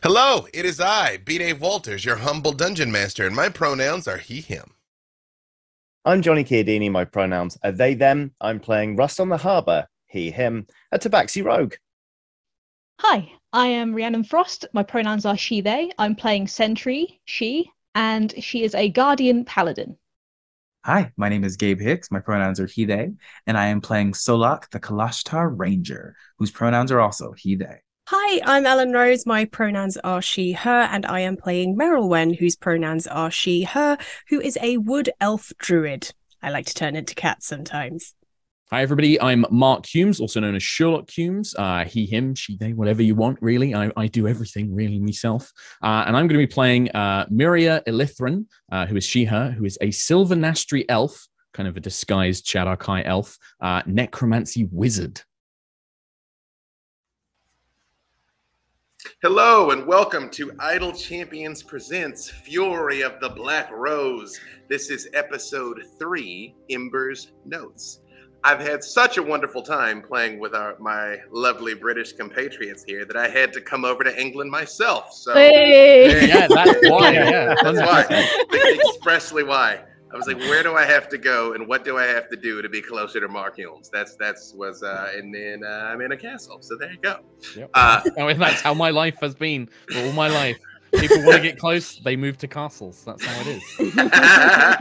Hello, it is I, B-Dave Walters, your humble dungeon master, and my pronouns are he, him. I'm Johnny Chiodini, my pronouns are they, them. I'm playing Rust on the Harbour, he, him, a Tabaxi rogue. Hi, I am Rhiannon Frost. My pronouns are she, they. I'm playing Sentry, she, and she is a guardian paladin. Hi, my name is Gabe Hicks. My pronouns are he, they, and I am playing Solaak, the Kalashtar Ranger, whose pronouns are also he, they. Hi, I'm Ellen Rose. My pronouns are she, her, and I am playing Merilwen, whose pronouns are she, her, who is a wood elf druid. I like to turn into cats sometimes. Hi, everybody. I'm Mark Hulmes, also known as Sherlock Hulmes. He, him, she, they, whatever you want, really. I do everything, really, myself. And I'm going to be playing Miria Elithren, who is she, her, who is a Silver Nastri elf, kind of a disguised Shadar-Kai elf, necromancy wizard. Hello and welcome to Idle Champions Presents Fury of the Black Rose. This is episode 3, Ember's Notes. I've had such a wonderful time playing with my lovely British compatriots here that I had to come over to England myself. So Yeah, that's why. Yeah, that's why. Expressly why. I was like, where do I have to go and what do I have to do to be closer to Mark Hulmes? And then I'm in a castle. So there you go. Yep. That's how my life has been for all my life. People want to get close, they move to castles. That's how it is.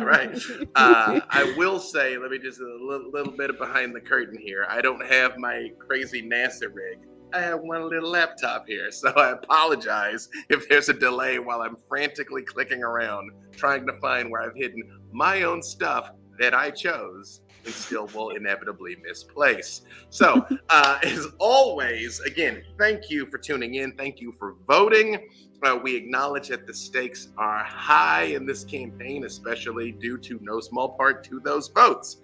Right. I will say, let me just a little bit of behind the curtain here. I don't have my crazy NASA rig. I have one little laptop here, so I apologize if there's a delay while I'm frantically clicking around trying to find where I've hidden my own stuff that I chose and still will inevitably misplace. So, as always, again, thank you for tuning in. Thank you for voting. We acknowledge that the stakes are high in this campaign, especially due to no small part to those votes.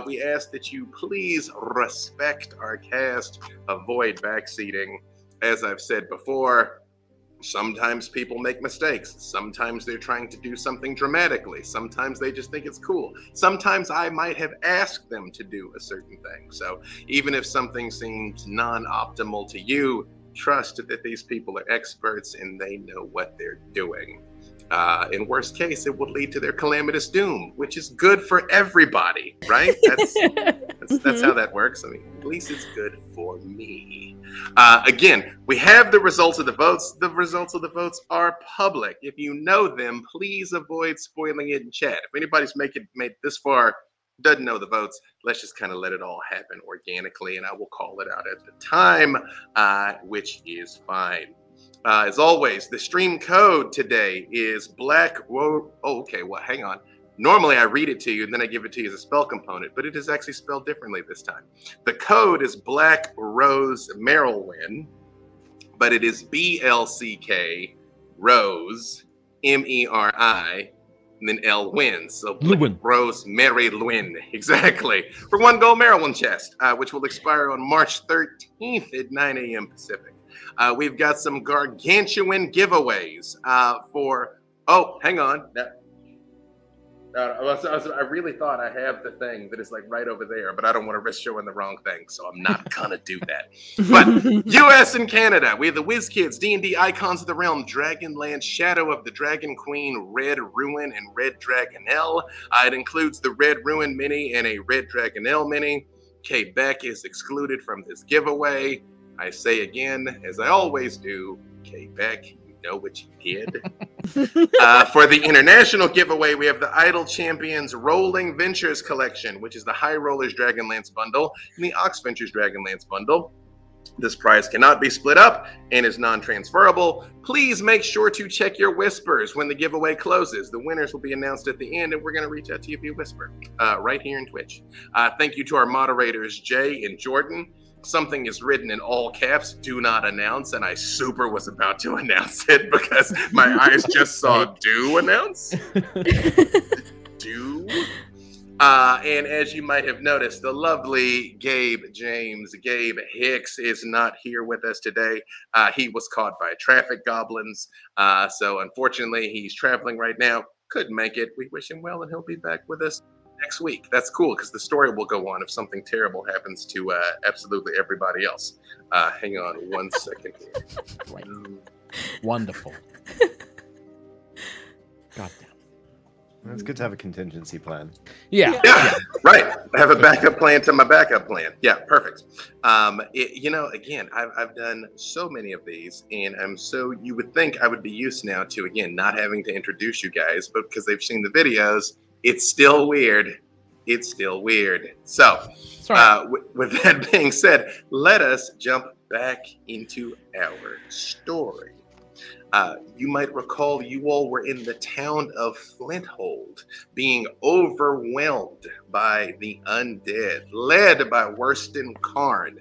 We ask that you please respect our cast, avoid backseating. As I've said before, sometimes people make mistakes. Sometimes they're trying to do something dramatically. Sometimes they just think it's cool. Sometimes I might have asked them to do a certain thing. So even if something seems non-optimal to you, trust that these people are experts and they know what they're doing. In worst case, it will lead to their calamitous doom, which is good for everybody, right? That's how that works. I mean, at least it's good for me. Again, we have the results of the votes. The results of the votes are public. If you know them, please avoid spoiling it in chat. If anybody's made this far, doesn't know the votes, let's just kind of let it all happen organically, and I will call it out at the time, which is fine. As always, the stream code today is Black Rose. Oh, okay, well, hang on. Normally I read it to you and then I give it to you as a spell component, but it is actually spelled differently this time. The code is Black Rose Merilwen, but it is BLCK Rose MERI and then L wins. So Lewin. Rose Merilwen, exactly. For 1 gold Merilwen chest, which will expire on March 13th at 9 a.m. Pacific. We've got some gargantuan giveaways for. Oh, hang on. I really thought I have the thing that is like right over there, but I don't want to risk showing the wrong thing, so I'm not gonna do that. But U.S. and Canada, we have the WizKids, D&D Icons of the Realm, Dragonlance, Shadow of the Dragon Queen, Red Ruin, and Red Dragonnel. It includes the Red Ruin mini and a Red Dragonnel mini. Quebec is excluded from this giveaway. I say again, as I always do, Quebec, you know what you did. For the international giveaway, we have the Idle Champions Rolling Ventures Collection, which is the High Rollers Dragonlance bundle and the Ox Ventures Dragonlance bundle. This prize cannot be split up and is non-transferable. Please make sure to check your whispers when the giveaway closes. The winners will be announced at the end, and we're going to reach out to you via whisper right here in Twitch. Thank you to our moderators, Jay and Jordan. Something is written in all caps, do not announce, and I super was about to announce it because my eyes just saw do announce. Do. And as you might have noticed, the lovely Gabe Hicks is not here with us today. He was caught by traffic goblins. So unfortunately, he's traveling right now. Couldn't make it. We wish him well, and he'll be back with us next week. That's cool because the story will go on if something terrible happens to absolutely everybody else. Hang on one second here. Wonderful. God damn. It's good to have a contingency plan. Yeah. Right. I have a backup plan to my backup plan. Yeah, perfect. Again, I've done so many of these, and you would think I would be used now to, again, not having to introduce you guys, but because they've seen the videos, it's still weird. It's still weird. So, with that being said, let us jump back into our story. You might recall you all were in the town of Flinthold, being overwhelmed by the undead, led by Worston Karn,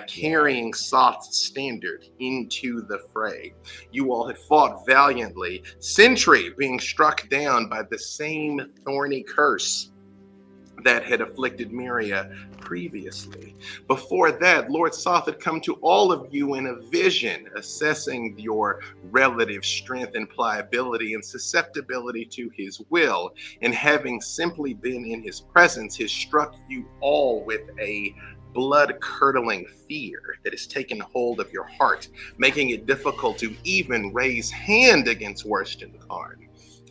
carrying Soth's standard into the fray. You all had fought valiantly, Sentry being struck down by the same thorny curse that had afflicted Miria previously. Before that, Lord Soth had come to all of you in a vision, assessing your relative strength and pliability and susceptibility to his will, and having simply been in his presence, has struck you all with a blood-curdling fear that has taken hold of your heart, making it difficult to even raise hand against Worston Karn.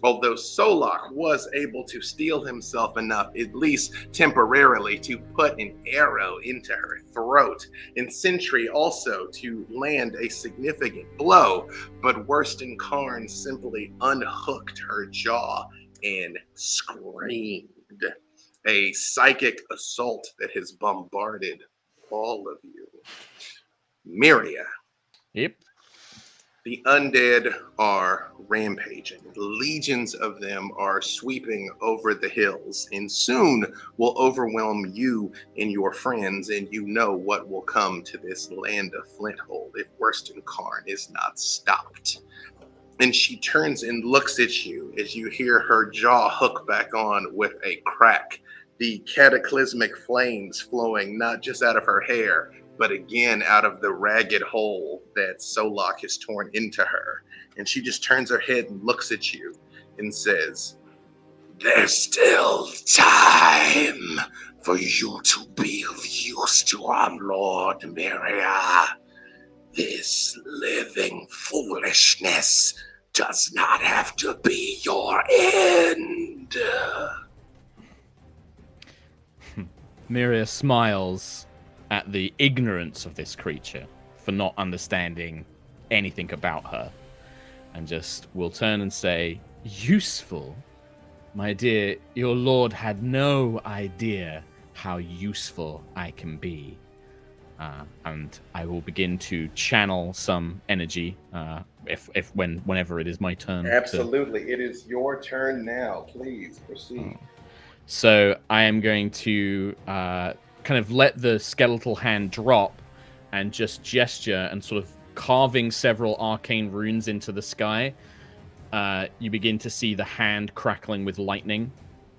Although Solaak was able to steel himself enough, at least temporarily, to put an arrow into her throat, and Sentry also to land a significant blow, but Worston Karn simply unhooked her jaw and screamed. A psychic assault that has bombarded all of you. Miria. Yep. The undead are rampaging. Legions of them are sweeping over the hills and soon will overwhelm you and your friends, and you know what will come to this land of Flinthold if Worston Karn is not stopped. And she turns and looks at you as you hear her jaw hook back on with a crack, the cataclysmic flames flowing not just out of her hair, but again out of the ragged hole that Solaak has torn into her. And she just turns her head and looks at you and says, "There's still time for you to be of use to our Lord, Miria. This living foolishness does not have to be your end." Miria smiles at the ignorance of this creature for not understanding anything about her, and just will turn and say, "Useful? My dear, your lord had no idea how useful I can be." And I will begin to channel some energy whenever it is my turn. Absolutely. It is your turn now. Please proceed. So I am going to kind of let the skeletal hand drop and just gesture, and sort of carving several arcane runes into the sky. You begin to see the hand crackling with lightning.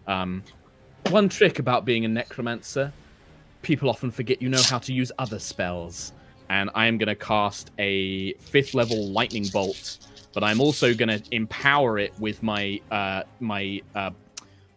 One trick about being a necromancer: people often forget you know how to use other spells. And I am going to cast a 5th level lightning bolt, but I'm also going to empower it with my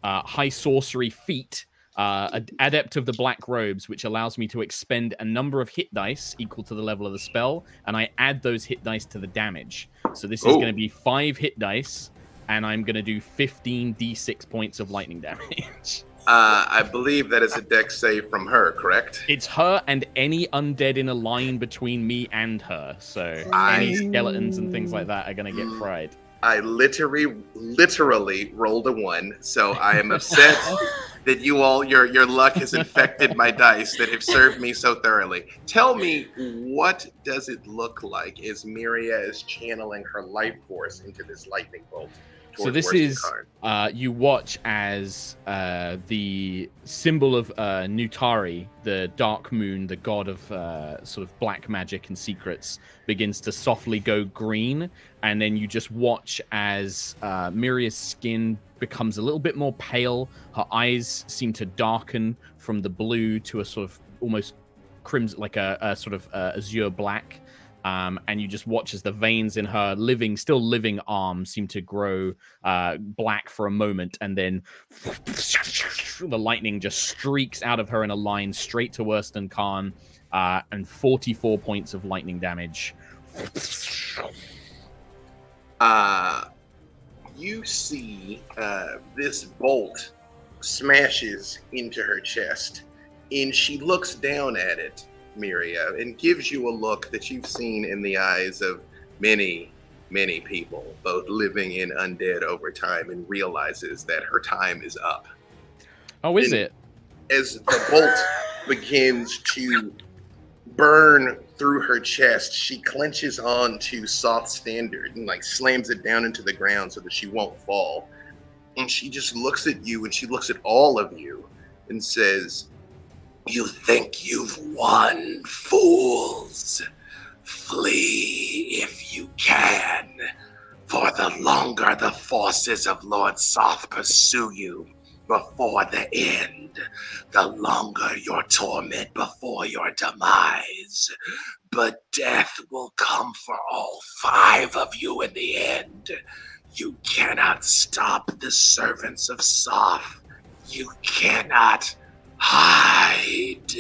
high sorcery feat, Adept of the Black Robes, which allows me to expend a number of hit dice equal to the level of the spell, and I add those hit dice to the damage. So this is going to be 5 hit dice, and I'm going to do 15 d6 points of lightning damage. I believe that is a dex save from her, correct? It's her and any undead in a line between me and her. So any skeletons and things like that are going to get fried. I literally rolled a 1, so I am upset that you all, your luck has infected my dice that have served me so thoroughly. Tell me, what does it look like as Miria is channeling her life force into this lightning bolt? So this is, you watch as the symbol of Nutari, the dark moon, the god of sort of black magic and secrets, begins to softly go green. And then you just watch as Miria's skin becomes a little bit more pale. Her eyes seem to darken from the blue to a sort of almost crimson, like a sort of azure black. And you just watch as the veins in her still living arm seem to grow black for a moment, and then the lightning just streaks out of her in a line straight to Worston Karn, and 44 points of lightning damage. you see this bolt smashes into her chest, and she looks down at it, Miria, and gives you a look that you've seen in the eyes of many, many people, both living and undead over time, and realizes that her time is up. Oh, is it? As the bolt begins to burn through her chest, she clenches on to Soft Standard and like slams it down into the ground so that she won't fall. And she just looks at you, and she looks at all of you and says, "You think you've won, fools? Flee if you can, for the longer the forces of Lord Soth pursue you before the end, the longer your torment before your demise. But death will come for all 5 of you in the end. You cannot stop the servants of Soth. You cannot hide."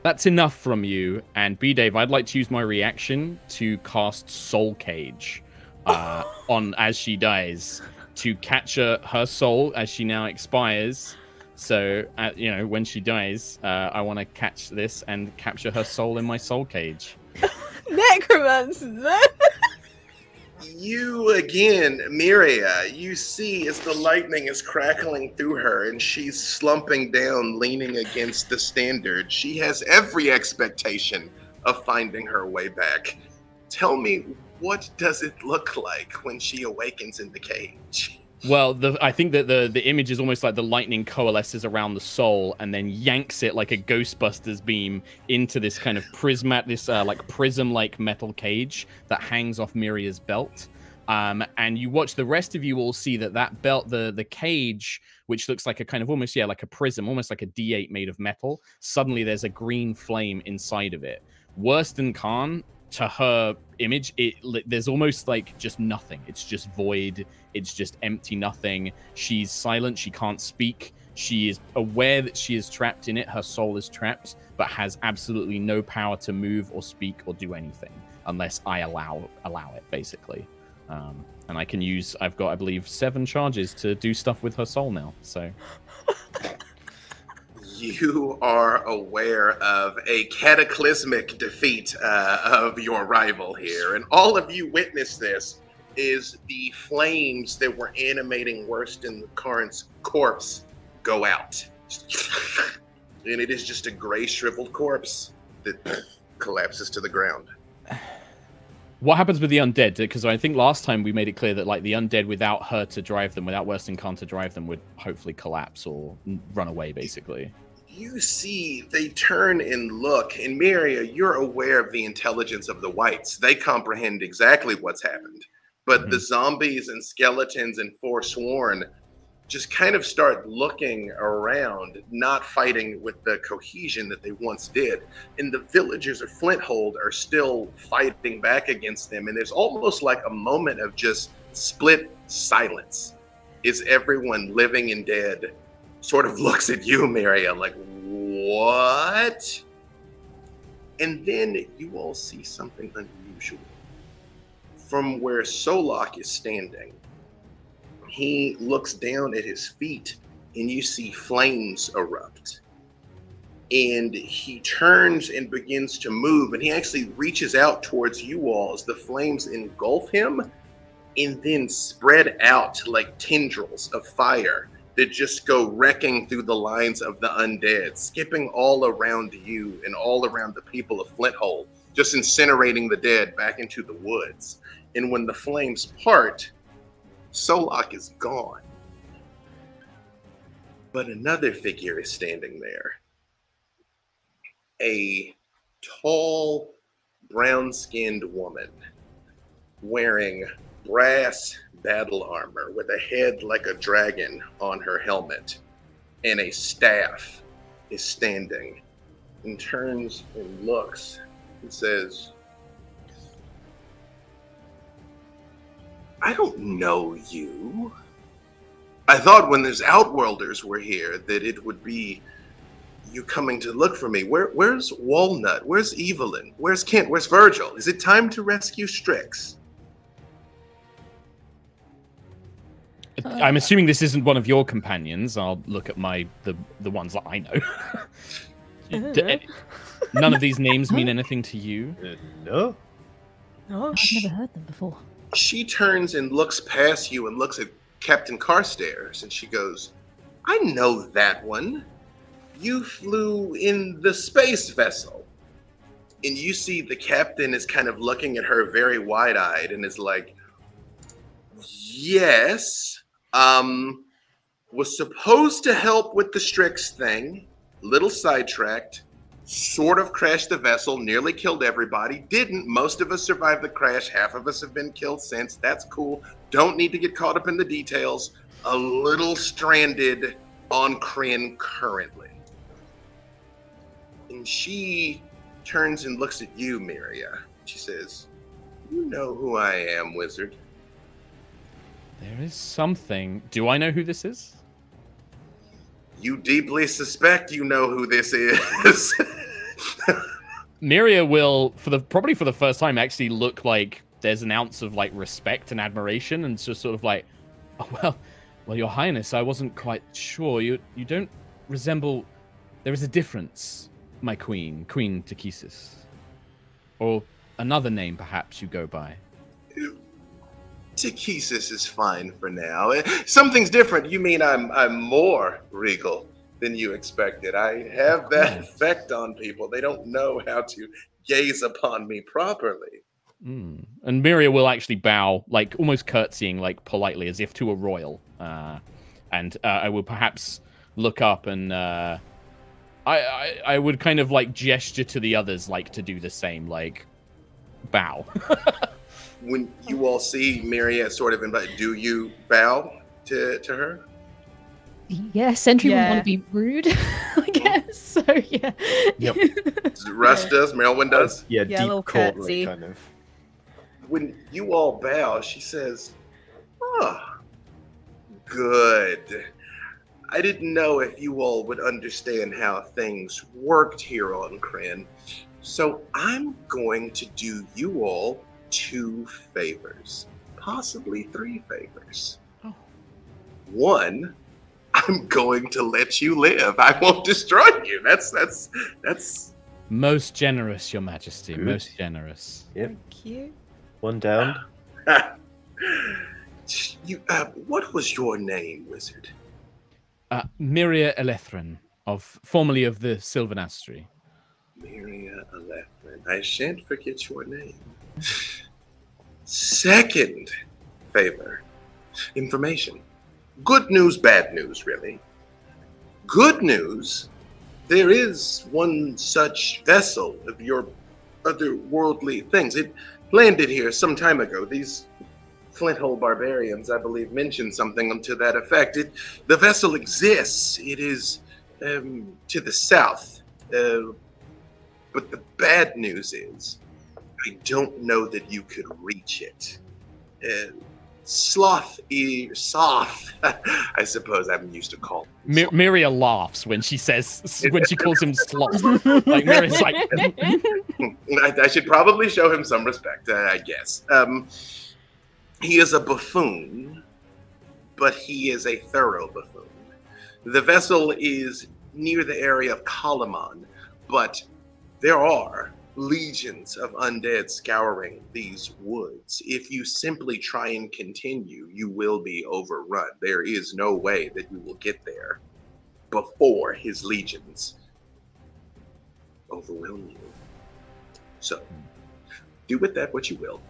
That's enough from you. And B-Dave, I'd like to use my reaction to cast Soul Cage on as she dies, to capture her soul as she now expires. So, when she dies, I want to catch this and capture her soul in my soul cage. Necromancer. You again, Miria, you see as the lightning is crackling through her and she's slumping down, leaning against the standard. She has every expectation of finding her way back. Tell me, what does it look like when she awakens in the cage? Well, I think that the image is almost like the lightning coalesces around the soul and then yanks it like a Ghostbusters beam into this kind of prism-like metal cage that hangs off Miria's belt. And you watch the rest of you all see that belt, the cage, which looks like a kind of almost, like a prism, almost like a D8 made of metal. Suddenly there's a green flame inside of it. Worse than Khan, to her image, there's almost like just nothing. It's just void. It's just empty nothing. She's silent. She can't speak. She is aware that she is trapped in it. Her soul is trapped, but has absolutely no power to move or speak or do anything unless I allow it, basically. And I can use, I've got, I believe, 7 charges to do stuff with her soul now. So you are aware of a cataclysmic defeat of your rival here, and all of you witness this. Is the flames that were animating Worston Karn's corpse go out. And it is just a gray, shriveled corpse that collapses to the ground. What happens with the undead? Because I think last time we made it clear that like the undead, without her to drive them, without Worston Karn to drive them, would hopefully collapse or run away, basically. You see, they turn and look, and Miria, you're aware of the intelligence of the whites. They comprehend exactly what's happened. But the zombies and skeletons and Forsworn just kind of start looking around, not fighting with the cohesion that they once did. And the villagers of Flinthold are still fighting back against them. And there's almost like a moment of just split silence as everyone living and dead sort of looks at you, Miria, like, what? And then you all see something unusual. From where Solaak is standing, he looks down at his feet and you see flames erupt. And he turns and begins to move, and he actually reaches out towards you all as the flames engulf him and then spread out like tendrils of fire that just go wrecking through the lines of the undead, skipping all around you and all around the people of Flinthold, just incinerating the dead back into the woods. And when the flames part, Solaak is gone. But another figure is standing there. A tall, brown-skinned woman wearing brass battle armor with a head like a dragon on her helmet, and a staff is standing, and turns and looks and says, I don't know you. I thought when these Outworlders were here that it would be you coming to look for me. Where's Walnut? Where's Evelyn? Where's Kent? Where's Virgil? Is it time to rescue Strix? I'm assuming this isn't one of your companions. I'll look at the ones that I know. None of these names mean anything to you? No. Oh, I've never heard them before. She turns and looks past you and looks at Captain Carstairs, and she goes, I know that one. You flew in the space vessel. And you see the captain is kind of looking at her very wide-eyed and is like, yes, was supposed to help with the Strix thing, little sidetracked, sort of crashed the vessel, nearly killed everybody, didn't. Most of us survived the crash. Half of us have been killed since. That's cool. Don't need to get caught up in the details. A little stranded on Krynn currently. And she turns and looks at you, Miria. She says, you know who I am, wizard. There is something. Do I know who this is? You deeply suspect you know who this is. Miria will, probably for the first time, actually look like there's an ounce of like respect and admiration, and just sort of like, oh, well, Your Highness, I wasn't quite sure. You don't resemble. There is a difference, my queen, Queen Takesis, or another name perhaps you go by. Takesis is fine for now. Something's different. You mean I'm more regal than you expected. I have that effect on people. They don't know how to gaze upon me properly. And Miria will actually bow, like almost curtsying, like politely, as if to a royal. And I will perhaps look up and I would kind of like gesture to the others, like to do the same, like bow. When you all see Miria sort of invite, do you bow to her? Yeah, Sentry wouldn't want to be rude, I guess. So yeah. Yep. Russ does, Merilwen does. Yeah, a deep little courtly curtsy. kind of. When you all bow, she says, oh, good. I didn't know if you all would understand how things worked here on Krynn. So I'm going to do you all 2 favors, possibly 3 favors. Oh. 1, I'm going to let you live. I won't destroy you. That's Most generous, Your Majesty. Good. Most generous. Yep. Thank you. 1 down. you. What was your name, wizard? Miria Elithren, formerly of the Sylvanastry. Miria Elithren. I shan't forget your name. 2nd favor. Information. Good news, bad news, really. Good news, there is one such vessel of your otherworldly things. It landed here some time ago. These Flinthole barbarians, I believe, mentioned something to that effect. The vessel exists. It is to the south. But the bad news is, I don't know that you could reach it. Soft, I suppose I'm used to calling. Miria laughs when she calls him sloth. Like Miria's like, I should probably show him some respect, I guess. He is a buffoon, but he is a thorough buffoon. The vessel is near the area of Kalaman, but there are legions of undead scouring these woods. If you simply try and continue, you will be overrun. There is no way that you will get there before his legions overwhelm you. So, do with that what you will.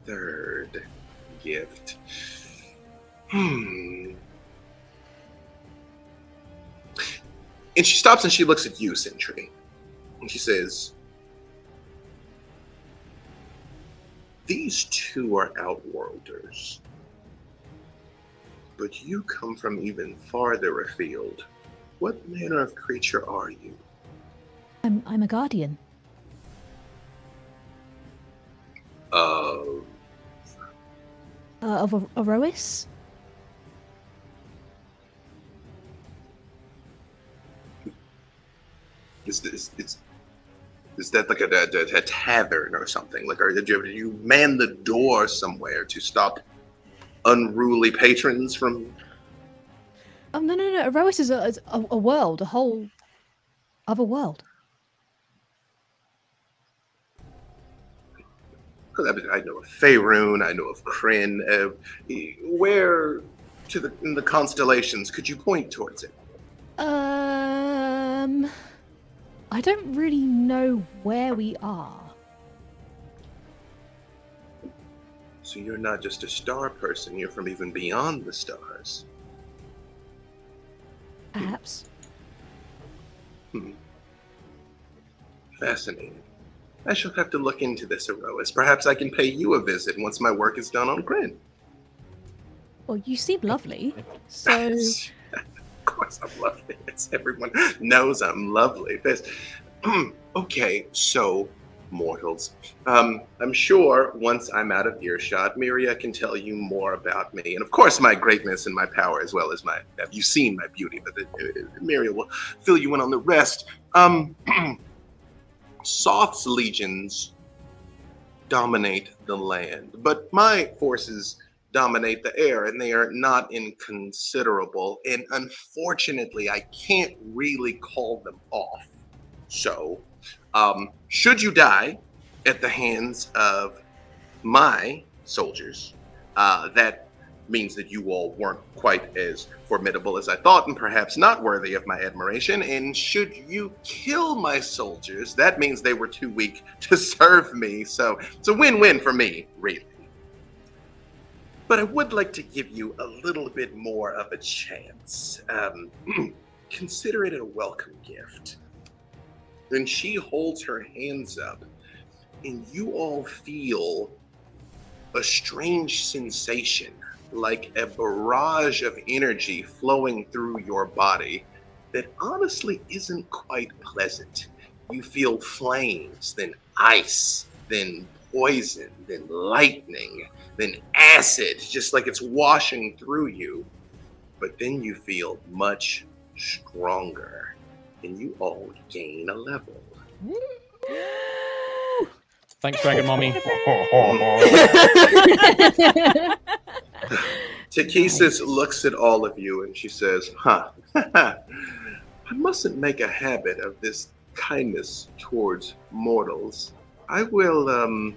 3rd gift. And she stops and she looks at you, Sentry. And she says, these 2 are outworlders. But you come from even farther afield. What manner of creature are you? I'm a guardian. Of Arois? Is that like a tavern or something? Like, or did you man the door somewhere to stop unruly patrons from... Oh, no. Erois is a world, a whole other world. I know of Faerun, I know of Krynn. Where in the constellations could you point towards it? I don't really know where we are. So you're not just a star person, you're from even beyond the stars. Perhaps. Fascinating. I shall have to look into this, Erois. Perhaps I can pay you a visit once my work is done on Krynn. Well, you seem lovely, so... Of course I'm lovely. Everyone knows I'm lovely. Okay, so, mortals. I'm sure once I'm out of earshot, Miria can tell you more about me. And of course my greatness and my power, as well as my... You've seen my beauty, but Miria will fill you in on the rest. Soth's legions dominate the land, but my forces dominate the air, and they are not inconsiderable, and unfortunately I can't really call them off. So, should you die at the hands of my soldiers, that means that you all weren't quite as formidable as I thought, and perhaps not worthy of my admiration. And should you kill my soldiers, that means they were too weak to serve me. So it's a win-win for me, really. But I would like to give you a little bit more of a chance. Consider it a welcome gift. And she holds her hands up, and you all feel a strange sensation, like a barrage of energy flowing through your body that honestly isn't quite pleasant. You feel flames, then ice, then poison, then lightning, then acid, just like it's washing through you. But then you feel much stronger, and you all gain a level. Thanks, Dragon Mommy. Takesis looks at all of you and she says, I mustn't make a habit of this kindness towards mortals. I will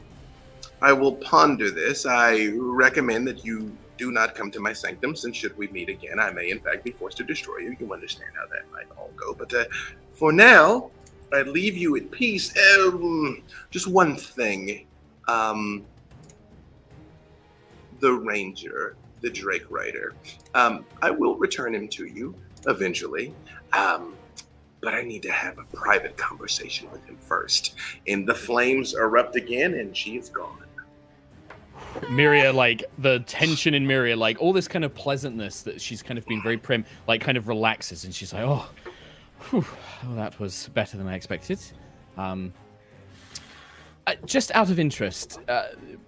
ponder this. I recommend that you do not come to my sanctum, since should we meet again, I may in fact be forced to destroy you. You understand how that might all go. But for now, I leave you at peace. Just one thing. The Ranger, the Drake Rider. I will return him to you eventually. But I need to have a private conversation with him first. And the flames erupt again, and she is gone. Miria, like, the tension in Miria, like, all this kind of pleasantness that she's kind of been very prim, like, kind of relaxes, and she's like, oh, whew, well, that was better than I expected. Just out of interest,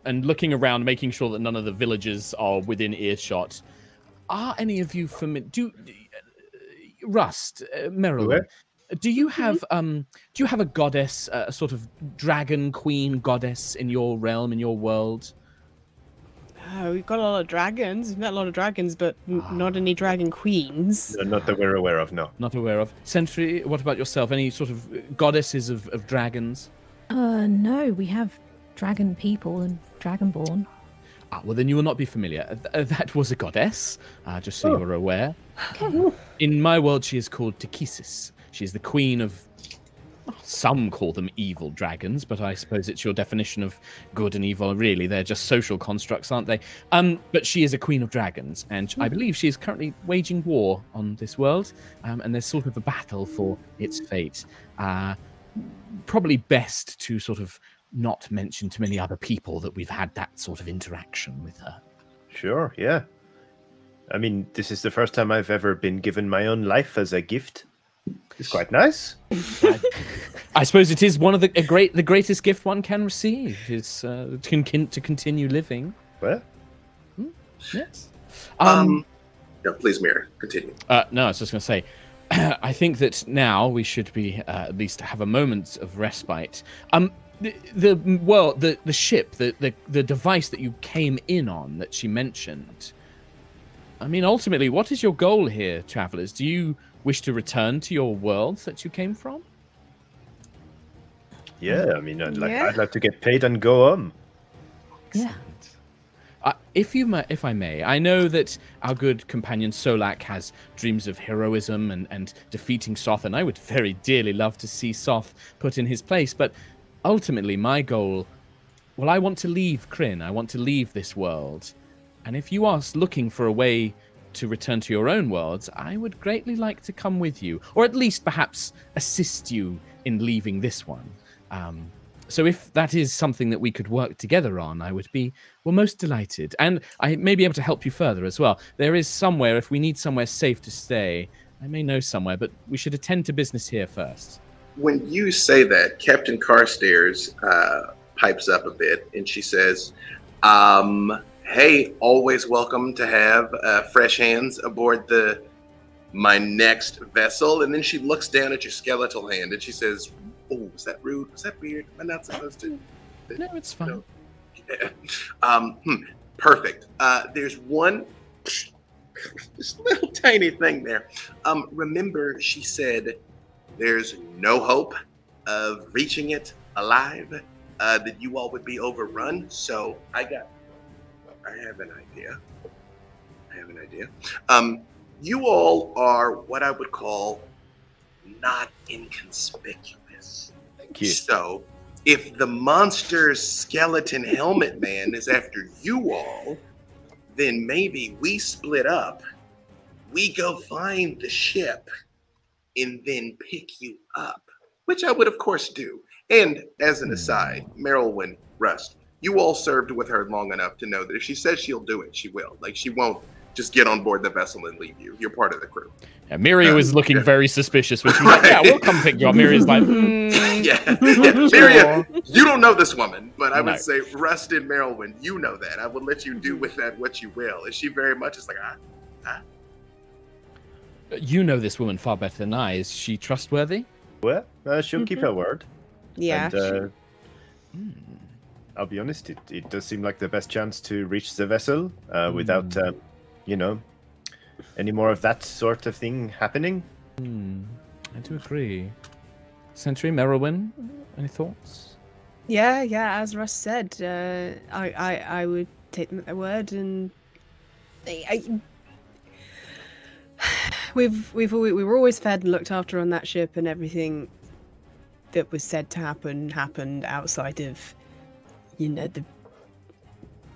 and looking around, making sure that none of the villagers are within earshot, are any of you familiar? Rust, Merilwen, do you have a goddess, a sort of dragon queen goddess in your realm, in your world? We've got a lot of dragons. We've met a lot of dragons, but not any dragon queens. No, not that we're aware of, no. Not aware of. Sentry, what about yourself? Any sort of goddesses of dragons? No, we have dragon people and dragonborn. Well, then you will not be familiar. That was a goddess, just so you are aware. Okay. In my world, she is called Takesis. She is the queen of... Some call them evil dragons, but I suppose it's your definition of good and evil. Really, they're just social constructs, aren't they? But she is a queen of dragons, and I believe she is currently waging war on this world, and there's sort of a battle for its fate. Probably best to sort of not mention to many other people that we've had that sort of interaction with her. Sure, yeah. I mean, this is the first time I've ever been given my own life as a gift. It's quite nice. I suppose it is one of the greatest gift one can receive is to continue living. Well, yes. No, please, Mira, continue. No, I was just going to say, I think that now we should be at least have a moment of respite. the ship, the device that you came in on that she mentioned. I mean, ultimately, what is your goal here, travelers? Do you wish to return to your worlds that you came from? Yeah, I mean, I'd like to get paid and go home. Yeah. If I may, I know that our good companion Solaak has dreams of heroism and defeating Soth, and I would very dearly love to see Soth put in his place. But ultimately, my goal, well, I want to leave Krynn. I want to leave this world. And if you are looking for a way to return to your own worlds, I would greatly like to come with you, or at least perhaps assist you in leaving this one. So if that is something that we could work together on, I would be, well, most delighted. And I may be able to help you further as well. There is somewhere, if we need somewhere safe to stay, I may know somewhere, but we should attend to business here first. When you say that, Captain Carstairs pipes up a bit, and she says, hey, always welcome to have fresh hands aboard my next vessel. And then she looks down at your skeletal hand, and she says, oh, was that rude? Was that weird? Am I not supposed to? No, it's fine. No. Perfect. There's one this little tiny thing there. Remember, she said there's no hope of reaching it alive, that you all would be overrun. So I have an idea. You all are what I would call not inconspicuous. Thank you. So if the monster's skeleton helmet man is after you all, then maybe we split up, we go find the ship, and then pick you up, which I would of course do. And as an aside, Merilwen, Rust, you all served with her long enough to know that if she says she'll do it, she will. Like, she won't just get on board the vessel and leave you. You're part of the crew. Yeah, Miria was looking very suspicious when she was like, yeah, we'll come pick you up. Miria's like, yeah. Miria, you don't know this woman, but I would say Rust and Merilwen, you know that. I would let you do with that what you will. Is she very much is like, You know this woman far better than I. Is she trustworthy? Well, she'll keep her word. Yeah. And, I'll be honest, it does seem like the best chance to reach the vessel without, any more of that sort of thing happening. I do agree. Sentry, Merilwen, any thoughts? Yeah, as Russ said, I would take them at their word, and we were always fed and looked after on that ship, and everything that was said to happen happened outside of, the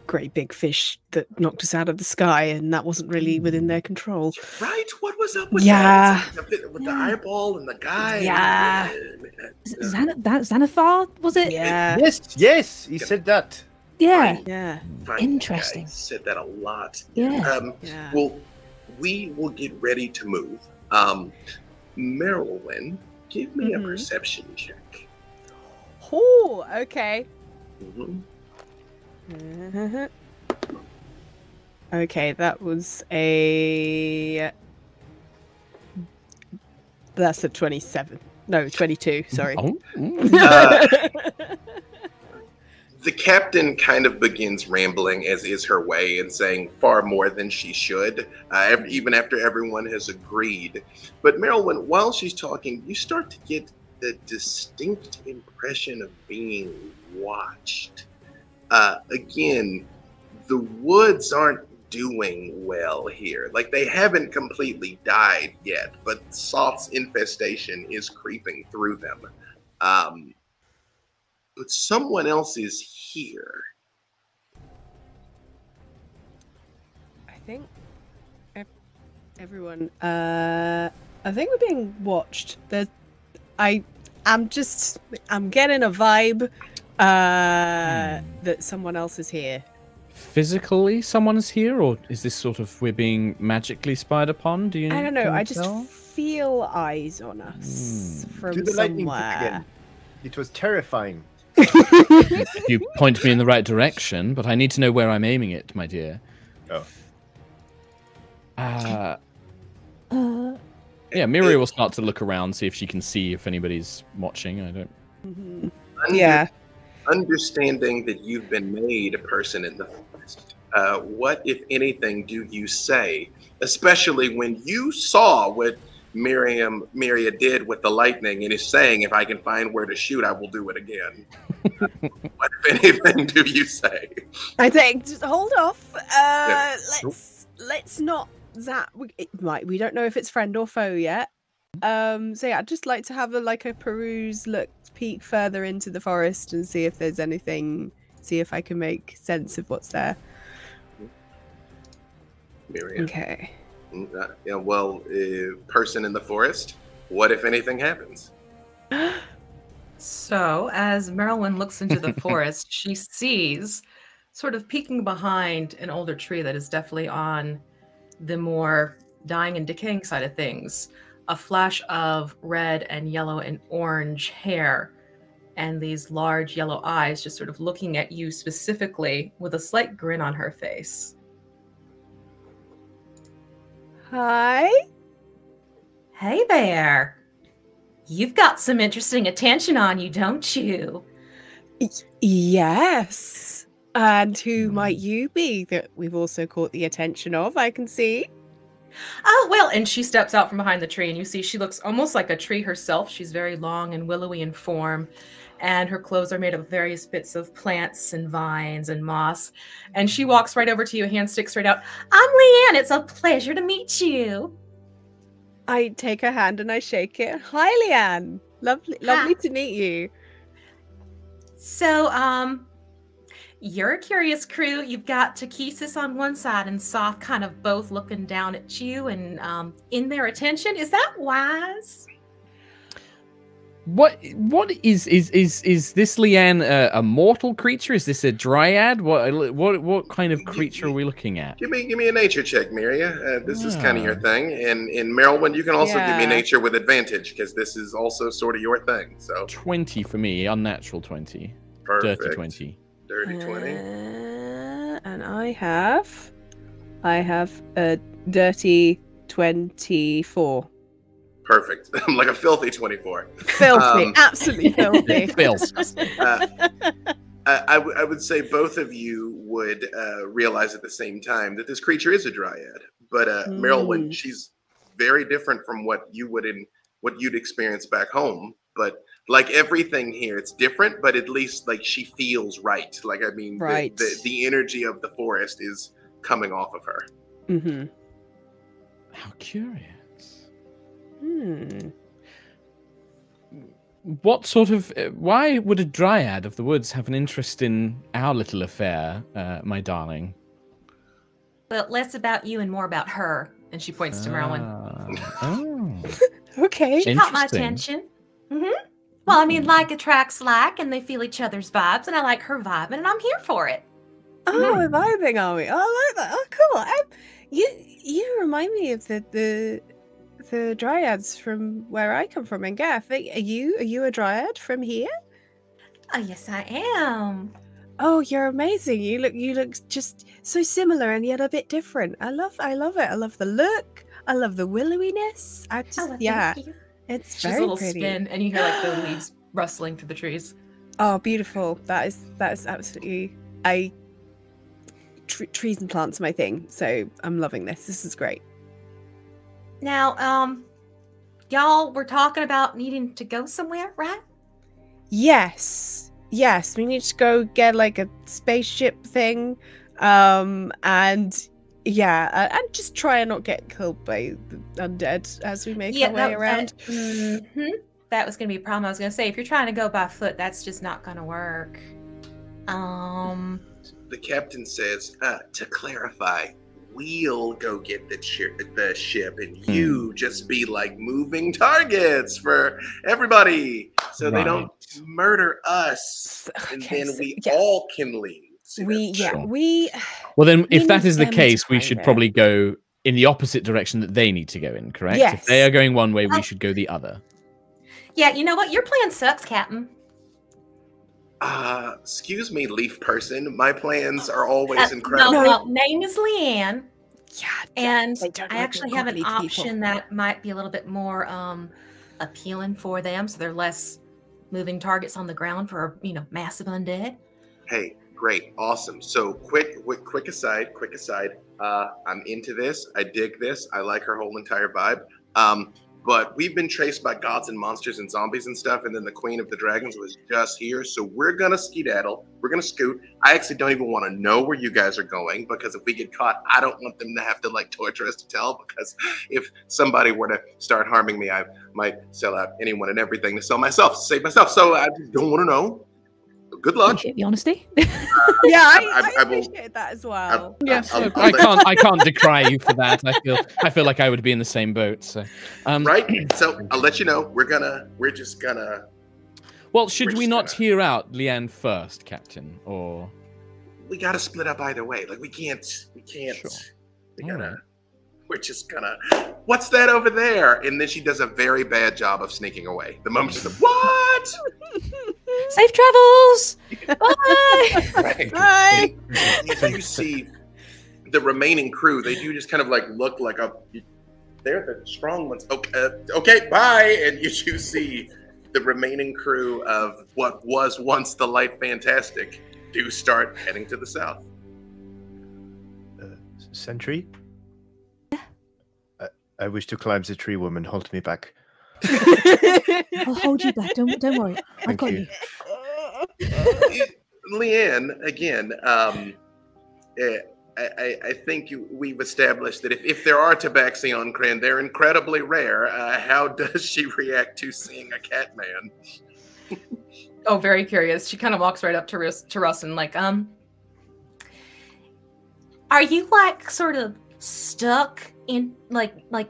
great big fish that knocked us out of the sky, and that wasn't really within their control. right? What was up with that? With the eyeball and the guy. Yeah. Xanathar, was it? Yeah. Yes, he said that. Yeah. Yeah. Fine Interesting. guy. Said that a lot. Yeah. Yeah. Well, we will get ready to move. Merilwen, give me a perception check. Oh, okay. Okay, that was that's a 27. No, 22, sorry. The captain kind of begins rambling, as is her way, and saying far more than she should, even after everyone has agreed. But Merilwen, while she's talking, you start to get the distinct impression of being watched. Again, the woods aren't doing well here. Like, they haven't completely died yet, but Soth's infestation is creeping through them. But someone else is here. I think everyone. I think we're being watched. I'm getting a vibe that someone else is here. Physically, someone is here, or is this sort of we're being magically spied upon? Do you? I don't know. can I you just tell? feel eyes on us from Do the lightning quick somewhere. again. It was terrifying. You point me in the right direction, but I need to know where I'm aiming it, my dear. Oh. Yeah, Miria will start to look around, see if she can see if anybody's watching. I don't. Yeah. Understanding that you've been made a person in the forest, what, if anything, do you say, especially when you saw what Miria did with the lightning and is saying, if I can find where to shoot, I will do it again. What, if anything, do you say? I think just hold off. Yeah. Let's not zap. We don't know if it's friend or foe yet. So yeah, I'd just like to have a peruse, peek further into the forest and see if there's anything. See if I can make sense of what's there. Miria. Okay. Yeah, well, person in the forest, what, if anything, happens? So, as Merilwen looks into the forest, she sees, sort of peeking behind an older tree that is definitely on the more dying and decaying side of things, a flash of red and yellow and orange hair, and these large yellow eyes just sort of looking at you specifically with a slight grin on her face. Hi. Hey there. You've got some interesting attention on you, don't you? Yes. And who might you be that we've also caught the attention of, I can see? Oh, well, and she steps out from behind the tree, and you see she looks almost like a tree herself. She's very long and willowy in form, and her clothes are made of various bits of plants and vines and moss. And she walks right over to you, hand sticks straight out. I'm Leanne. It's a pleasure to meet you. I take her hand and I shake it. Hi, Leanne. Lovely to meet you. So, you're a curious crew. You've got Takesis on one side and Soth kind of both looking down at you and in their attention. Is that wise? What is this Leanne a mortal creature? Is this a dryad? What kind of creature are we looking at? Give me a nature check, Miria. This is kind of your thing, and in Merilwen, you can also give me nature with advantage because this is also sort of your thing. So 20 for me, unnatural 20, perfect. dirty 20, dirty 20, and I have a dirty 24. Perfect. I'm like a filthy 24. Filthy, absolutely filthy. I would say both of you would realize at the same time that this creature is a dryad, but Merilwen, she's very different from what you'd experience back home. But like everything here, it's different, but at least like she feels right. Like I mean, right. the energy of the forest is coming off of her. Mm-hmm. How curious. What sort of... why would a dryad of the woods have an interest in our little affair, my darling? Well, less about you and more about her. And she points to Merilwen. Oh. Okay. She caught my attention. Mm-hmm. Well, I mean, like attracts like, and they feel each other's vibes, and I like her vibing, and I'm here for it. Oh, we're vibing, are we? Oh, I like that. Oh, cool. You remind me of the dryads from where I come from in Gath. Are you a dryad from here? Oh, yes, I am. Oh, you're amazing. You look just so similar and yet a bit different. I love it. I love the look. I love the willowiness. It's just very a little pretty. spin, and you hear like the leaves rustling through the trees. Oh, beautiful. That is absolutely trees and plants are my thing. So I'm loving this. This is great. Now, y'all were talking about needing to go somewhere, right? Yes, we need to go get like a spaceship thing, and just try and not get killed by the undead as we make our way around. That was going to be a problem. I was going to say, if you're trying to go by foot, that's just not going to work. The captain says, to clarify, we'll go get the ship, and you just be like moving targets for everybody, so they don't murder us, and then we all can leave. Well, then, if that is the case, we should probably go in the opposite direction that they need to go in. Correct? Yes. If they are going one way, we should go the other. Yeah, you know what? Your plan sucks, Captain. Excuse me, leaf person. My plans are always incredible. No, name is Leanne. Yeah, and I actually have an option that might be a little bit more appealing for them, so they're less moving targets on the ground for, massive undead. Hey, great, awesome. So quick aside. I'm into this. I dig this. I like her whole entire vibe. But we've been chased by gods and monsters and zombies and stuff, and then the Queen of the Dragons was just here. So we're gonna skedaddle. We're gonna scoot. I actually don't even want to know where you guys are going, because if we get caught, I don't want them to have to torture us to tell. Because if somebody were to start harming me, I might sell out anyone and everything to save myself. So I just don't want to know. Good luck. Appreciate the honesty. I appreciate that as well. Yes, I can't decry you for that. I feel like I would be in the same boat. So, right. So I'll let you know. We're just gonna. Well, should we not hear out Leanne first, Captain? Or we gotta split up either way. We can't. Sure. We're just gonna. What's that over there? And then she does a very bad job of sneaking away. The moment she's like, what? Safe travels. Bye. Right. Bye. You see the remaining crew. They do just kind of look like they're the strong ones. Okay, bye. And you see the remaining crew of what was once the Light Fantastic do start heading to the south. Sentry? I wish to climb the tree, woman. Hold me back. I'll hold you back. Don't worry. I've got you. Leanne, again, I think we've established that if there are tabaxi on Krynn, they're incredibly rare. How does she react to seeing a cat man? Oh, very curious. She kind of walks right up to Russ and are you sort of stuck in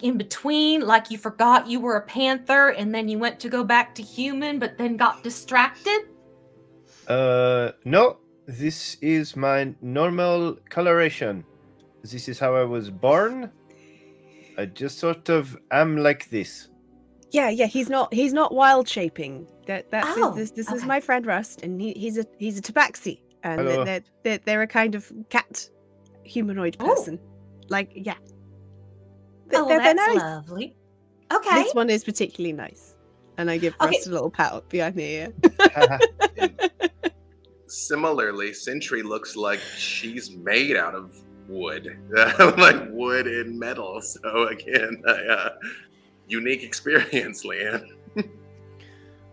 in between, like you forgot you were a panther and then you went to go back to human but then got distracted? No, this is my normal coloration. This is how I was born. I just sort of am like this. Yeah, he's not wild shaping. This Okay. is my friend Rust, and he's a tabaxi, and they're a kind of cat humanoid person. They're that's nice. nice. Lovely. Okay. This one is particularly nice, and I give Rust a little pat behind the ear. Similarly, Sentry looks like she's made out of wood, wood and metal. So again, unique experience, Leanne.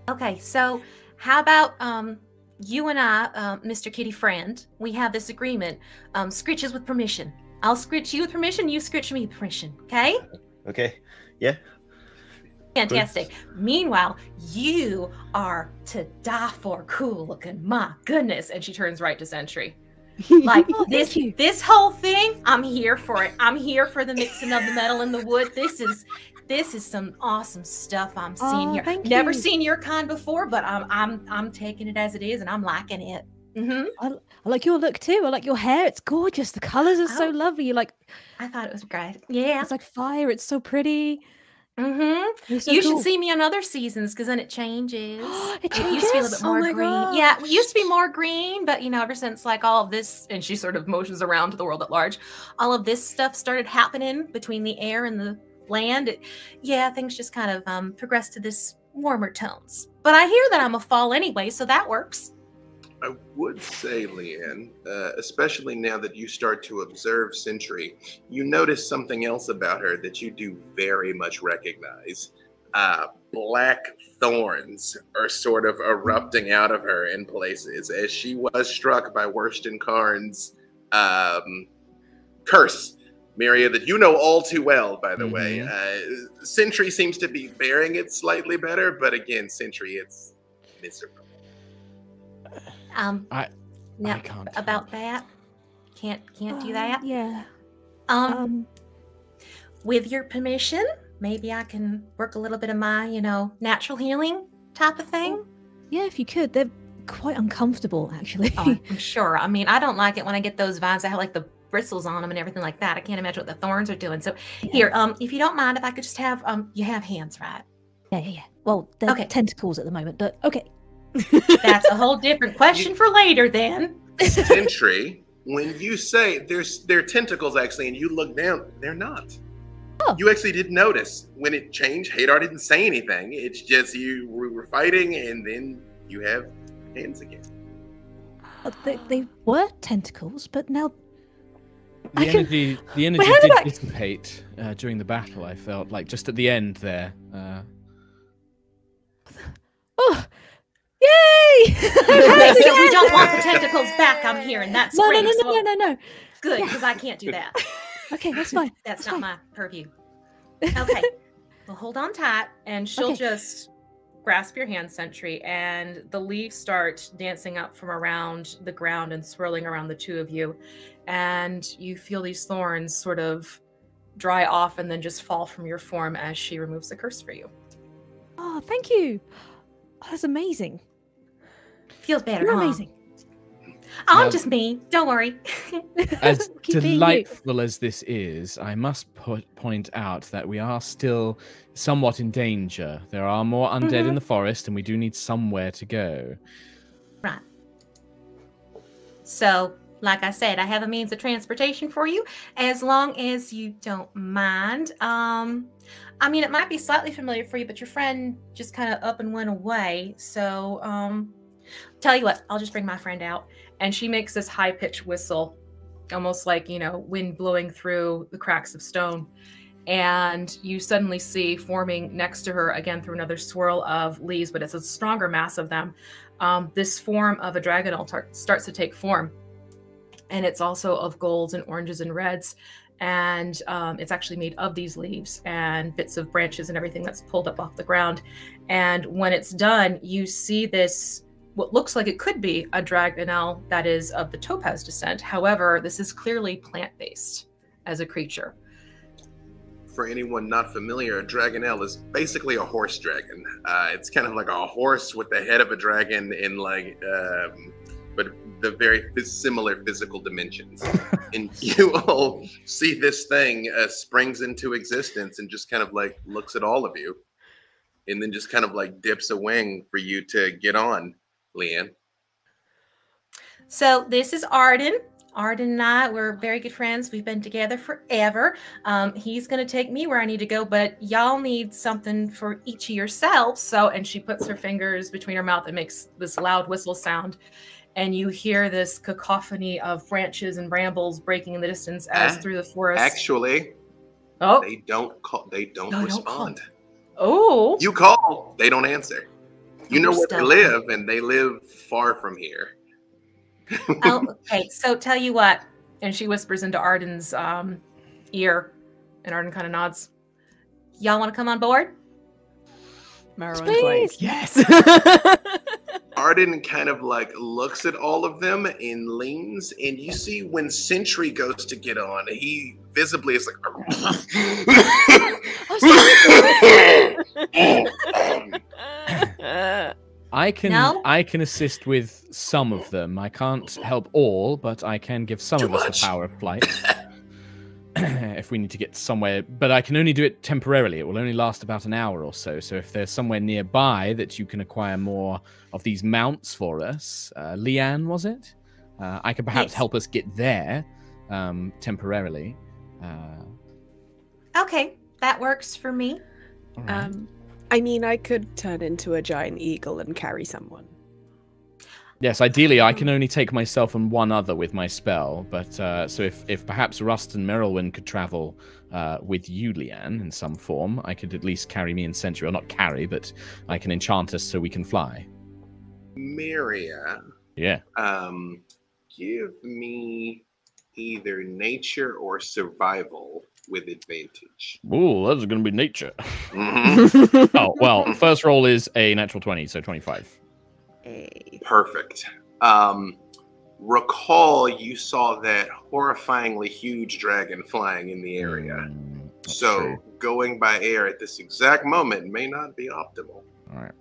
Okay, so how about you and I, Mr. Kitty Friend, we have this agreement. Scritches with permission. I'll scritch you with permission, you scritch me with permission, okay? Okay, yeah. Fantastic. Meanwhile, you are to die for cool looking. My goodness. And she turns right to Sentry. This whole thing, I'm here for it. I'm here for the mixing of the metal and the wood. This is some awesome stuff I'm seeing here. Never seen your kind before, but I'm taking it as it is and I'm liking it. I like your look too. I like your hair. It's gorgeous. The colors are so lovely. I thought it was great. Yeah. It's like fire. It's so pretty. You should see me on other seasons because then it changes. It changes? Used to be a little bit more green. Gosh. Yeah, it used to be more green, but ever since all of this, and she sort of motions around to the world at large, all of this stuff started happening between the air and the land. Things just kind of progressed to this warmer tones. But I hear that I'm a fall anyway, so that works. I would say, Leanne, especially now that you start to observe Sentry, you notice something else about her that you do very much recognize. Black thorns are sort of erupting out of her in places as she was struck by Worston Karn's curse. Miria, that you know all too well, by the way. Sentry seems to be bearing it slightly better, but again, Sentry, it's miserable. I can't about that. Can't do that. Yeah. With your permission, maybe I can work a little bit of my, natural healing type of thing. Yeah, if you could. They're quite uncomfortable, actually. Oh, I'm sure. I mean, I don't like it when I get those vines that have the bristles on them and everything like that. I can't imagine what the thorns are doing. So here, if you don't mind, if I could just have, you have hands, right? Yeah. Well, they're tentacles at the moment, but okay. That's a whole different question for later then. Sentry, when you say they're tentacles actually, and you look down, they're not. Oh. You actually didn't notice when it changed. Hadar didn't say anything. It's just you were fighting, and then you have hands again. They were tentacles, but now The energy did dissipate during the battle. I felt like just at the end there. Oh, yay! We don't want the tentacles back. I'm hearing that scream. No. Good, because I can't do that. Okay, that's fine. That's not my purview. Okay, well, hold on tight, and she'll just grasp your hand, Sentry, and the leaves start dancing up from around the ground and swirling around the two of you, and you feel these thorns sort of dry off and then just fall from your form as she removes the curse for you. Oh, thank you. Oh, that's amazing. Feels better, You're huh? amazing. Oh, I'm just me. Don't worry. As Keep being you. delightful as this is, I must point out that we are still somewhat in danger. There are more undead in the forest, and we do need somewhere to go. Right. So, like I said, I have a means of transportation for you, as long as you don't mind. I mean, it might be slightly familiar for you, but your friend just kind of up and went away. So, tell you what, I'll just bring my friend out. And she makes this high-pitched whistle, almost like, wind blowing through the cracks of stone. And you suddenly see forming next to her, again through another swirl of leaves, but it's a stronger mass of them, this form of a dragonnel starts to take form. And it's also of golds and oranges and reds. And it's actually made of these leaves and bits of branches and everything that's pulled up off the ground. And when it's done, you see this, what looks like it could be a dragonnel that is of the topaz descent. However, this is clearly plant-based as a creature. For anyone not familiar, a dragonnel is basically a horse dragon. It's kind of like a horse with the head of a dragon in but the very similar physical dimensions. And you all see this thing springs into existence and just kind of like looks at all of you, and then just kind of like dips a wing for you to get on, Leanne. So this is Arden. Arden and I, we're very good friends. We've been together forever. He's going to take me where I need to go, but y'all need something for each of yourselves. So, and she puts her fingers between her mouth and makes this loud whistle sound. And you hear this cacophony of branches and brambles breaking in the distance as through the forest. Actually, oh, they don't call. They don't respond. Oh, you call, they don't answer. You know where they Stop. live, and they live far from here. Oh, okay. So tell you what, and she whispers into Arden's ear, and Arden kind of nods. Y'all want to come on board? Merilwen's like, yes. Arden kind of like looks at all of them and leans, and you see when Sentry goes to get on, he visibly is like, I can assist with some of them. I can't help all, but I can give some of us the power of flight. If we need to get somewhere, but I can only do it temporarily. It will only last about an hour or so. So if there's somewhere nearby that you can acquire more of these mounts for us, Leanne, was it? I could perhaps help us get there temporarily. Okay, that works for me. Right. I mean, I could turn into a giant eagle and carry someone. Yes, ideally, I can only take myself and one other with my spell. But so if perhaps Rust and Merilwen could travel with you, Leanne, in some form, I could at least carry me and Sentry. Or not carry, but I can enchant us so we can fly. Miria. Yeah. Give me either nature or survival with advantage. Ooh, that's going to be nature. Mm-hmm. Oh, well, first roll is a natural 20, so 25. Perfect. Recall you saw that horrifyingly huge dragon flying in the area. So true. Going by air at this exact moment may not be optimal. All right.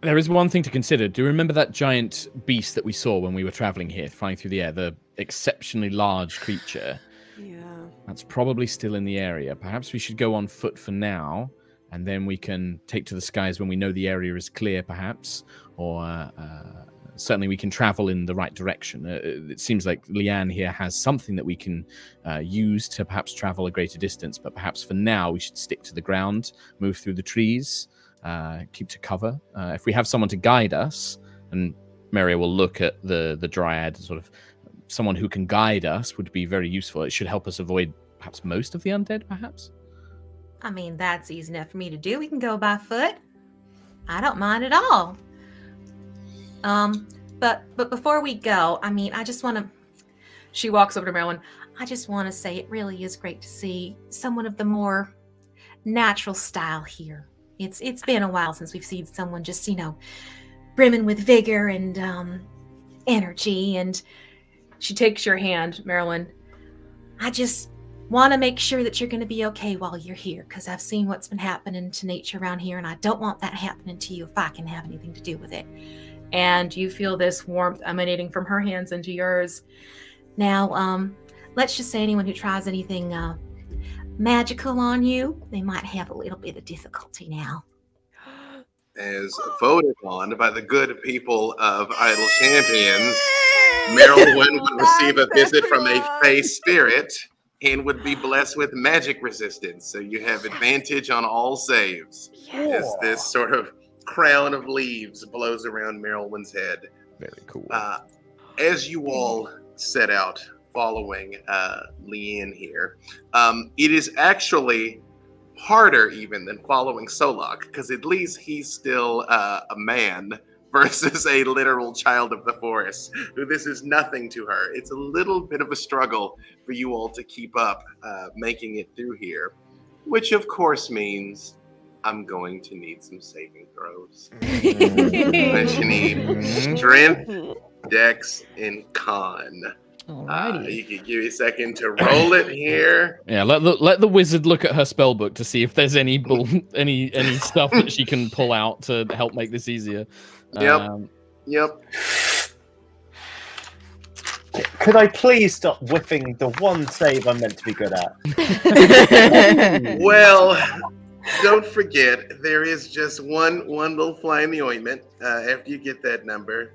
There is one thing to consider. Do you remember that giant beast that we saw when we were traveling here, flying through the air? The exceptionally large creature. Yeah. That's probably still in the area. Perhaps we should go on foot for now, and then we can take to the skies when we know the area is clear, perhaps, or certainly we can travel in the right direction. It seems like Leanne here has something that we can use to perhaps travel a greater distance, but perhaps for now we should stick to the ground, move through the trees, keep to cover. If we have someone to guide us, and Meria will look at the dryad, sort of someone who can guide us would be very useful. It should help us avoid perhaps most of the undead, perhaps? I mean, that's easy enough for me to do. We can go by foot. I don't mind at all. But before we go, I mean, I just want to... She walks over to Merilwen. I just want to say it really is great to see someone of the more natural style here. It's been a while since we've seen someone just, you know, brimming with vigor and energy. And she takes your hand, Merilwen. I just want to make sure that you're going to be okay while you're here, because I've seen what's been happening to nature around here, and I don't want that happening to you if I can have anything to do with it. And you feel this warmth emanating from her hands into yours. Now, let's just say anyone who tries anything magical on you, they might have a little bit of difficulty now. As voted on by the good people of Idle Champions, Merilwen would receive a visit from a Fey spirit and would be blessed with magic resistance. So you have advantage on all saves. Yes. As this sort of crown of leaves blows around Merilwen's head. Very cool. As you all set out following Leanne here, it is actually harder even than following Solaak, because at least he's still a man versus a literal child of the forest, who this is nothing to her. It's a little bit of a struggle for you all to keep up making it through here, which of course means I'm going to need some saving throws. But you need strength, dex, and con. You can give me a second to roll it here. Yeah, let the wizard look at her spell book to see if there's any any stuff that she can pull out to help make this easier. Yep. Could I please stop whipping the one save I'm meant to be good at? Well, don't forget, there is just one little fly in the ointment after you get that number.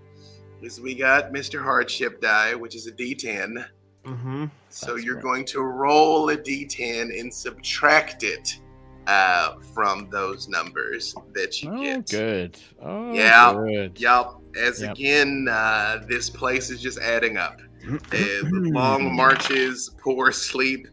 Is we got Mr. Hardship die, which is a D10. Mm-hmm. So you're going to roll a D10 and subtract it from those numbers that you get. Good. Oh, yeah. Good. Yep. Again, this place is just adding up. Long marches, poor sleep,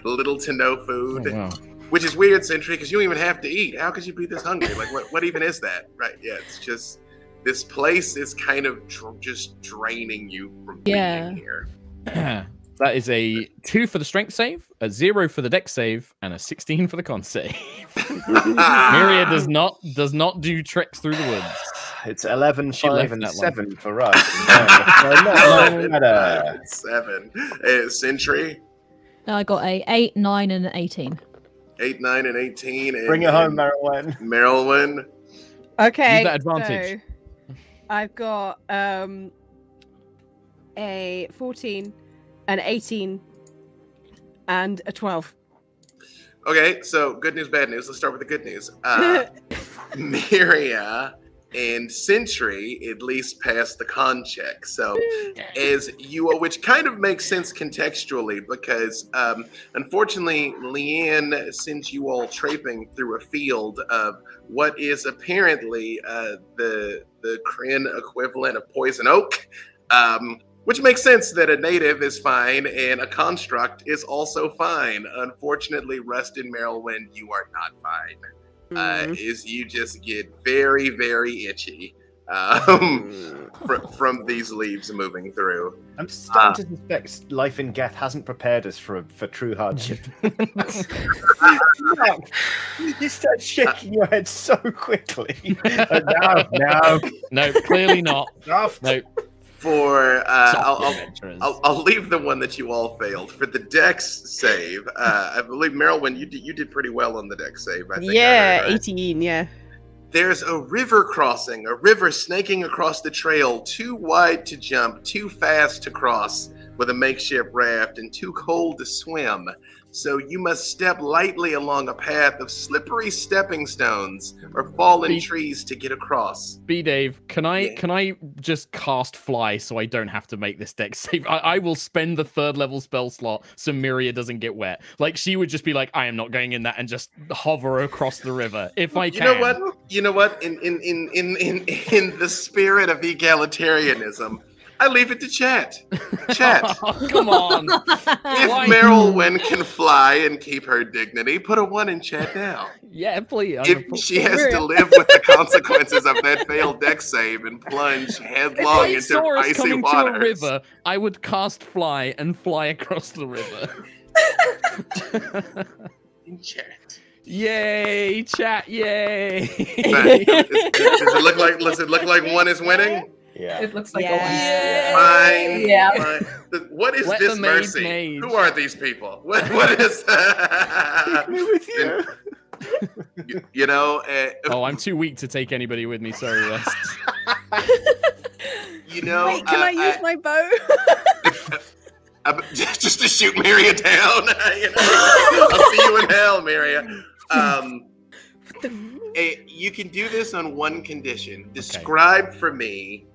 little to no food. Oh, wow. Which is weird, Sentry, because you don't even have to eat. How could you be this hungry? Like, what even is that? Right? Yeah, it's just... This place is kind of just draining you from being here. That is a 2 for the strength save, a 0 for the dex save, and a 16 for the con save. Miria does not do tricks through the woods. It's 11, 5, and 7 for us. 7. Sentry? I got a 8, 9, and an 18. 8, 9, and 18. And, bring it home, Merilwen. Merilwen. Okay. Use that advantage. So I've got a 14, an 18, and a 12. Okay, so good news, bad news. Let's start with the good news. Miria and Sentry at least passed the con check. So as you, which kind of makes sense contextually, because unfortunately, Leanne sends you all traipsing through a field of what is apparently the Krynn equivalent of poison oak, which makes sense that a native is fine and a construct is also fine. Unfortunately, Rustin Merilwen, you are not fine. Is you just get very, very itchy from these leaves moving through. I'm starting to suspect life in Geth hasn't prepared us for true hardship. You start shaking your head so quickly. No, clearly not. No. For I'll leave the one that you all failed. For the dex save, I believe Merilwen, you did pretty well on the dex save. I think. Yeah, 18. Yeah. There's a river crossing, a river snaking across the trail, too wide to jump, too fast to cross. with a makeshift raft and too cold to swim. So you must step lightly along a path of slippery stepping stones or fallen trees to get across. Dave, can I just cast fly so I don't have to make this deck save? I will spend the 3rd level spell slot so Miria doesn't get wet. Like, she would just be like, I am not going in that, and just hover across the river if I can. You know what? In the spirit of egalitarianism, I leave it to chat. Chat. Oh, come on. If Merilwen can fly and keep her dignity, put a 1 in chat now. Yeah, please. If she has to live with the consequences of that failed deck save and plunge headlong into icy waters. To a river, I would cast fly and fly across the river. In chat. Yay, chat, yay. Does it look like 1 is winning? Yeah. It looks like Fine. Yeah. Fine. What is Let this the mercy? mage. Who are these people? What is Take me with you. You know? Oh, I'm too weak to take anybody with me. Sorry, West. You know? Wait, can I use my bow? Just to shoot Miria down. You know? I'll see you in hell, Miria. You can do this on one condition. Describe for me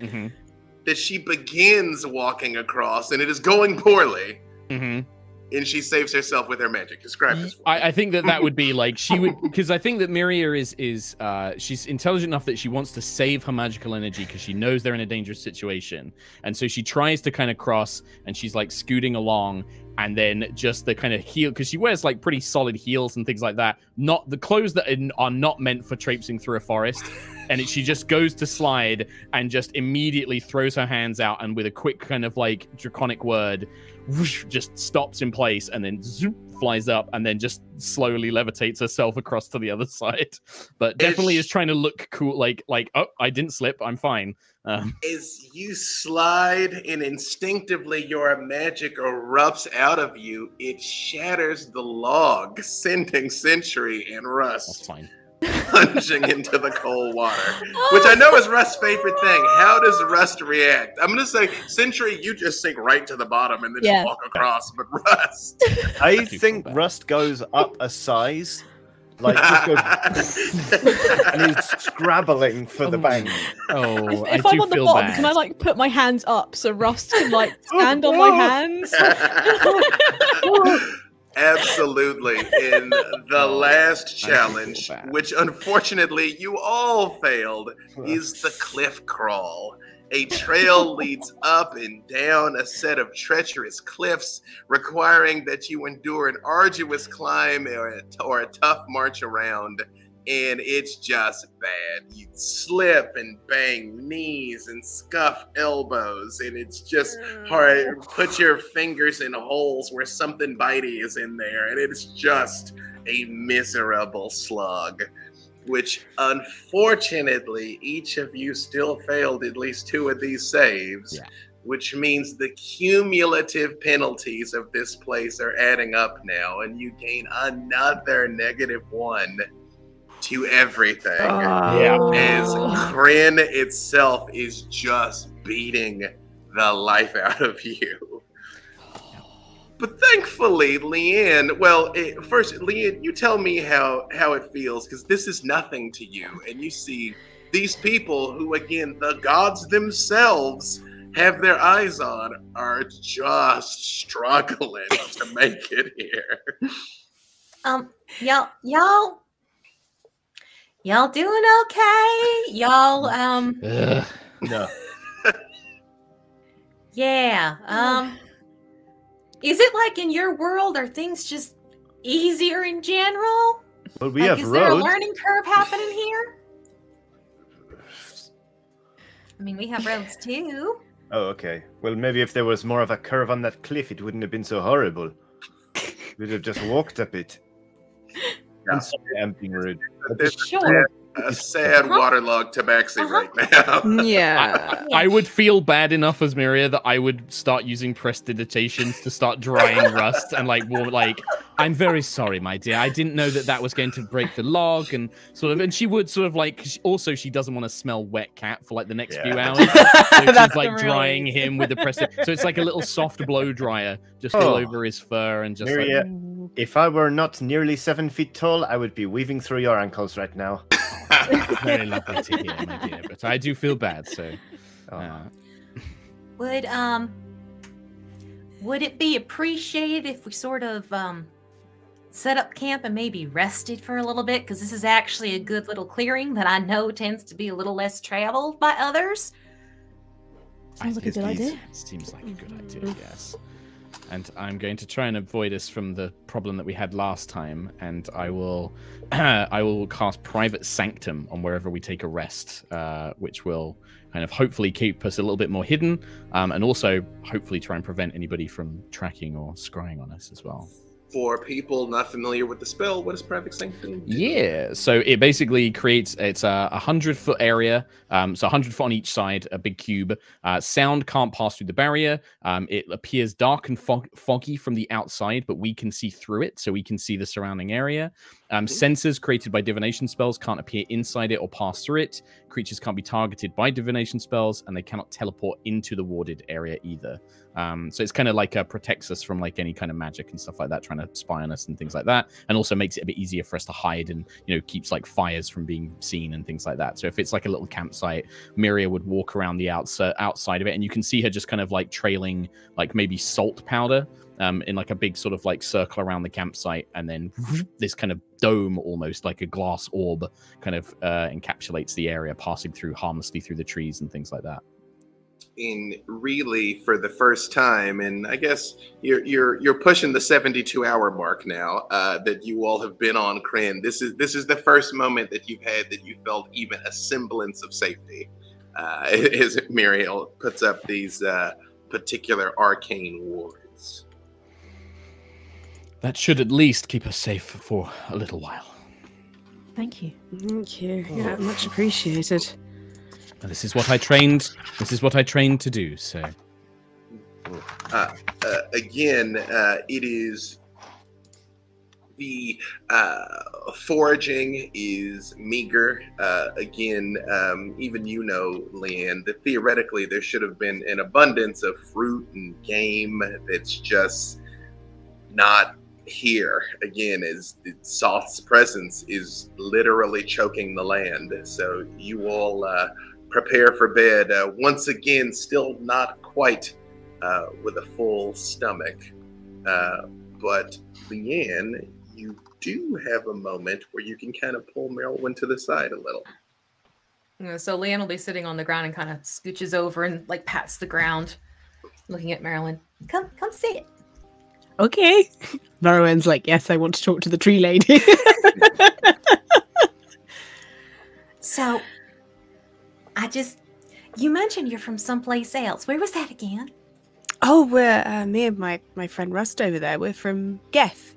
that she begins walking across and it is going poorly. And she saves herself with her magic. Describe this. I think that would be like she would, because I think that Miria is she's intelligent enough that she wants to save her magical energy because she knows they're in a dangerous situation, and so she tries to kind of cross, and she's like scooting along, and then just the kind of heel, because she wears like pretty solid heels and things like that, not the clothes that are not meant for traipsing through a forest. And she just goes to slide and just immediately throws her hands out, and with a quick kind of like draconic word, whoosh, just stops in place and then zoop, flies up and then just slowly levitates herself across to the other side. But definitely is trying to look cool, like oh, I didn't slip, I'm fine. As you slide and instinctively your magic erupts out of you, it shatters the log, sending Sentry and Rust. That's fine. Plunging into the cold water, which I know is Rust's favorite thing. How does Rust react? I'm gonna say, Sentry, you just sink right to the bottom and then just walk across. But Rust, I think Rust goes up a size, like just goes, and he's scrabbling for the bank. Oh, if I'm on the bottom, can I like put my hands up so Rust can like stand on my hands? Absolutely. In the last challenge, which unfortunately you all failed, is the cliff crawl. A trail leads up and down a set of treacherous cliffs, requiring that you endure an arduous climb or a tough march around. And it's just bad. You slip and bang knees and scuff elbows, and it's just hard. Put your fingers in holes where something bitey is in there, and it's just a miserable slug. Which, unfortunately, each of you still failed at least 2 of these saves. Yeah. Which means the cumulative penalties of this place are adding up now, and you gain another -1. To everything. As Krynn itself is just beating the life out of you. But thankfully, Leanne, first, Leanne, you tell me how it feels, because this is nothing to you. And you see these people who, again, the gods themselves have their eyes on, are just struggling to make it here. Y'all doing okay? Y'all, No. Yeah. Is it like in your world, are things just easier in general? Well, we have is roads. there a learning curve happening here? I mean, we have roads too. Oh, okay. Well, maybe if there was more of a curve on that cliff, it wouldn't have been so horrible. We'd have just walked a bit. Yeah. I'm sorry, I'm being rude. Sure. a sad waterlogged tabaxi right now. Yeah. I would feel bad enough as Miria that I would start using prestidigitations to start drying rust and I'm very sorry, my dear. I didn't know that was going to break the log and she would sort of also she doesn't want to smell wet cat for the next few hours. So she's drying him with the prestidig. So it's like a little soft blow dryer just all over his fur and just Miria, if I were not nearly 7 feet tall, I would be weaving through your ankles right now. Very lovely to hear, my dear, but I do feel bad, so would it be appreciated if we sort of set up camp and maybe rested for a little bit? Because this is actually a good little clearing that I know tends to be a little less traveled by others. Sounds like a good idea. Seems like a good idea, yes. And I'm going to try and avoid us from the problem that we had last time, and I will cast Private Sanctum on wherever we take a rest, which will kind of hopefully keep us a little bit more hidden, and also hopefully try and prevent anybody from tracking or scrying on us as well. For people not familiar with the spell, what is Private Sanctum do? Yeah, so it basically creates, it's a 100-foot area, so 100 foot on each side, a big cube. Sound can't pass through the barrier. It appears dark and foggy from the outside, but we can see through it, so we can see the surrounding area. Sensors created by divination spells can't appear inside it or pass through it. Creatures can't be targeted by divination spells, and they cannot teleport into the warded area either. So it's kind of protects us from any kind of magic and stuff like that, trying to spy on us and things like that, and also makes it a bit easier for us to hide and keeps fires from being seen and things like that. So if it's a little campsite, Miria would walk around the outside of it, and you can see her just kind of maybe maybe salt powder in a big sort of circle around the campsite, and then this kind of dome, almost like a glass orb, kind of encapsulates the area, passing through harmlessly through the trees and things like that. In really, for the first time, and I guess you're pushing the 72-hour mark now that you all have been on Krynn. This is the first moment that you've had that you felt even a semblance of safety. As Muriel puts up these particular arcane wards. That should at least keep us safe for a little while. Thank you. Thank you. Yeah, much appreciated. And this is what I trained. This is what I trained to do. So, again, it is the foraging is meager. Again, even Leanne, that theoretically there should have been an abundance of fruit and game that's just not here. Again, as Soth's presence is literally choking the land. So you all prepare for bed. Once again, still not quite with a full stomach. But Leanne, you do have a moment where you can kind of pull Merilwen to the side a little. So Leanne will be sitting on the ground and kind of scooches over and pats the ground, looking at Merilwen. Come sit. Okay. Merilwen's yes, I want to talk to the tree lady. So, you mentioned you're from someplace else. Where was that again? Oh, we're, me and my friend Rust over there, we're from Geth.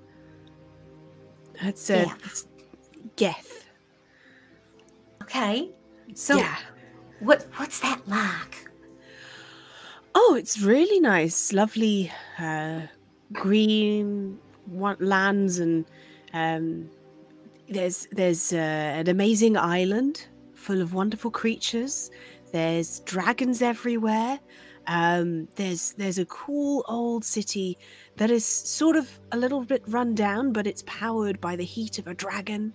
That's, Geth. Okay. So, yeah. What's that like? Oh, it's really nice. Lovely, green lands, and there's an amazing island full of wonderful creatures. There's dragons everywhere. There's a cool old city that is sort of a little bit run down, but it's powered by the heat of a dragon.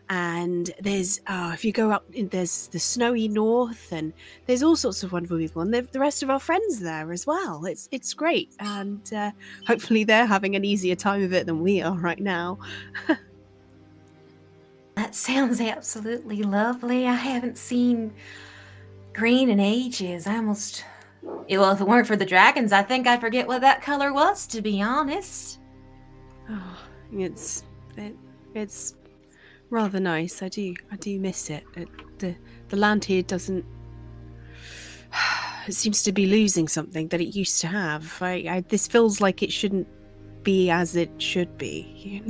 And there's if you go up, there's the snowy north, and there's all sorts of wonderful people, and the rest of our friends there as well. It's great, and hopefully they're having an easier time of it than we are right now. That sounds absolutely lovely. I haven't seen green in ages. Well, if it weren't for the dragons, I think I'd forget what that color was, to be honest. Oh, it's rather nice. I do miss it. The land here doesn't. It seems to be losing something that it used to have. This feels like it shouldn't be as it should be.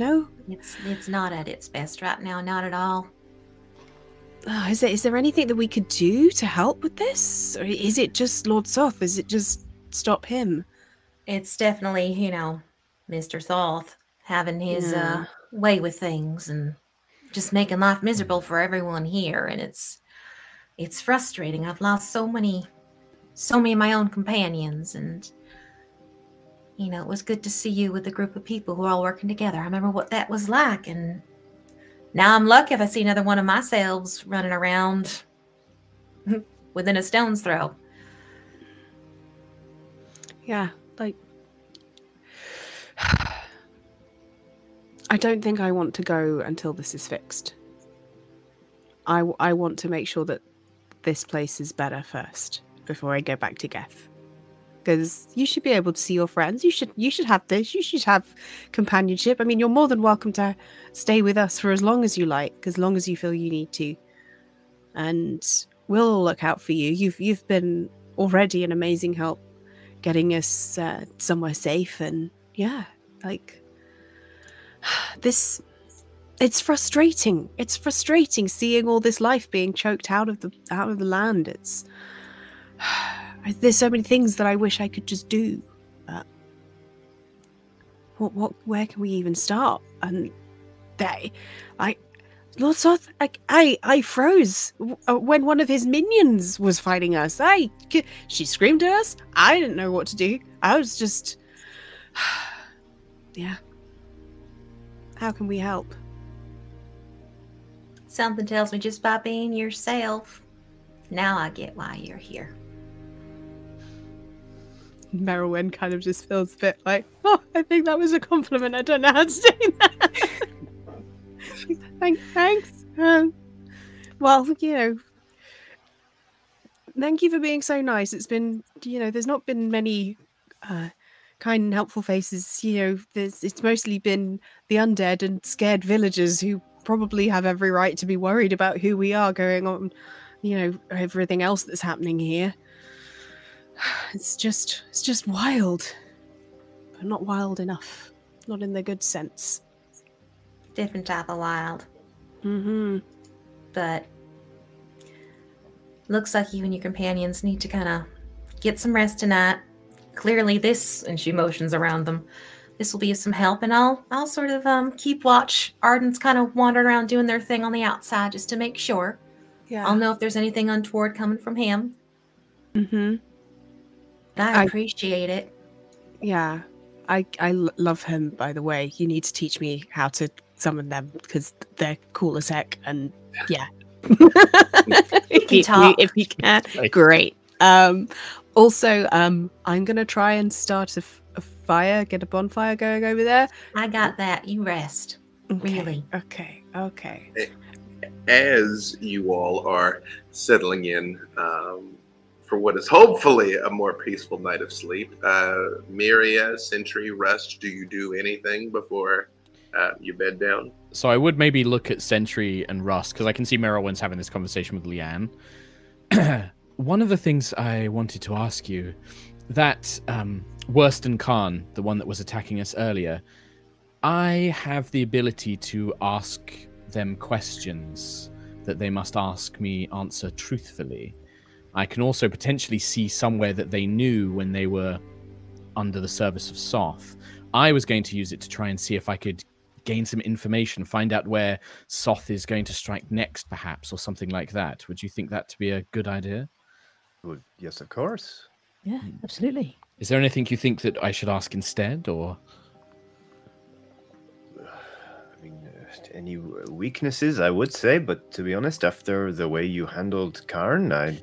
It's not at its best right now. Not at all. Is there anything that we could do to help with this? Or is it just Lord Soth? Is it just stop him? It's definitely, you know, Mr. Thoth having his way with things and just making life miserable for everyone here. And it's frustrating. I've lost so many of my own companions, and you know, it was good to see you with a group of people who are all working together. I remember what that was like, and now I'm lucky if I see another one of myself running around within a stone's throw. Yeah, like... I don't think I want to go until this is fixed. I want to make sure that this place is better first, before I go back to Geth. Because you should be able to see your friends. You should have this. You should have companionship. I mean, you're more than welcome to stay with us for as long as you like, as long as you feel you need to. And we'll all look out for you. You've been already an amazing help getting us somewhere safe. And yeah, like this, it's frustrating. It's frustrating seeing all this life being choked out of the land. It's there's so many things that I wish I could just do, but where can we even start? And Lord Soth, I froze when one of his minions was fighting us. She screamed at us. I didn't know what to do. I was just, yeah. How can we help? Something tells me just by being yourself, now I get why you're here. Merilwen kind of just feels a bit like, oh, I think that was a compliment. I don't know how to say that. Thanks. Well, you know, thank you for being so nice. It's been, you know, there's not been many kind and helpful faces. You know, it's mostly been the undead and scared villagers who probably have every right to be worried about who we are going on, you know, everything else that's happening here. It's just wild, but not wild enough. Not in the good sense. Different type of wild. Mm-hmm. But looks like you and your companions need to kind of get some rest tonight. Clearly this, and she motions around them, this will be of some help, and I'll sort of keep watch. Arden's kind of wandering around doing their thing on the outside just to make sure. Yeah. I'll know if there's anything untoward coming from him. Mm-hmm. I appreciate it. Yeah. I love him, by the way. You need to teach me how to summon them, because they're cool as heck, and yeah. If you can. Great. Also, I'm going to try and start a fire, get a bonfire going over there. I got that. You rest. Okay. Really. Okay. As you all are settling in for what is hopefully a more peaceful night of sleep, Miria, Sentry, Rust, do you do anything before you bed down? So I would maybe look at Sentry and Rust, because I can see Merilwen's having this conversation with Leanne. One of the things I wanted to ask you, that Worston Khan, the one that was attacking us earlier, I have the ability to ask them questions that they must ask me answer truthfully. I can also potentially see somewhere that they knew when they were under the service of Soth. I was going to use it to try and see if I could gain some information, find out where Soth is going to strike next, perhaps, or something like that. Would you think that to be a good idea? Well, yes, of course. Yeah, absolutely. Is there anything you think that I should ask instead, or? I mean, any weaknesses, I would say, but to be honest, after the way you handled Karn,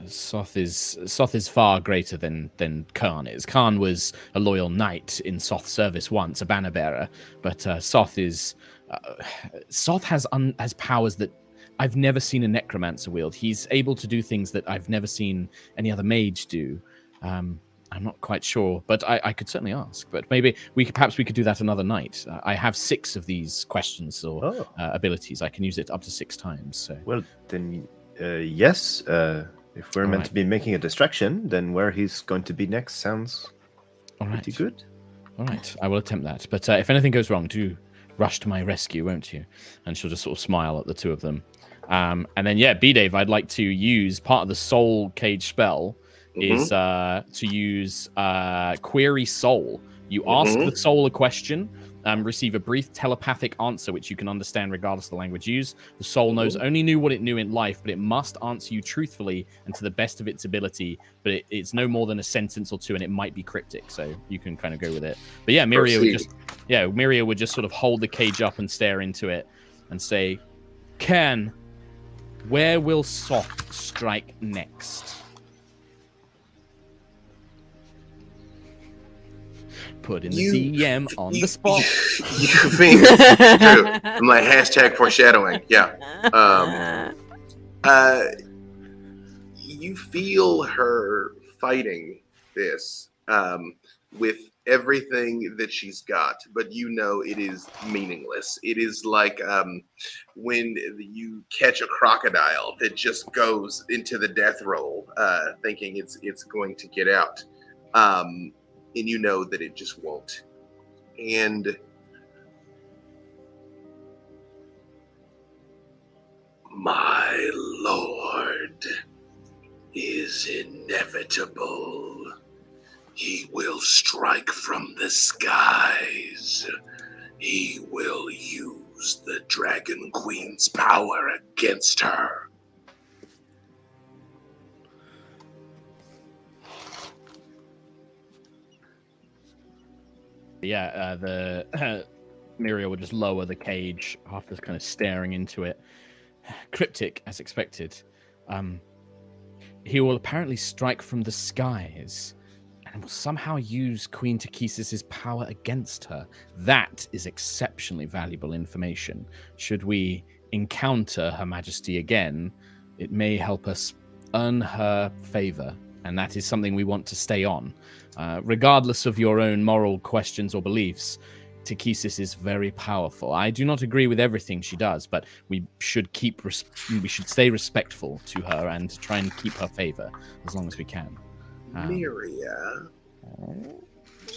Soth is far greater than Karn is. Karn was a loyal knight in Soth's service once, a banner bearer, but Soth has powers that I've never seen a necromancer wield. He's able to do things that I've never seen any other mage do. I'm not quite sure, but I could certainly ask. But maybe perhaps we could do that another night. I have 6 of these questions or abilities. I can use it up to 6 times. So. Well, then yes. If we're meant to be making a distraction, then where he's going to be next sounds pretty good. All right, I will attempt that. But if anything goes wrong, do rush to my rescue, won't you? And she'll just sort of smile at the two of them. And then, yeah, B-Dave, I'd like to use part of the soul cage spell is to use Query Soul. You ask the soul a question, receive a brief telepathic answer, which you can understand regardless of the language used. The soul only knew what it knew in life, but it must answer you truthfully and to the best of its ability. But it's no more than a sentence or two, and it might be cryptic, so you can kind of go with it. But yeah, Miria would just sort of hold the cage up and stare into it and say, "Ken, where will Soft strike next?" Put in the DM on the spot. You being true. I'm like hashtag foreshadowing. Yeah. You feel her fighting this with everything that she's got, but you know it is meaningless. It is like when you catch a crocodile that just goes into the death roll, thinking it's going to get out. And you know that it just won't. And my lord is inevitable. He will strike from the skies. He will use the Dragon Queen's power against her. Yeah, Miria would just lower the cage after kind of staring into it. Cryptic, as expected. He will apparently strike from the skies and will somehow use Queen Takisis's power against her. That is exceptionally valuable information. Should we encounter Her Majesty again, it may help us earn her favor, and that is something we want to stay on. Regardless of your own moral questions or beliefs, Takisis is very powerful. I do not agree with everything she does, but we should stay respectful to her and try and keep her favor as long as we can. Miria,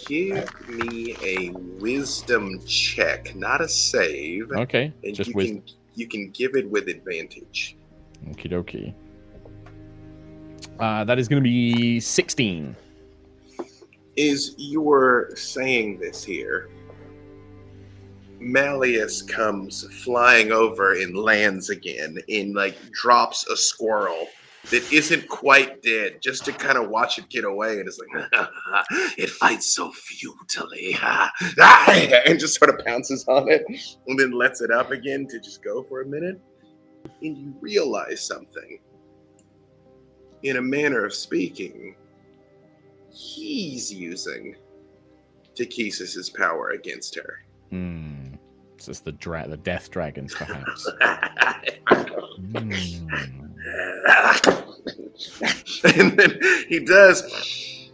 give me a wisdom check, not a save. Okay, and just you can give it with advantage. Okie dokie. That is going to be 16. Is you were saying this here, Malleus comes flying over and lands again and drops a squirrel that isn't quite dead, just to kind of watch it get away, and it's like, it fights so futilely, and just sort of pounces on it and then lets it up again to just go for a minute. And you realize something. In a manner of speaking, he's using Takisis's power against her. It's just the death dragons, perhaps. And then he does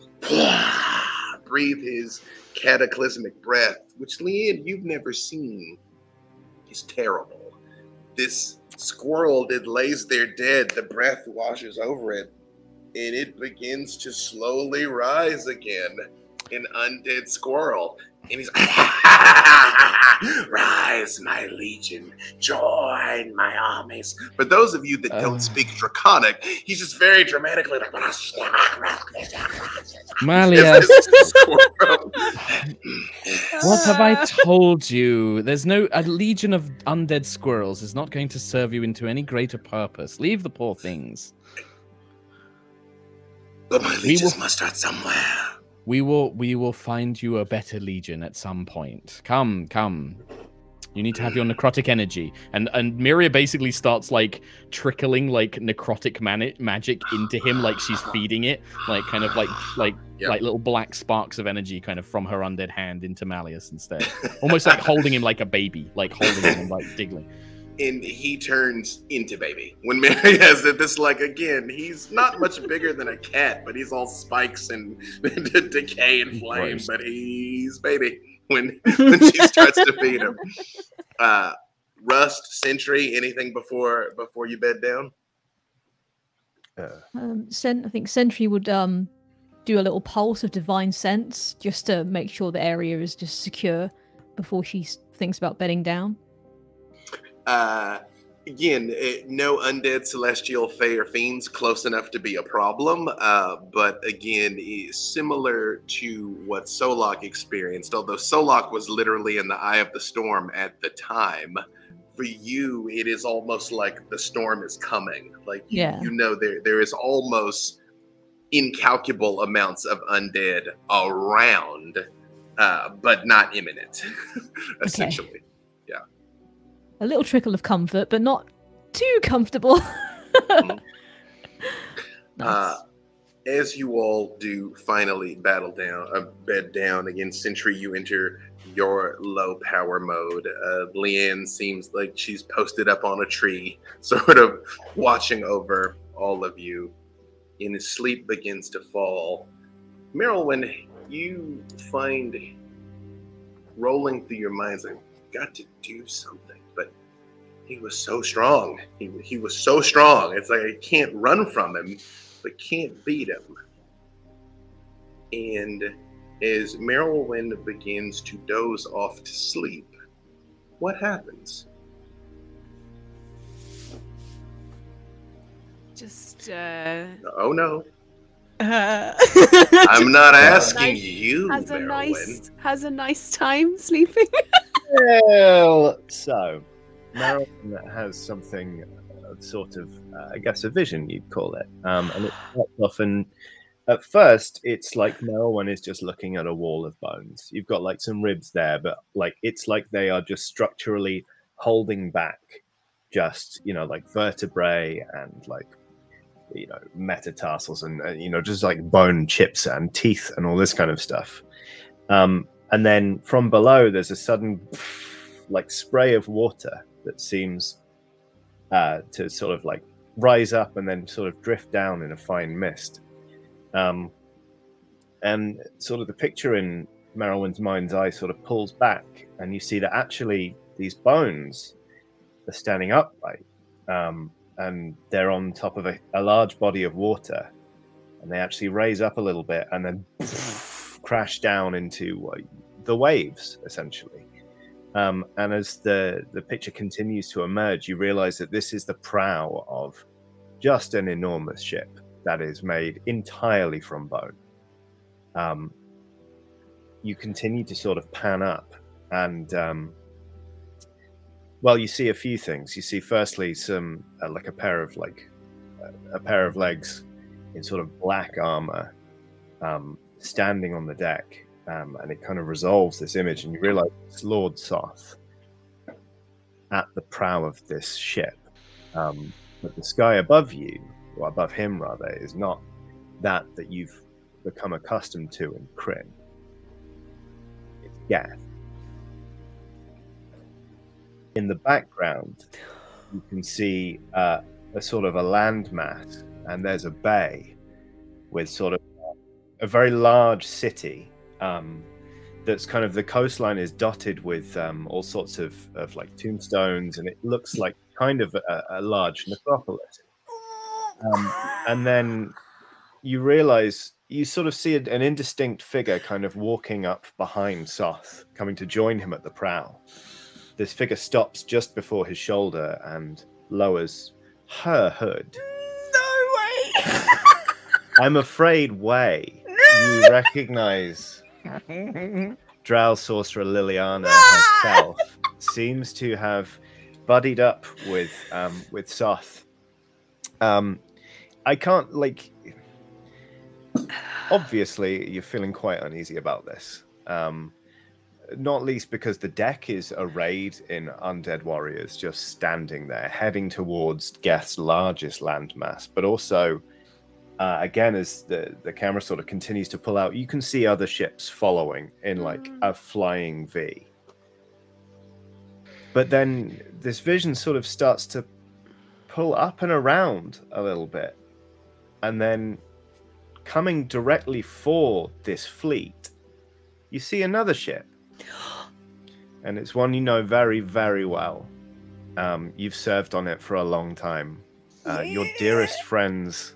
breathe his cataclysmic breath, which, Leanne, you've never seen. Is terrible. This squirrel that lays there dead, the breath washes over it, and it begins to slowly rise again. An undead squirrel. And he's rise, my legion, join my armies. For those of you that don't speak Draconic, he's just very dramatically like, Malleus, what have I told you? There's a legion of undead squirrels is not going to serve you into any greater purpose. Leave the poor things. But my legions must start somewhere. We will find you a better legion at some point. Come. You need to have your necrotic energy. And Miria basically starts trickling necrotic magic into him, like she's feeding it, like little black sparks of energy kind of from her undead hand into Malleus instead. Almost like holding him like a baby, like holding him and diggling. And he turns into baby. When Mary has this, again, he's not much bigger than a cat, but he's all spikes and decay and flame, but he's baby when she starts to feed him. Rust, Sentry, anything before you bed down? I think Sentry would do a little pulse of divine sense just to make sure the area is just secure before she thinks about bedding down. Again, no undead celestial fae or fiends close enough to be a problem. But again, similar to what Solaak experienced, although Solaak was literally in the eye of the storm at the time, for you, it is almost like the storm is coming. Like, you know, there is almost incalculable amounts of undead around, but not imminent, essentially. Okay. A little trickle of comfort, but not too comfortable. Nice. As you all do finally bed down against Sentry, you enter your low power mode. Leanne seems like she's posted up on a tree, sort of watching over all of you. And sleep begins to fall. Merilwen, you find rolling through your minds, I've got to do something. But he was so strong. He was so strong. It's like I can't run from him, but can't beat him. And as Merilwen begins to doze off to sleep, what happens? Just, Oh no. I'm not asking you, Merilwen. Has a nice time sleeping. Well, so Merilwen has something sort of, I guess, a vision, you'd call it. And it starts off, and at first, it's like Merilwen is just looking at a wall of bones. You've got like some ribs there, but like it's like they are just structurally holding back just, you know, like vertebrae and like, you know, metatarsals and you know, just like bone chips and teeth and all this kind of stuff. And then from below, there's a sudden like spray of water that seems to sort of like rise up and then sort of drift down in a fine mist. And sort of the picture in Merilwen's mind's eye sort of pulls back, and you see that actually these bones are standing upright, and they're on top of a large body of water, and they actually raise up a little bit and then crash down into the waves, essentially. And as the picture continues to emerge, you realize that this is the prow of just an enormous ship that is made entirely from bone. You continue to sort of pan up, and well, you see a few things. You see, firstly, some like a pair of legs in sort of black armor, standing on the deck, and it kind of resolves this image, and you realize it's Lord Soth at the prow of this ship. But the sky above you, or above him rather, is not that you've become accustomed to in Krynn. It's Geth. In the background, you can see a sort of a landmass, and there's a bay with sort of a very large city that's kind of, the coastline is dotted with all sorts of like tombstones, and it looks like kind of a large necropolis. And then you realize, you sort of see an indistinct figure kind of walking up behind Soth, coming to join him at the prow. This figure stops just before his shoulder and lowers her hood. No way! I'm afraid, Way, you recognize Drow sorcerer Liliana herself. Seems to have buddied up with Soth. I can't, like, obviously you're feeling quite uneasy about this. Not least because the deck is arrayed in undead warriors just standing there, heading towards Geth's largest landmass. But also, again, as the camera sort of continues to pull out, you can see other ships following in like a flying V. But then this vision sort of starts to pull up and around a little bit. And then coming directly for this fleet, you see another ship. And it's one you know very, very well. You've served on it for a long time. Your dearest friends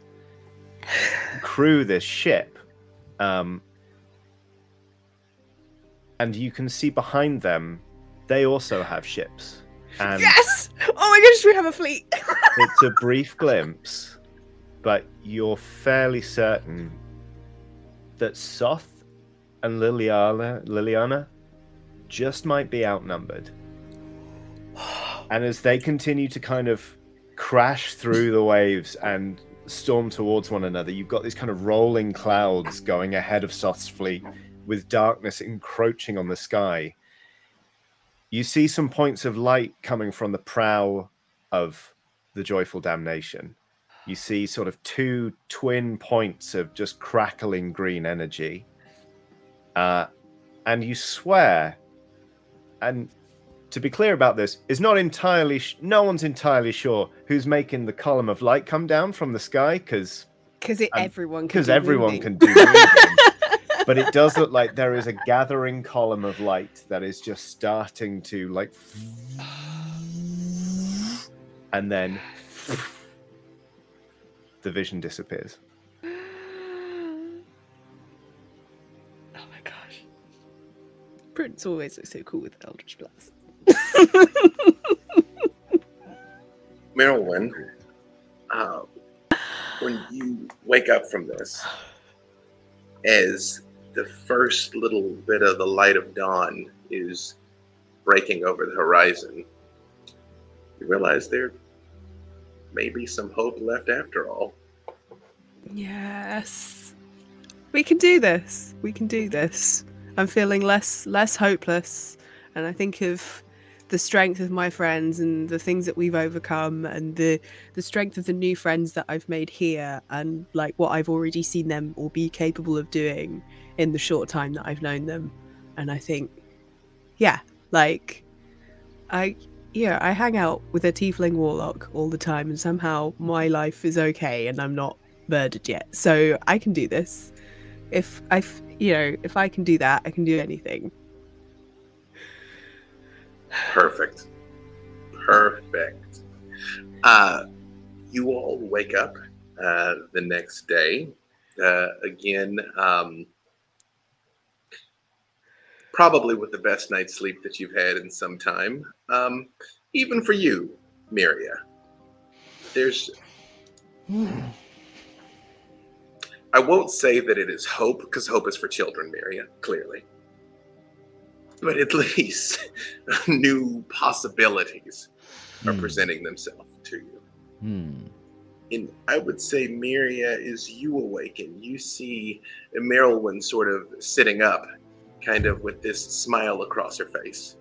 crew this ship. And you can see behind them, they also have ships. And Yes! Oh my gosh, we have a fleet. it's a brief glimpse, but you're fairly certain that Soth and Liliana just might be outnumbered. And as they continue to kind of crash through the waves and storm towards one another, you've got these kind of rolling clouds going ahead of Soth's fleet with darkness encroaching on the sky. You see some points of light coming from the prow of the Joyful Damnation. You see sort of two twin points of just crackling green energy. And you swear, and to be clear about this, is not entirely, no one's entirely sure who's making the column of light come down from the sky, because everyone can do moving. But it does look like there is a gathering column of light that is just starting to like, and then the vision disappears. Oh my gosh. Prince always looks so cool with Eldritch Blast. Merilwen, when you wake up from this, as the first little bit of the light of dawn is breaking over the horizon, you realize there may be some hope left after all. Yes. We can do this. We can do this. I'm feeling less hopeless, and I think of the strength of my friends and the things that we've overcome, and the strength of the new friends that I've made here, and like what I've already seen them or be capable of doing in the short time that I've known them. And I think, yeah, like I hang out with a tiefling warlock all the time, and somehow my life is okay and I'm not murdered yet. So I can do this. If I can do that, I can do anything. Perfect. You all wake up the next day. Again, probably with the best night's sleep that you've had in some time. Even for you, Miria. There's... I won't say that it is hope, because hope is for children, Miria, clearly. But at least new possibilities are presenting themselves to you. And I would say, Miria, as you awaken, you see Merilwen sort of sitting up, kind of with this smile across her face.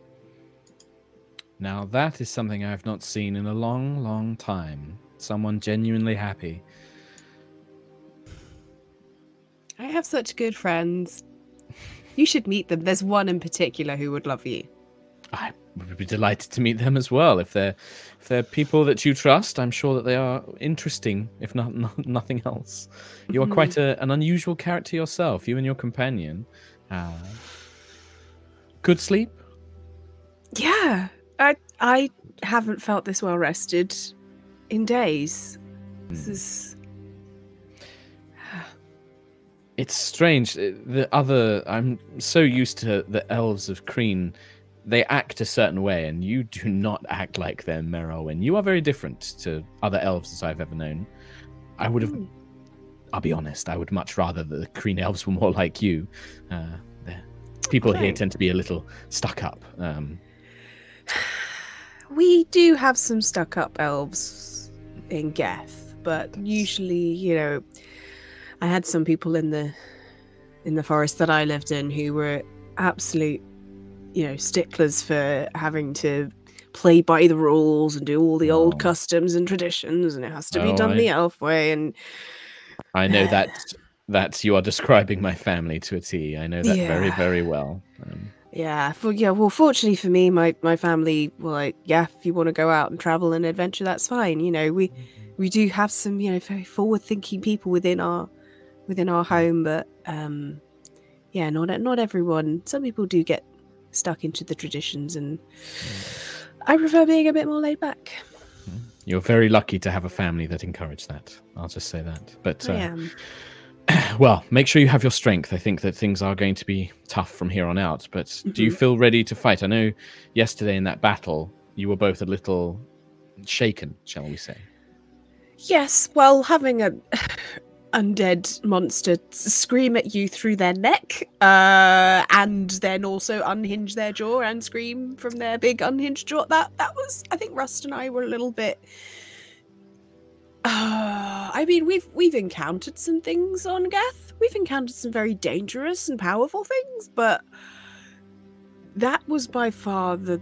Now that is something I have not seen in a long, long time. Someone genuinely happy. I have such good friends. You should meet them. There's one in particular who would love you. I would be delighted to meet them as well. If they're people that you trust, I'm sure that they are interesting, if nothing else. You are quite an unusual character yourself, you and your companion. Good sleep? Yeah. I haven't felt this well rested in days. This is... It's strange. I'm so used to the elves of Krynn. They act a certain way, and you do not act like them, Merilwen. You are very different to other elves that I've ever known. I'll be honest, I would much rather the Krynn elves were more like you. People here tend to be a little stuck up. We do have some stuck up elves in Geth, but usually, I had some people in the forest that I lived in who were absolute, sticklers for having to play by the rules and do all the old customs and traditions, and it has to be done the elf way. And I know that you are describing my family to a T. I know that very, very well. Well, fortunately for me, my family were like, if you want to go out and travel and adventure, that's fine. We do have some, very forward-thinking people within our home, but not everyone. Some people do get stuck into the traditions, and I prefer being a bit more laid back. You're very lucky to have a family that encourage that. I'll just say that. But I am. Well, make sure you have your strength. I think that things are going to be tough from here on out. But do you feel ready to fight? I know yesterday in that battle, you were both a little shaken, shall we say? Yes, well, having a undead monster scream at you through their neck, and then also unhinge their jaw and scream from their big unhinged jaw. That was, I think, Rust and I were a little bit. I mean, we've encountered some things on Geth. We've encountered some very dangerous and powerful things, but that was by far the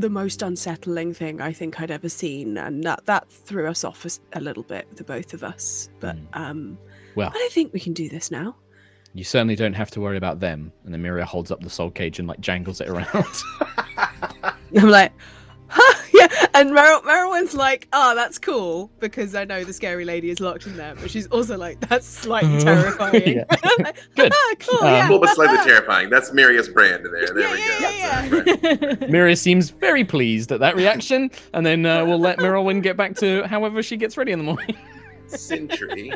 most unsettling thing I think I'd ever seen, and that threw us off a little bit, the both of us. But well, I think we can do this now. You certainly don't have to worry about them. And then Miria holds up the soul cage and like jangles it around. I'm like, huh, yeah. And Merilwen's like, oh, that's cool, because I know the scary lady is locked in there, but she's also like, that's slightly terrifying. Yeah. Good. Cool, yeah. Cool, but slightly terrifying. That's Miria's brand there. There we go. Yeah. Miria seems very pleased at that reaction, and then we'll let Merilwen get back to however she gets ready in the morning. Sentry,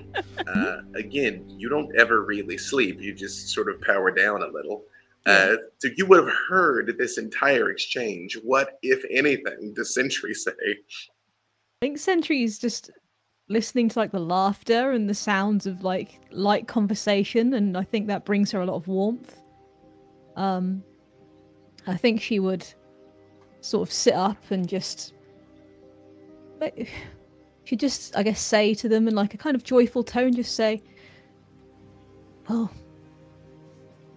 again, you don't ever really sleep. You just sort of power down a little. So you would have heard this entire exchange. What, if anything, does Sentry say? I think Sentry's just listening to like the laughter and the sounds of like light conversation, and I think that brings her a lot of warmth. I think she would sort of sit up and just she'd just, I guess, say to them in like a kind of joyful tone, just say, well,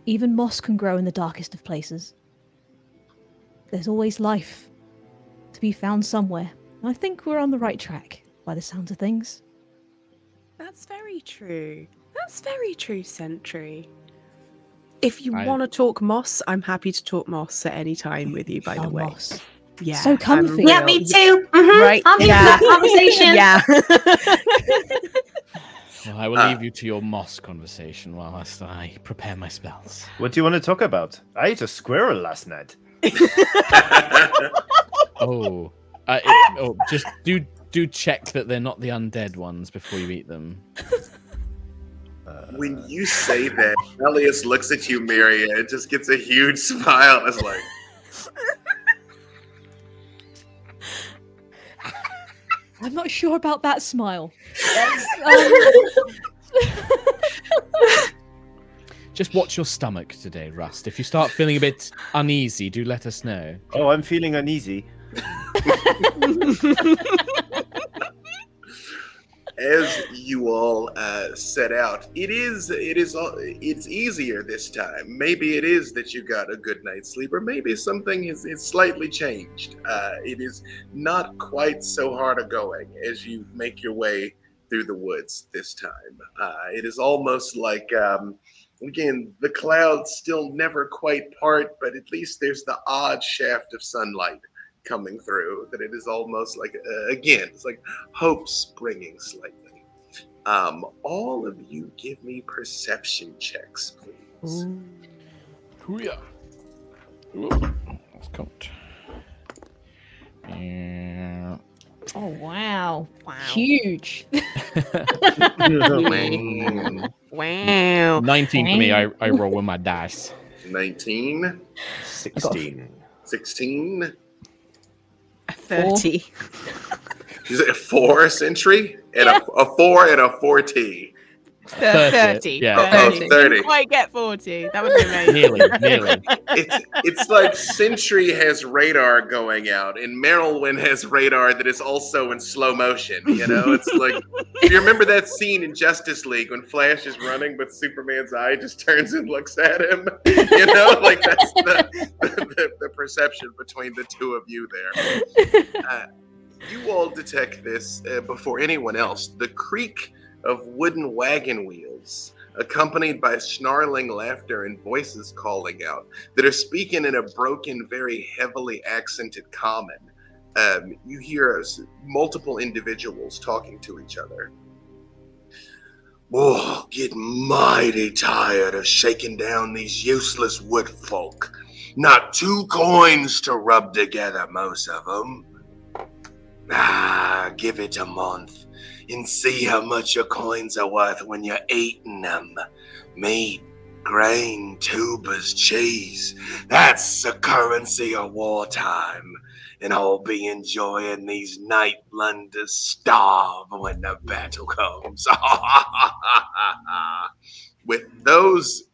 even moss can grow in the darkest of places. There's always life to be found somewhere. And I think we're on the right track, by the sounds of things. That's very true. That's very true, Sentry. If you want to talk moss, I'm happy to talk moss at any time with you, by the way. Moss. Yeah. So comfy. Yeah, me too. Mm-hmm. Right. I'm here for that conversation. Well, I will leave you to your moss conversation whilst I prepare my spells. What do you want to talk about? I ate a squirrel last night. Just do check that they're not the undead ones before you eat them. When you say that, Elias looks at you, Miria, and just gets a huge smile. It's like, I'm not sure about that smile. Just watch your stomach today, Rust. If you start feeling a bit uneasy, do let us know. Oh, I'm feeling uneasy. as you all set out, it's easier this time. Maybe it is that you got a good night's sleep, or maybe something is slightly changed. It is not quite so hard a going as you make your way through the woods this time. It is almost like, again, the clouds still never quite part, but at least there's the odd shaft of sunlight coming through, that it is almost like, again, it's like hope springing slightly. All of you give me perception checks, please. Hooyah. Let's count. Oh, wow. Huge. Wow. 19 for me. I roll with my dice. 19. 16. 16. 30. Is it a 4 Sentry? And a 4 and a 4T. 30. Yeah. 30. 30. Didn't quite get 40. That would be amazing. Nearly. It's like Sentry has radar going out, and Merilwen has radar that is also in slow motion. You know, it's like, if you remember that scene in Justice League when Flash is running, but Superman's eye just turns and looks at him. You know, like that's the perception between the two of you there. You all detect this before anyone else. The creak of wooden wagon wheels, accompanied by snarling laughter and voices calling out that are speaking in a broken, very heavily accented common. You hear multiple individuals talking to each other. Oh, getting mighty tired of shaking down these useless wood folk. Not 2 coins to rub together, most of them. Give it a month and see how much your coins are worth when you're eating them. Me, Grain, tubers, cheese. That's the currency of wartime. And I'll be enjoying these night blunders starve when the battle comes. With those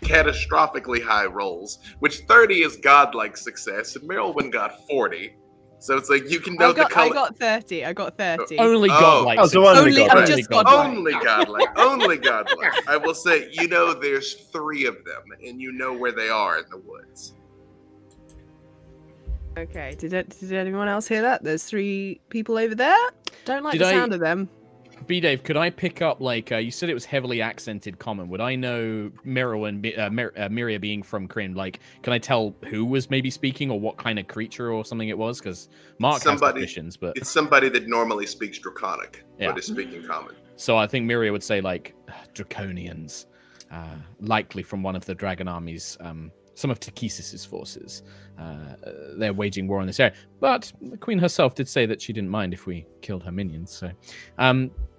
catastrophically high rolls, which 30 is godlike success, and Merilwen got 40. So it's like you can know the color. I got 30. I got 30. Only godlike. Oh, so only godlike. Just godlike. Only godlike. Only godlike. I will say, you know, there's 3 of them, and you know where they are in the woods. Okay, did anyone else hear that? There's 3 people over there. Don't like the sound of them. B-Dave, could I pick up, like, you said it was heavily accented common. Would I know Merilwen, Miria being from Krynn? Like, can I tell who was maybe speaking or what kind of creature or something it was? Because Mark has suspicions, but... It's somebody that normally speaks Draconic, but is speaking common. So I think Miria would say, like, Draconians, likely from one of the dragon armies, some of Takisis's forces. They're waging war on this area. But the queen herself did say that she didn't mind if we killed her minions. So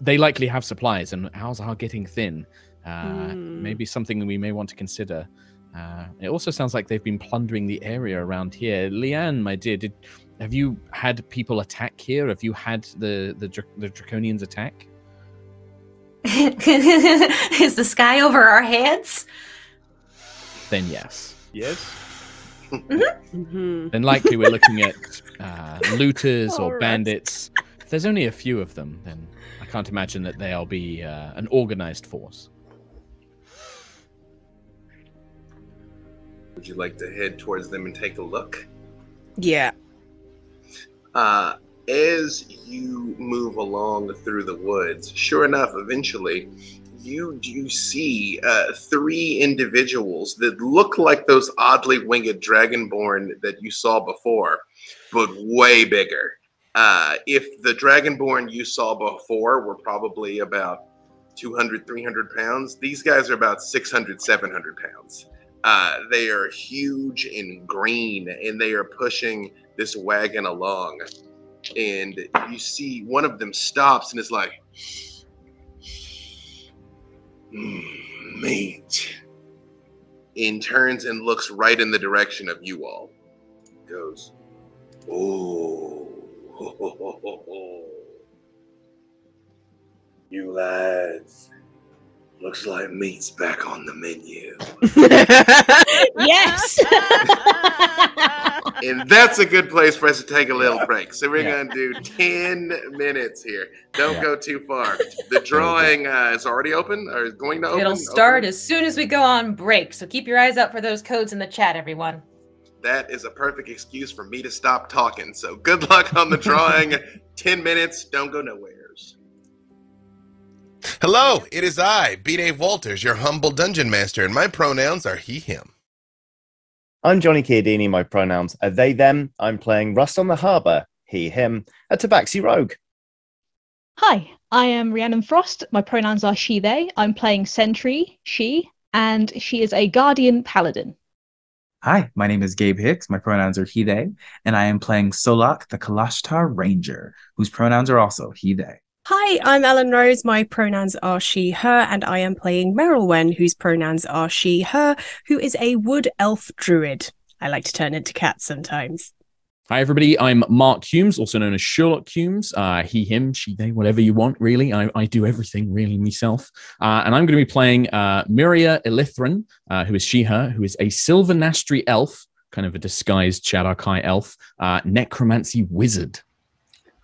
they likely have supplies, and ours are getting thin. Maybe something we may want to consider. It also sounds like they've been plundering the area around here. Leanne, my dear, have you had people attack here? Have you had the Draconians attack? Is the sky over our heads? Then yes. Yes. Then likely we're looking at looters or bandits. If there's only a few of them, then I can't imagine that they'll be an organized force. Would you like to head towards them and take a look? Yeah. As you move along through the woods, sure enough, eventually you do see 3 individuals that look like those oddly winged dragonborn that you saw before, but way bigger. If the dragonborn you saw before were probably about 200, 300 pounds, these guys are about 600, 700 pounds. They are huge and green, and they are pushing this wagon along. And you see one of them stops and is like, meat. And turns and looks right in the direction of you all. Goes, oh, you lads, looks like meat's back on the menu. Yes. And that's a good place for us to take a little break. So we're going to do 10 minutes here. Don't go too far. The drawing is already open or is going to open? It'll start as soon as we go on break. So keep your eyes out for those codes in the chat, everyone. That is a perfect excuse for me to stop talking. So good luck on the drawing. 10 minutes. Don't go nowheres. Hello, it is I, B-Dave Walters, your humble dungeon master, and my pronouns are he, him. I'm Johnny Chiodini, my pronouns are they, them. I'm playing Rust on the Harbour, he, him, a Tabaxi rogue. Hi, I am Rhiannon Frost. My pronouns are she, they. I'm playing Sentry, she, and she is a guardian paladin. Hi, my name is Gabe Hicks. My pronouns are he, they, and I am playing Solaak, the Kalashtar Ranger, whose pronouns are also he, they. Hi, I'm Ellen Rose. My pronouns are she, her, and I am playing Merilwen, whose pronouns are she, her, who is a wood elf druid. I like to turn into cats sometimes. Hi, everybody. I'm Mark Hulmes, also known as Sherlock Hulmes. He, him, she, they, whatever you want, really. I do everything, really, myself. And I'm going to be playing Miria Elithren, who is she, her, who is a Silver Nastri elf, kind of a disguised Shadar-kai elf, necromancy wizard.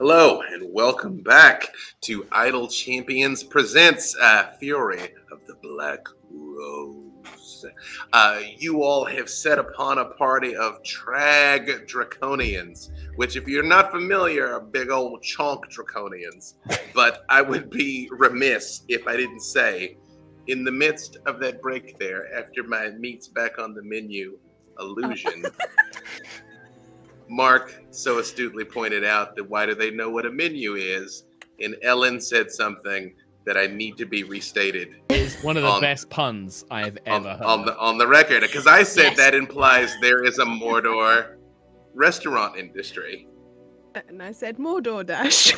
Hello, and welcome back to Idle Champions Presents Fury of the Black Rose. You all have set upon a party of Trag Draconians, which, if you're not familiar, are big old chonk Draconians. But I would be remiss if I didn't say, in the midst of that break there, after my meat's back on the menu illusion, Mark so astutely pointed out that why do they know what a menu is? And Ellen said something that I need to be restated. It's one of the best puns I've ever heard. On the record, because I said that implies there is a Mordor restaurant industry. And I said Mordor Dash.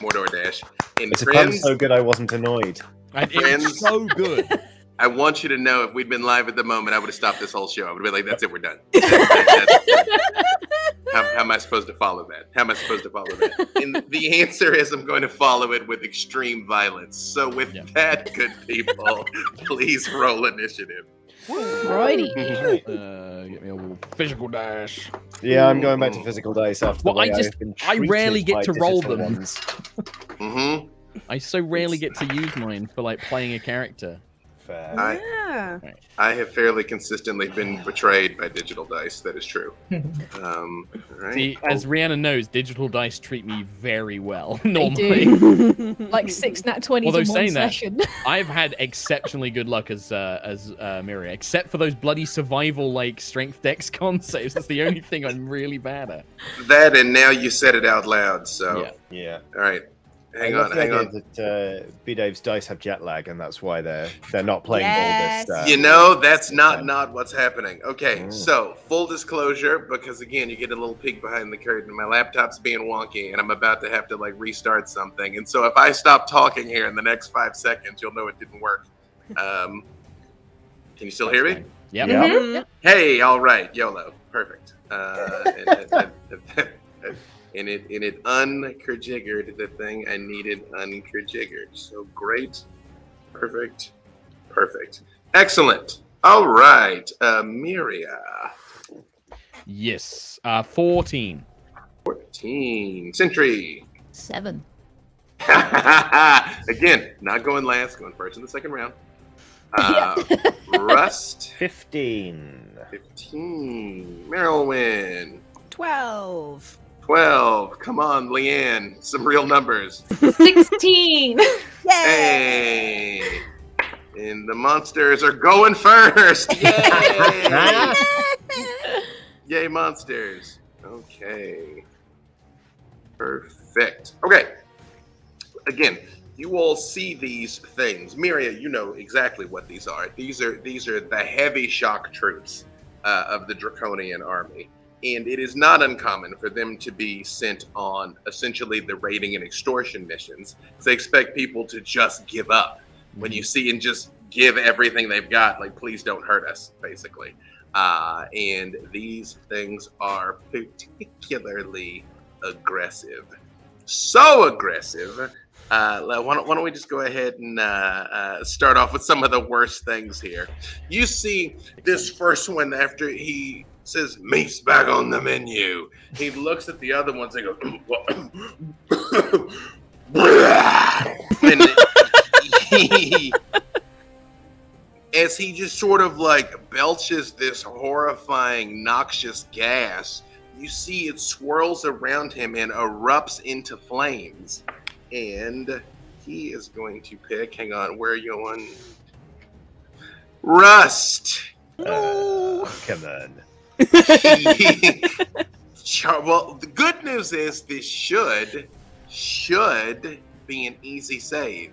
Mordor Dash. It's a pun so good I wasn't annoyed. And it's so good. I want you to know if we'd been live at the moment, I would have stopped this whole show. I would have been like, that's it, we're done. How am I supposed to follow that? How am I supposed to follow that? And the answer is I'm going to follow it with extreme violence. So with that, good people, please roll initiative. Righty. Get me a little physical dash. Yeah, I'm going back to physical dice after the way I rarely get to roll them. Mm-hmm. I so rarely get to use mine for like playing a character. Fair. I have fairly consistently been betrayed by digital dice. That is true. Right. See, as Rhiannon knows, digital dice treat me very well They normally. do. Like 6 nat 20s Although in one saying session. that, I've had exceptionally good luck as Miria, except for those bloody survival like strength dex con saves. That's the only thing I'm really bad at. That and now you said it out loud. So Yeah. all right. Hang on. That B-Dave's dice have jet lag, and that's why they're not playing Yes. ball this. You know, that's not what's happening. Okay, so full disclosure, because again, you get a little peek behind the curtain. My laptop's being wonky, and I'm about to have to like restart something. And so if I stop talking here in the next 5 seconds, you'll know it didn't work. Can you still hear me? Yep. Mhm. Hey, all right, YOLO, perfect. And it unkerjiggered the thing I needed unkerjiggered. So great, perfect, excellent. All right, Miria. Yes. 14. 14. Sentry. 7. Again, not going last, going first in the second round. Yeah. Rust. 15. 15. Merilwen. 12. 12. Come on, Leanne. Some real numbers. 16. Hey. And the monsters are going first. Yay. Yay, monsters. Okay. Perfect. Okay. Again, you all see these things. Miria, you know exactly what these are. These are the heavy shock troops of the Draconian army. And it is not uncommon for them to be sent on essentially the raiding and extortion missions. They expect people to just give up when you see and just give everything they've got. Like, please don't hurt us, basically. And these things are particularly aggressive. So aggressive. Why don't we just go ahead and start off with some of the worst things here. You see this first one after he says meat's back on the menu. He looks at the other ones and goes, and as he just sort of like belches this horrifying, noxious gas, you see it swirls around him and erupts into flames. And he is going to pick, hang on, where are you on? Rust. Come on. Well, the good news is this should be an easy save.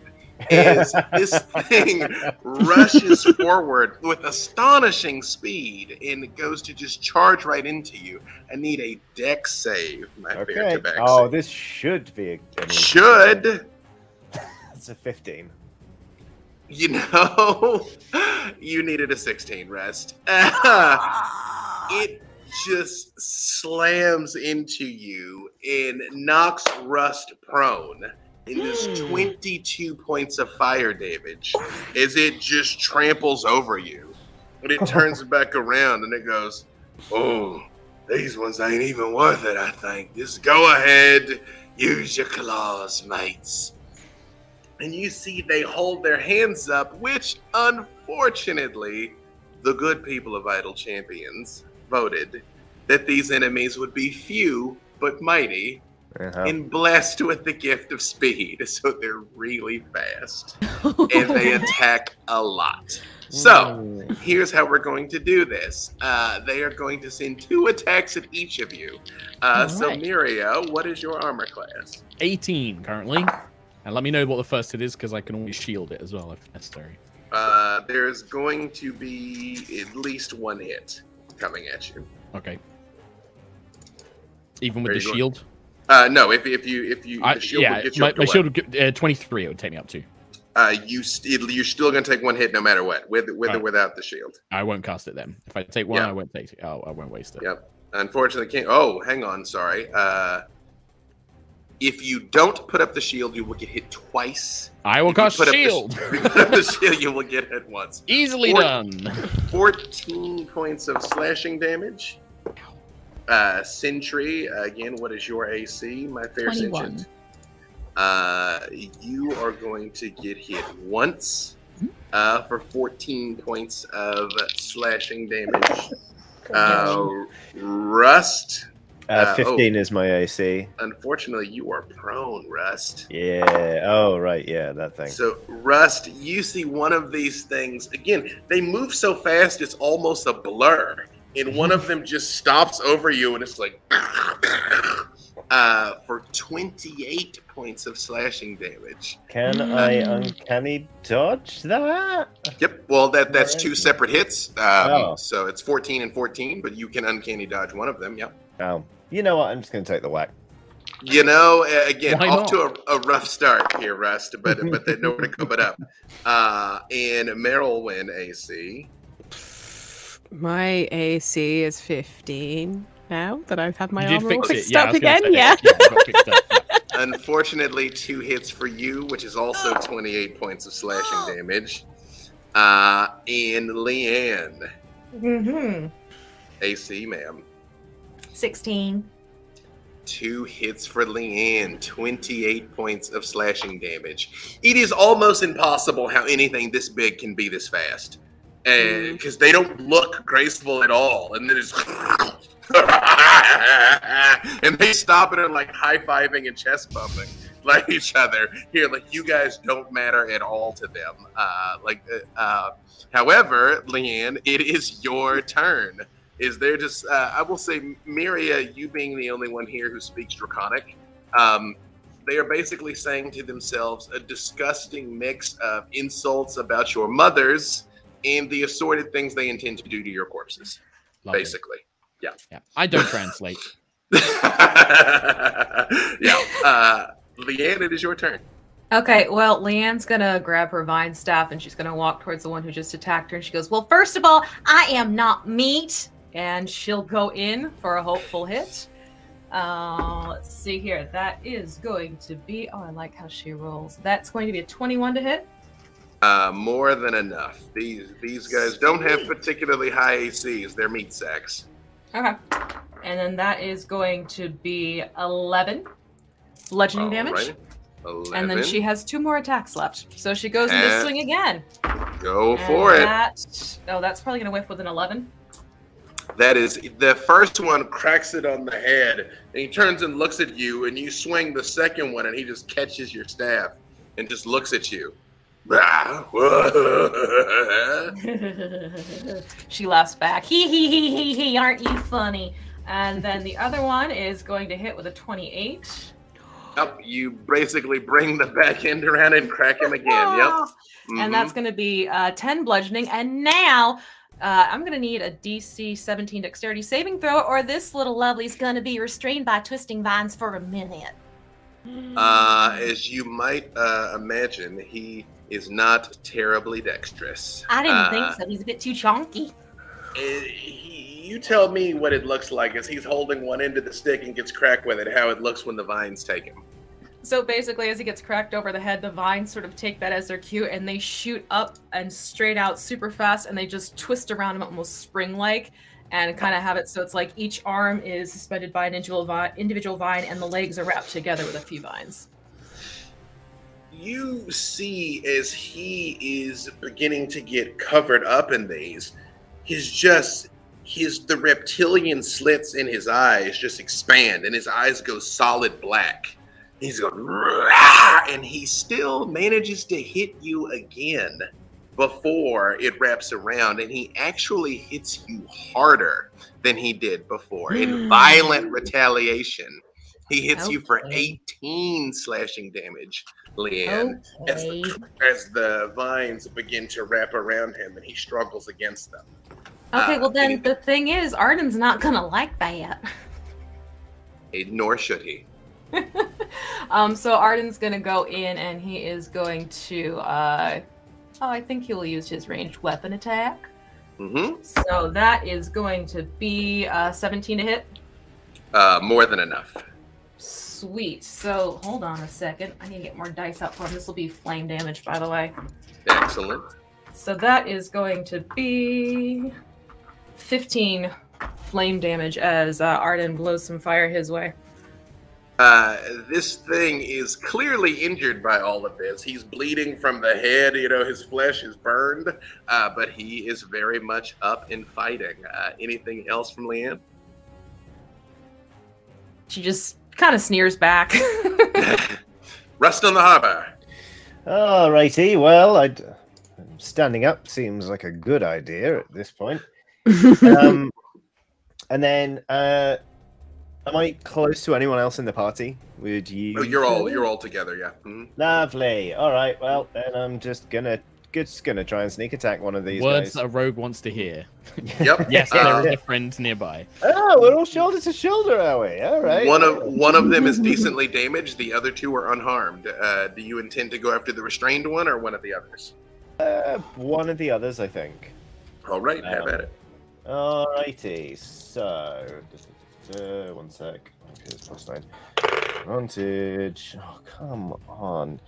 Is this thing rushes forward with astonishing speed and it goes to just charge right into you. I need a dex save, my fair tabaxi. Oh, this should be a should. It's a 15. You know, you needed a 16, Rest. It just slams into you and knocks Rust prone. And does 22 points of fire damage as it just tramples over you. But it turns back around and it goes, oh, these ones ain't even worth it, I think. Just go ahead, use your claws, mates. And you see they hold their hands up, which unfortunately, the good people of Idle Champions voted that these enemies would be few but mighty. And blessed with the gift of speed, so they're really fast and they attack a lot. So here's how we're going to do this. They are going to send 2 attacks at each of you. So Miria, what is your armor class? 18 currently. And let me know what the first hit is because I can always shield it as well if necessary. There's going to be at least 1 hit coming at you. Okay. Even with the shield? No, if you the shield would get you up to my what? shield would get 23. It would take me up to. you're still going to take one hit no matter what, with or without the shield. I won't cast it then. If I take one, Yeah. I won't take it. I won't waste it. Yep. Unfortunately, can't. Oh, hang on. Sorry. If you don't put up the shield, you will get hit twice. I will cast shield. If you put up the shield, you will get hit once. Easily done. 14 points of slashing damage. Sentry, again, what is your AC, my fair 21. Sentient? You are going to get hit once for 14 points of slashing damage. Rust. 15 is my AC. Unfortunately, you are prone, Rust. Yeah. Oh, right. Yeah, that thing. So, Rust, you see one of these things. Again, they move so fast, it's almost a blur. And one of them just stops over you, and it's like... for 28 points of slashing damage. Can I uncanny dodge that? Yep. Well, that's two separate hits. So it's 14 and 14, but you can uncanny dodge one of them. Yep. Oh, you know what? I'm just going to take the whack. You know, again, Why off not? to a rough start here, Rust, but they know where to come it up. And Merilwen AC. My AC is 15 now that I've had my You did armor all fix it. fixed Yeah, I up was gonna again. say, Yeah. I got fixed up. Unfortunately, 2 hits for you, which is also 28 points of slashing damage. And Leanne. Mm-hmm. AC, ma'am. 16. 2 hits for Leanne, 28 points of slashing damage. It is almost impossible how anything this big can be this fast. Because they don't look graceful at all. And then it's... and they stop it and like high-fiving and chest bumping like each other. Here, like, you guys don't matter at all to them. However, Leanne, it is your turn. Is there just, I will say, Miria, you being the only one here who speaks Draconic, they are basically saying to themselves a disgusting mix of insults about your mothers and the assorted things they intend to do to your corpses. Lovely. Basically. Yeah. I don't translate. Yeah. Leanne, it is your turn. Okay, well, Leanne's gonna grab her vine staff and she's gonna walk towards the one who just attacked her. And she goes, well, first of all, I am not meat. And she'll go in for a hopeful hit. Let's see here. That is going to be... Oh, I like how she rolls. That's going to be a 21 to hit. More than enough. These guys don't have particularly high ACs. They're meat sacks. Okay. And then that is going to be 11 bludgeoning damage. Right. 11. And then she has 2 more attacks left. So she goes into swing again. Go for it. That's probably going to whiff with an 11. That is, the first one cracks it on the head, and he turns and looks at you, and you swing the second one, and he just catches your staff and just looks at you. She laughs back. He, aren't you funny? And then the other one is going to hit with a 28. Yep, you basically bring the back end around and crack him again. Yep. Mm-hmm. And that's going to be 10 bludgeoning. And now I'm going to need a DC 17 dexterity saving throw, or this little lovely's going to be restrained by twisting vines for a minute. As you might imagine, he is not terribly dexterous. I didn't think so. He's a bit too chonky. You tell me what it looks like as he's holding one end of the stick and gets cracked with it, how it looks when the vines take him. So basically, as he gets cracked over the head, the vines sort of take that as their cue, and they shoot up and straight out super fast, and they just twist around him almost spring-like, and kind of have it so it's like each arm is suspended by an individual vine, and the legs are wrapped together with a few vines. You see, as he is beginning to get covered up in these, the reptilian slits in his eyes just expand, and his eyes go solid black. He's going, "Rah!" And he still manages to hit you again before it wraps around, and he actually hits you harder than he did before in violent retaliation. He hits you for 18 slashing damage, Leanne, as the vines begin to wrap around him and he struggles against them. Okay, well then the thing is, Arden's not gonna like that. Nor should he. So Arden's gonna go in and he is going to I think he'll use his ranged weapon attack. Mm-hmm. So that is going to be 17 to hit. More than enough. Sweet. So hold on a second. I need to get more dice out for him. This will be flame damage, by the way. Excellent. So that is going to be 15 flame damage as Arden blows some fire his way. This thing is clearly injured by all of this. He's bleeding from the head, his flesh is burned, but he is very much up and fighting. Anything else from Leanne? She just kind of sneers back. Rust on the Harbour. Alrighty, well, standing up seems like a good idea at this point. And then, am I close to anyone else in the party? Would you? Oh, you're all together, yeah. Mm-hmm. Lovely. All right. Well, then I'm just gonna try and sneak attack one of these Words guys. that a rogue wants to hear. Yep. Yes, there is a friend nearby. Oh, we're all shoulder to shoulder, are we? All right. One of them is decently damaged. The other two are unharmed. Do you intend to go after the restrained one or one of the others? One of the others, I think. All right. Have at it. Alrighty. So, 1 sec. Okay, it's +9. Advantage. Oh, come on.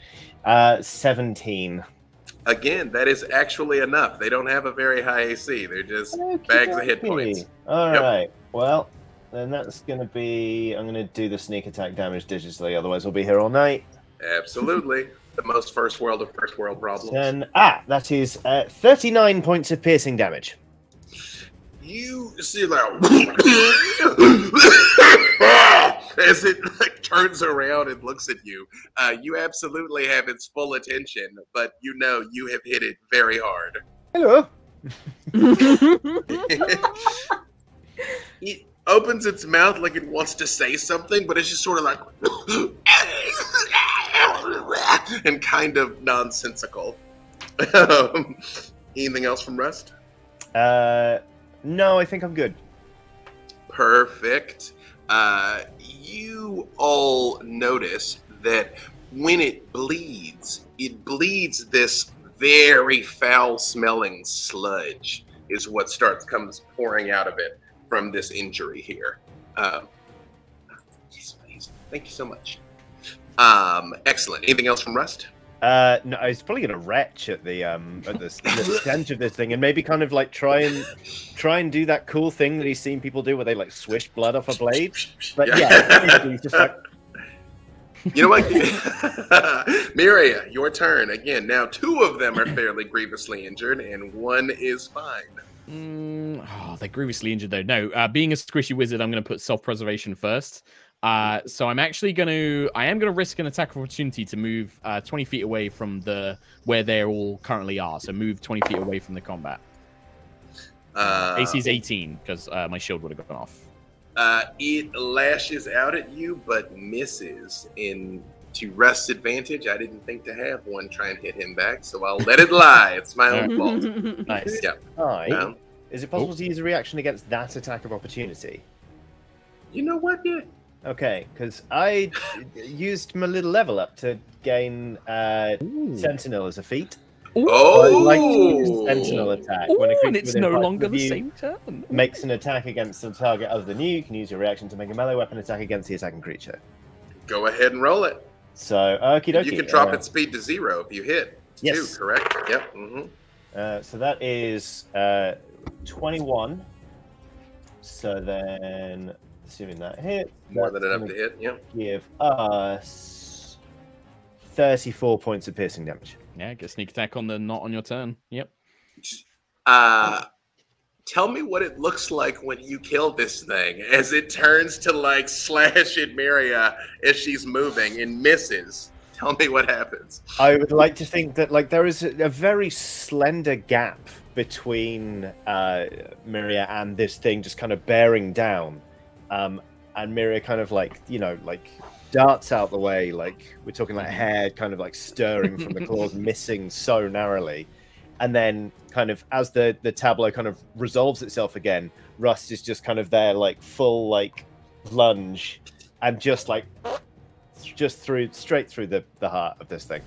17. Again, that is actually enough. They don't have a very high AC. They're just bags of hit points. All right. Well, then that's going to be... I'm going to do the sneak attack damage digitally, otherwise we'll be here all night. Absolutely. The most first world of first world problems. Then, that is 39 points of piercing damage. You see that as it turns around and looks at you. You absolutely have its full attention, but you have hit it very hard. Hello. It opens its mouth like it wants to say something, but it's just sort of like and kind of nonsensical. Anything else from Rust? No, I think I'm good. Perfect. You all notice that when it bleeds this very foul-smelling sludge is what comes pouring out of it from this injury here. Thank you so much. Excellent. Anything else from Rust? No, I was probably gonna retch at the stench of this thing, and maybe kind of like try and do that cool thing that he's seen people do, where they like swish blood off a blade. But yeah, he's just like. You know what, Miria, your turn again. Now 2 of them are fairly grievously injured, and 1 is fine. They're grievously injured though. No, being a squishy wizard, I'm going to put self-preservation first. So I am gonna risk an attack of opportunity to move 20 feet away from where they all currently are. So move 20 feet away from the combat. AC is 18 because my shield would have gone off. It lashes out at you, but misses. To Rust's advantage, I didn't think to have one try and hit him back, so I'll let it lie. It's my own fault. Nice. Yeah. Is it possible to use a reaction against that attack of opportunity? You know what? Yeah. Okay, because I used my little level up to gain Sentinel as a feat. Oh! I like to use Sentinel attack. When a creature and it's within no 5 longer of the you same turn. Makes an attack against a target other than you can use your reaction to make a melee weapon attack against the attacking creature. Go ahead and roll it. So, okie dokie. You can drop its speed to 0 if you hit. Yes. 2, correct? Yep. Mm-hmm. So that is 21. So then, assuming that hits, more than enough to hit. Yeah. Give us 34 points of piercing damage. Yeah, get sneak attack on the not on your turn. Yep. Tell me what it looks like when you kill this thing as it turns to like slash at Miria as she's moving and misses. Tell me what happens. I would like to think that like there is a very slender gap between Miria and this thing just kind of bearing down. And Miria kind of like, darts out the way, like we're talking like hair kind of like stirring from the claws, missing so narrowly. And then kind of as the tableau kind of resolves itself again, Rust is just kind of there like full like lunge and just like just straight through the heart of this thing.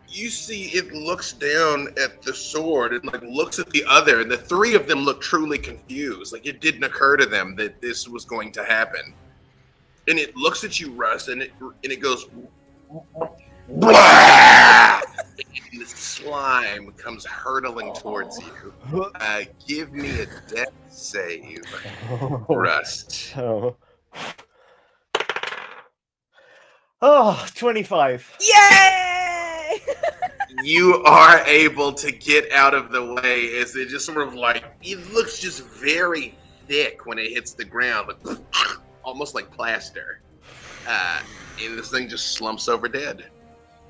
You see it looks down at the sword and like looks at the other, and the three of them look truly confused. Like it didn't occur to them that this was going to happen. And it looks at you, Russ, and it goes Blah! And the slime comes hurtling towards you. Give me a death save, Rust. Oh, 25. Yay! You are able to get out of the way as it just sort of like, it looks just very thick when it hits the ground, like, almost like plaster. And this thing just slumps over dead.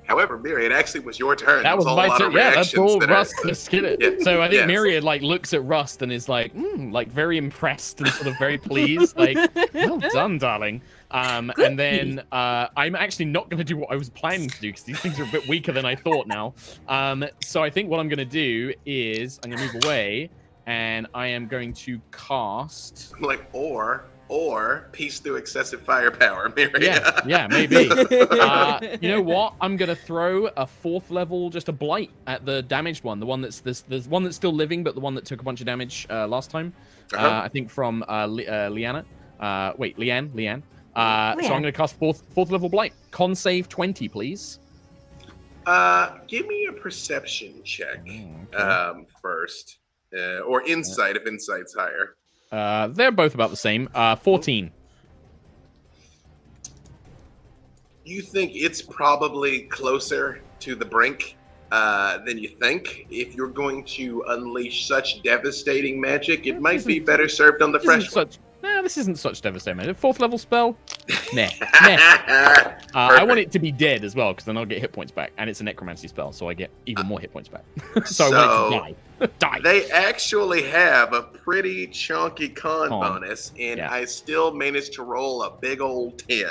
However, Miria, it actually was your turn. That was my turn. Yeah, that's all Rust just get it. Yeah. So I think Miria like looks at Rust and is like very impressed and sort of very pleased. Like, well done, darling. And then I'm actually not going to do what I was planning to do because these things are a bit weaker than I thought now. So I think what I'm going to do is I'm going to move away and I am going to cast or peace through excessive firepower, Miria. Yeah, maybe. You know what? I'm gonna throw a 4th level, just a blight at the damaged one. The one that's there's one that's still living, but the one that took a bunch of damage last time. I think from Leanne. So I'm gonna cast 4th level blight. Con save 20, please. Give me a perception check first, or insight if insight's higher. They're both about the same. 14. You think it's probably closer to the brink than you think. If you're going to unleash such devastating magic, it might be better served on the fresh one. This isn't such devastating magic. 4th level spell? Nah. I want it to be dead as well, because then I'll get hit points back. And it's a necromancy spell, so I get even more hit points back. So I want it to die. They actually have a pretty chunky con bonus, and I still managed to roll a big old 10.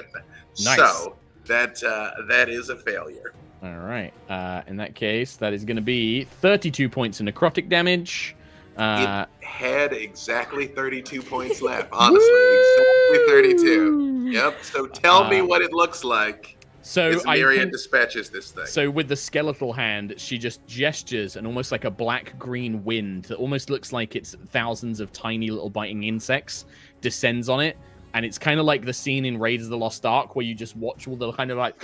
Nice. So that is a failure. All right. In that case, that is going to be 32 points of necrotic damage. It had exactly 32 points left, honestly. Exactly 32. Yep. So tell me what it looks like. So Miria dispatches this thing. So with the skeletal hand, she just gestures, and almost like a black-green wind that almost looks like it's thousands of tiny little biting insects descends on it. And it's kind of like the scene in Raiders of the Lost Ark where you just watch all the kind of like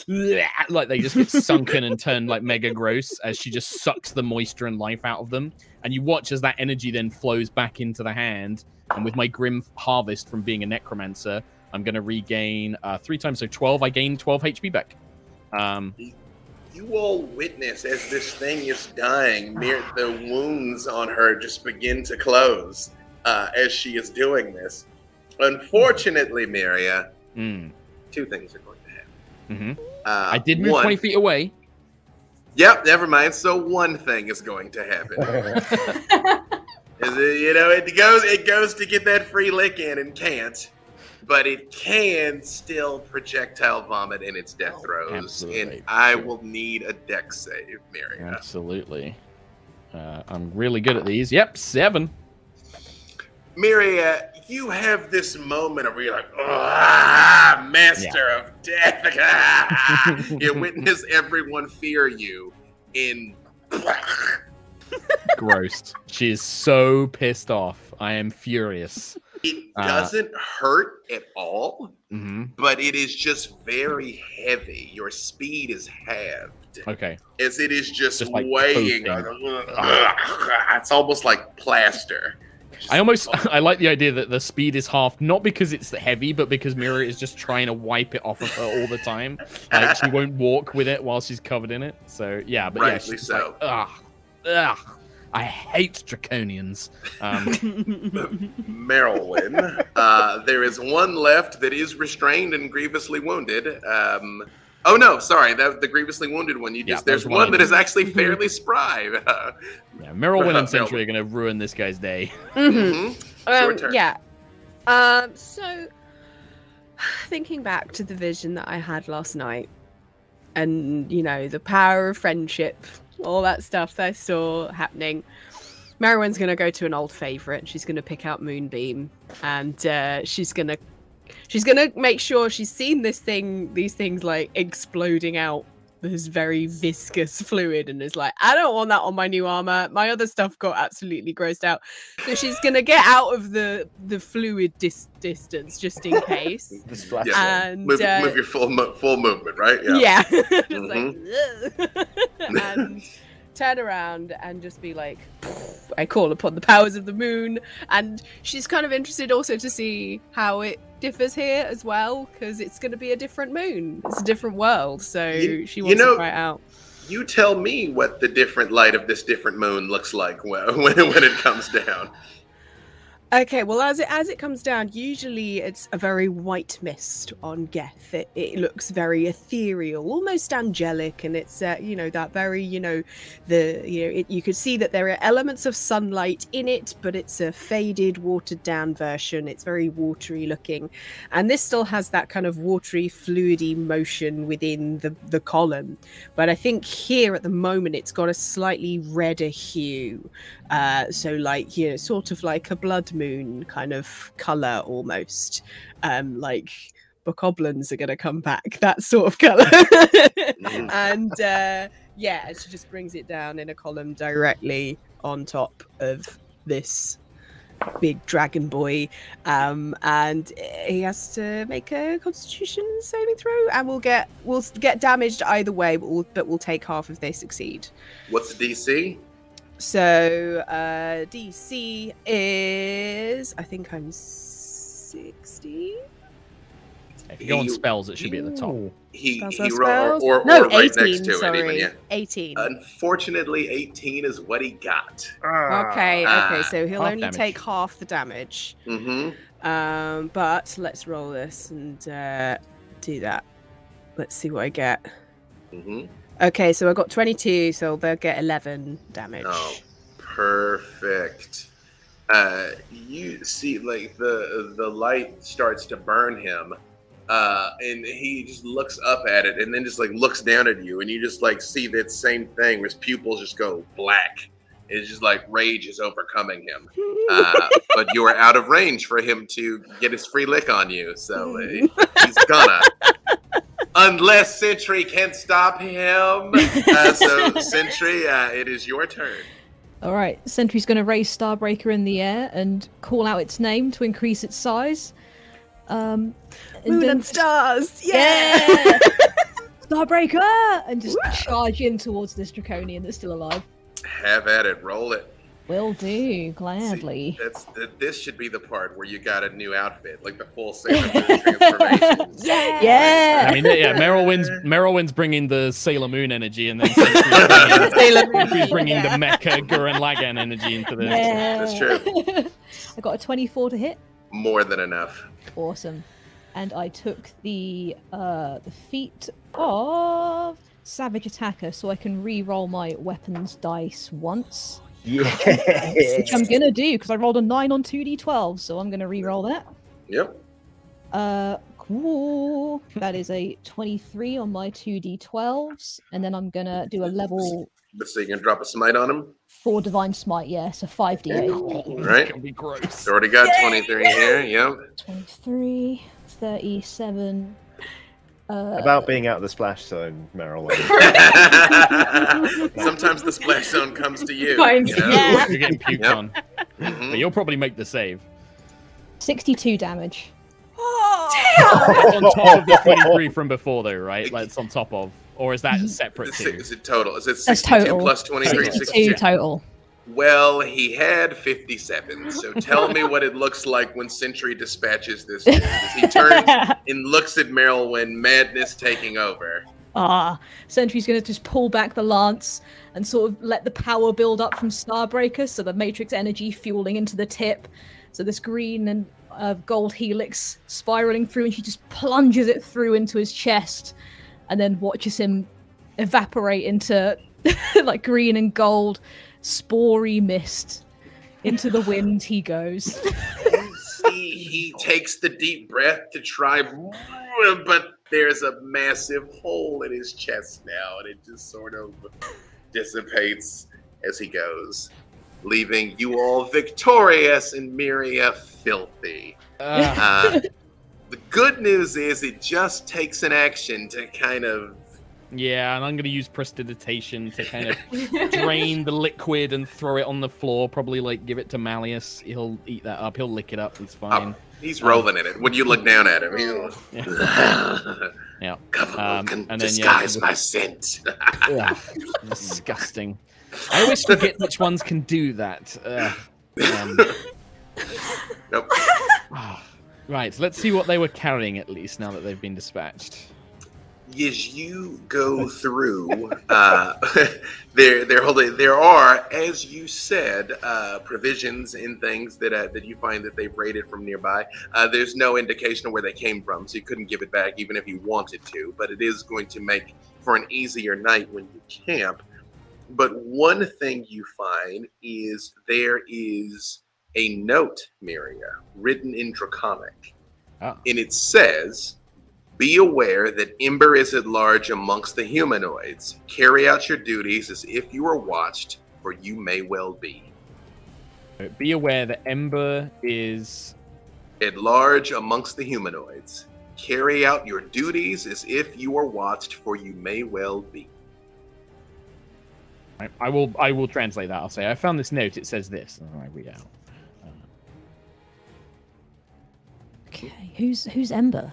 they just get sunken and turn like mega gross as she just sucks the moisture and life out of them. And you watch as that energy then flows back into the hand. And with my Grim Harvest from being a necromancer, I'm going to regain 3 times. So 12, I gain 12 HP back. You all witness as this thing is dying. The wounds on her just begin to close as she is doing this. Unfortunately, Miria, 2 things are going to happen. I did move 20 feet away. Yep, never mind. So 1 thing is going to happen. It goes to get that free lick in and can't, but it can still projectile vomit in its death throes. Absolutely. And I will need a dex save, Miria. Absolutely. I'm really good at these. Yep, 7. Miria, you have this moment where you're like, master of death. You witness everyone fear you in... Gross. She is so pissed off. I am furious. It doesn't hurt at all, but it is just very heavy. Your speed is halved. Okay. As it is just like weighing. It's almost like plaster. I like the idea that the speed is half, not because it's heavy, but because Miria is just trying to wipe it off of her all the time. Like, she won't walk with it while she's covered in it. So, yeah, but rightly she's so. Like, I hate draconians. Merilwen, there is one left that is restrained and grievously wounded. Oh no, sorry, the grievously wounded one. There's one that is actually fairly spry. Merilwen and Sentry are going to ruin this guy's day. Short turn. Yeah. So, thinking back to the vision that I had last night, and the power of friendship, all that stuff that I saw happening, Merilwen's going to go to an old favorite. She's going to pick out Moonbeam, and she's going to she's gonna make sure she's seen these things like exploding out this very viscous fluid, and is like, I don't want that on my new armor. My other stuff got absolutely grossed out. So she's gonna get out of the fluid distance just in case. And move your full movement, right? Yeah. Just like, and turn around and just be like, I call upon the powers of the moon. And she's kind of interested also to see how it differs here as well, because it's going to be a different moon. It's a different world, so she wants to try it out. You tell me what the different light of this different moon looks like when it comes down. Okay, well, as it comes down, usually it's a very white mist on Geth. It looks very ethereal, almost angelic, and it's that very you could see that there are elements of sunlight in it, but it's a faded, watered down version. It's very watery looking, and this still has that kind of watery, fluidy motion within the column. But I think here at the moment it's got a slightly redder hue. So sort of like a blood moon kind of color almost, like bokoblins are gonna come back, that sort of color. And she just brings it down in a column directly on top of this big dragon boy, and he has to make a Constitution saving throw, and we'll get damaged either way, but we'll take half if they succeed. What's the DC? So DC is, I think I'm 60. If you go on spells, it should be at the top. He spells? or No, right 18, next to sorry. it. Even, yeah. 18. Unfortunately, 18 is what he got. Okay, so he'll only take half the damage. Mm-hmm. But let's roll this and do that. Let's see what I get. Mm-hmm. Okay, so I got 22, so they'll get 11 damage. Oh, perfect. You see, like the light starts to burn him, and he just looks up at it, and then just like looks down at you, and you just like see that same thing where his pupils just go black. It's just like rage is overcoming him, but you are out of range for him to get his free lick on you, so he's gonna. Unless Sentry can stop him. So, Sentry, it is your turn. All right, Sentry's going to raise Starbreaker in the air and call out its name to increase its size. Moon and stars! Yeah! Starbreaker! And just charge in towards this draconian that's still alive. Have at it. Roll it. Will do, gladly. See, this should be the part where you got a new outfit, like the full Sailor Moon transformation. Yeah. I mean, yeah. Merilwen's bringing the Sailor Moon energy, and then Sentry's bringing the Mecha Gurren Lagann energy into this. Yeah. That's true. I got a 24 to hit. More than enough. Awesome. And I took the feat of Savage Attacker, so I can re-roll my weapons dice once. Yes. Which I'm gonna do because I rolled a 9 on 2d12, so I'm gonna re-roll that. Yep. Cool. That is a 23 on my 2d12s, and then I'm gonna do a level. So you can drop a smite on him. 4 divine smite, yeah, so 5d8. All right. Gonna be gross. Already got 23 here. Yep. 23, 37. About being out of the splash zone, Merilwen. Sometimes the splash zone comes to you. Yeah. You're getting puked on. But you'll probably make the save. 62 damage. That's on top of the 23 from before, though, right? Like it's on top of, or is that separate too? Is it total? Is it That's 62 total. plus 23? 62 total. Well, he had 57, so tell me what it looks like when Sentry dispatches this dude. As he turns and looks at Merilwen, madness taking over. Sentry's going to just pull back the lance and sort of let the power build up from Starbreaker, so the matrix energy fueling into the tip. So this green and gold helix spiraling through, and she just plunges it through into his chest, and then watches him evaporate into like green and gold spory mist. Into the wind he goes. He takes the deep breath to try, but there's a massive hole in his chest now, and it just sort of dissipates as he goes, leaving you all victorious and Miria filthy. The The good news is it just takes an action to kind of... Yeah, and I'm going to use prestidigitation to kind of drain the liquid and throw it on the floor. Probably like give it to Malleus. He'll eat that up. He'll lick it up. He's fine. He's rolling in it. When you look down at him, he's yeah. Cover can disguise my scent. Disgusting. I always forget which ones can do that. Nope. Right, let's see what they were carrying at least now that they've been dispatched. As you go through, there are, as you said, provisions and things that you find that they've raided from nearby. There's no indication of where they came from, so you couldn't give it back even if you wanted to, but it is going to make for an easier night when you camp. But one thing you find is there is a note, Miria, written in Draconic, and it says... Be aware that Ember is at large amongst the humanoids. Carry out your duties as if you are watched, for you may well be. Be aware that Ember is... at large amongst the humanoids. Carry out your duties as if you are watched, for you may well be. I will translate that. I'll say, I found this note. It says this. And I read out. Okay, who's Ember?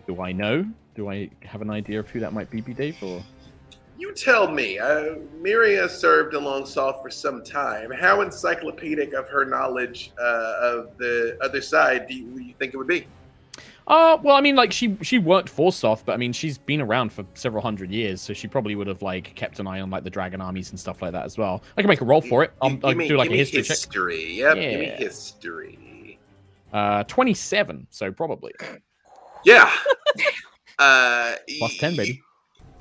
Do I know? Do I have an idea of who that might be, Dave? Or you tell me. Miria served along Salt for some time. How encyclopedic of her knowledge of the other side do you think it would be? Well, I mean, like she worked for Soth, but I mean, she's been around for several hundred years, so she probably would have like kept an eye on like the dragon armies and stuff like that as well. I can make a roll for it. I'll do like a history check. Yep, give me history. 27, so probably. Yeah. Plus 10, baby.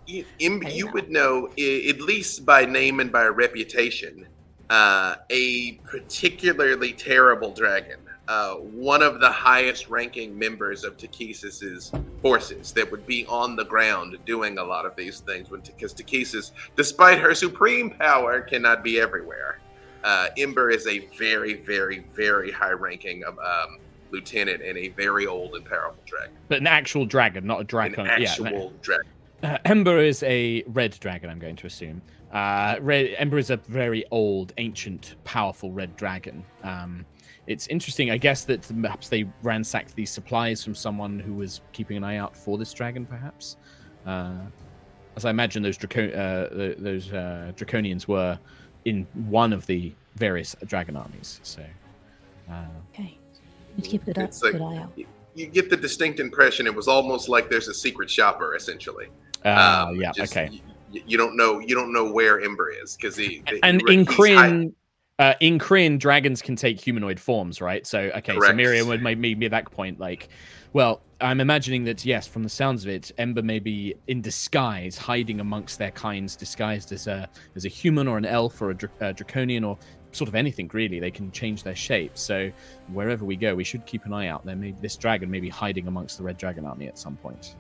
You would know, at least by name and by reputation, a particularly terrible dragon. One of the highest ranking members of Takesis's forces that would be on the ground doing a lot of these things, because Takesis, despite her supreme power, cannot be everywhere. Ember is a very, very, very high ranking lieutenant and a very old and powerful dragon. But an actual dragon, not a dragon. An actual dragon. Ember is a red dragon, I'm going to assume. Ember is a very old, ancient, powerful red dragon. It's interesting, I guess, that perhaps they ransacked these supplies from someone who was keeping an eye out for this dragon, perhaps. As I imagine those Draconians were in one of the various dragon armies. So, okay. Need to keep a good eye out. You get the distinct impression it was almost like there's a secret shopper, essentially. Yeah. Okay. You don't know where Ember is because in Krynn, dragons can take humanoid forms, right? So okay, correct. So Miriam would maybe at that point like, well, I'm imagining that yes, from the sounds of it, Ember may be in disguise, hiding amongst their kinds, disguised as a human or an elf or a draconian or sort of anything really. They can change their shape. So wherever we go, we should keep an eye out. This dragon may be hiding amongst the Red Dragon army at some point.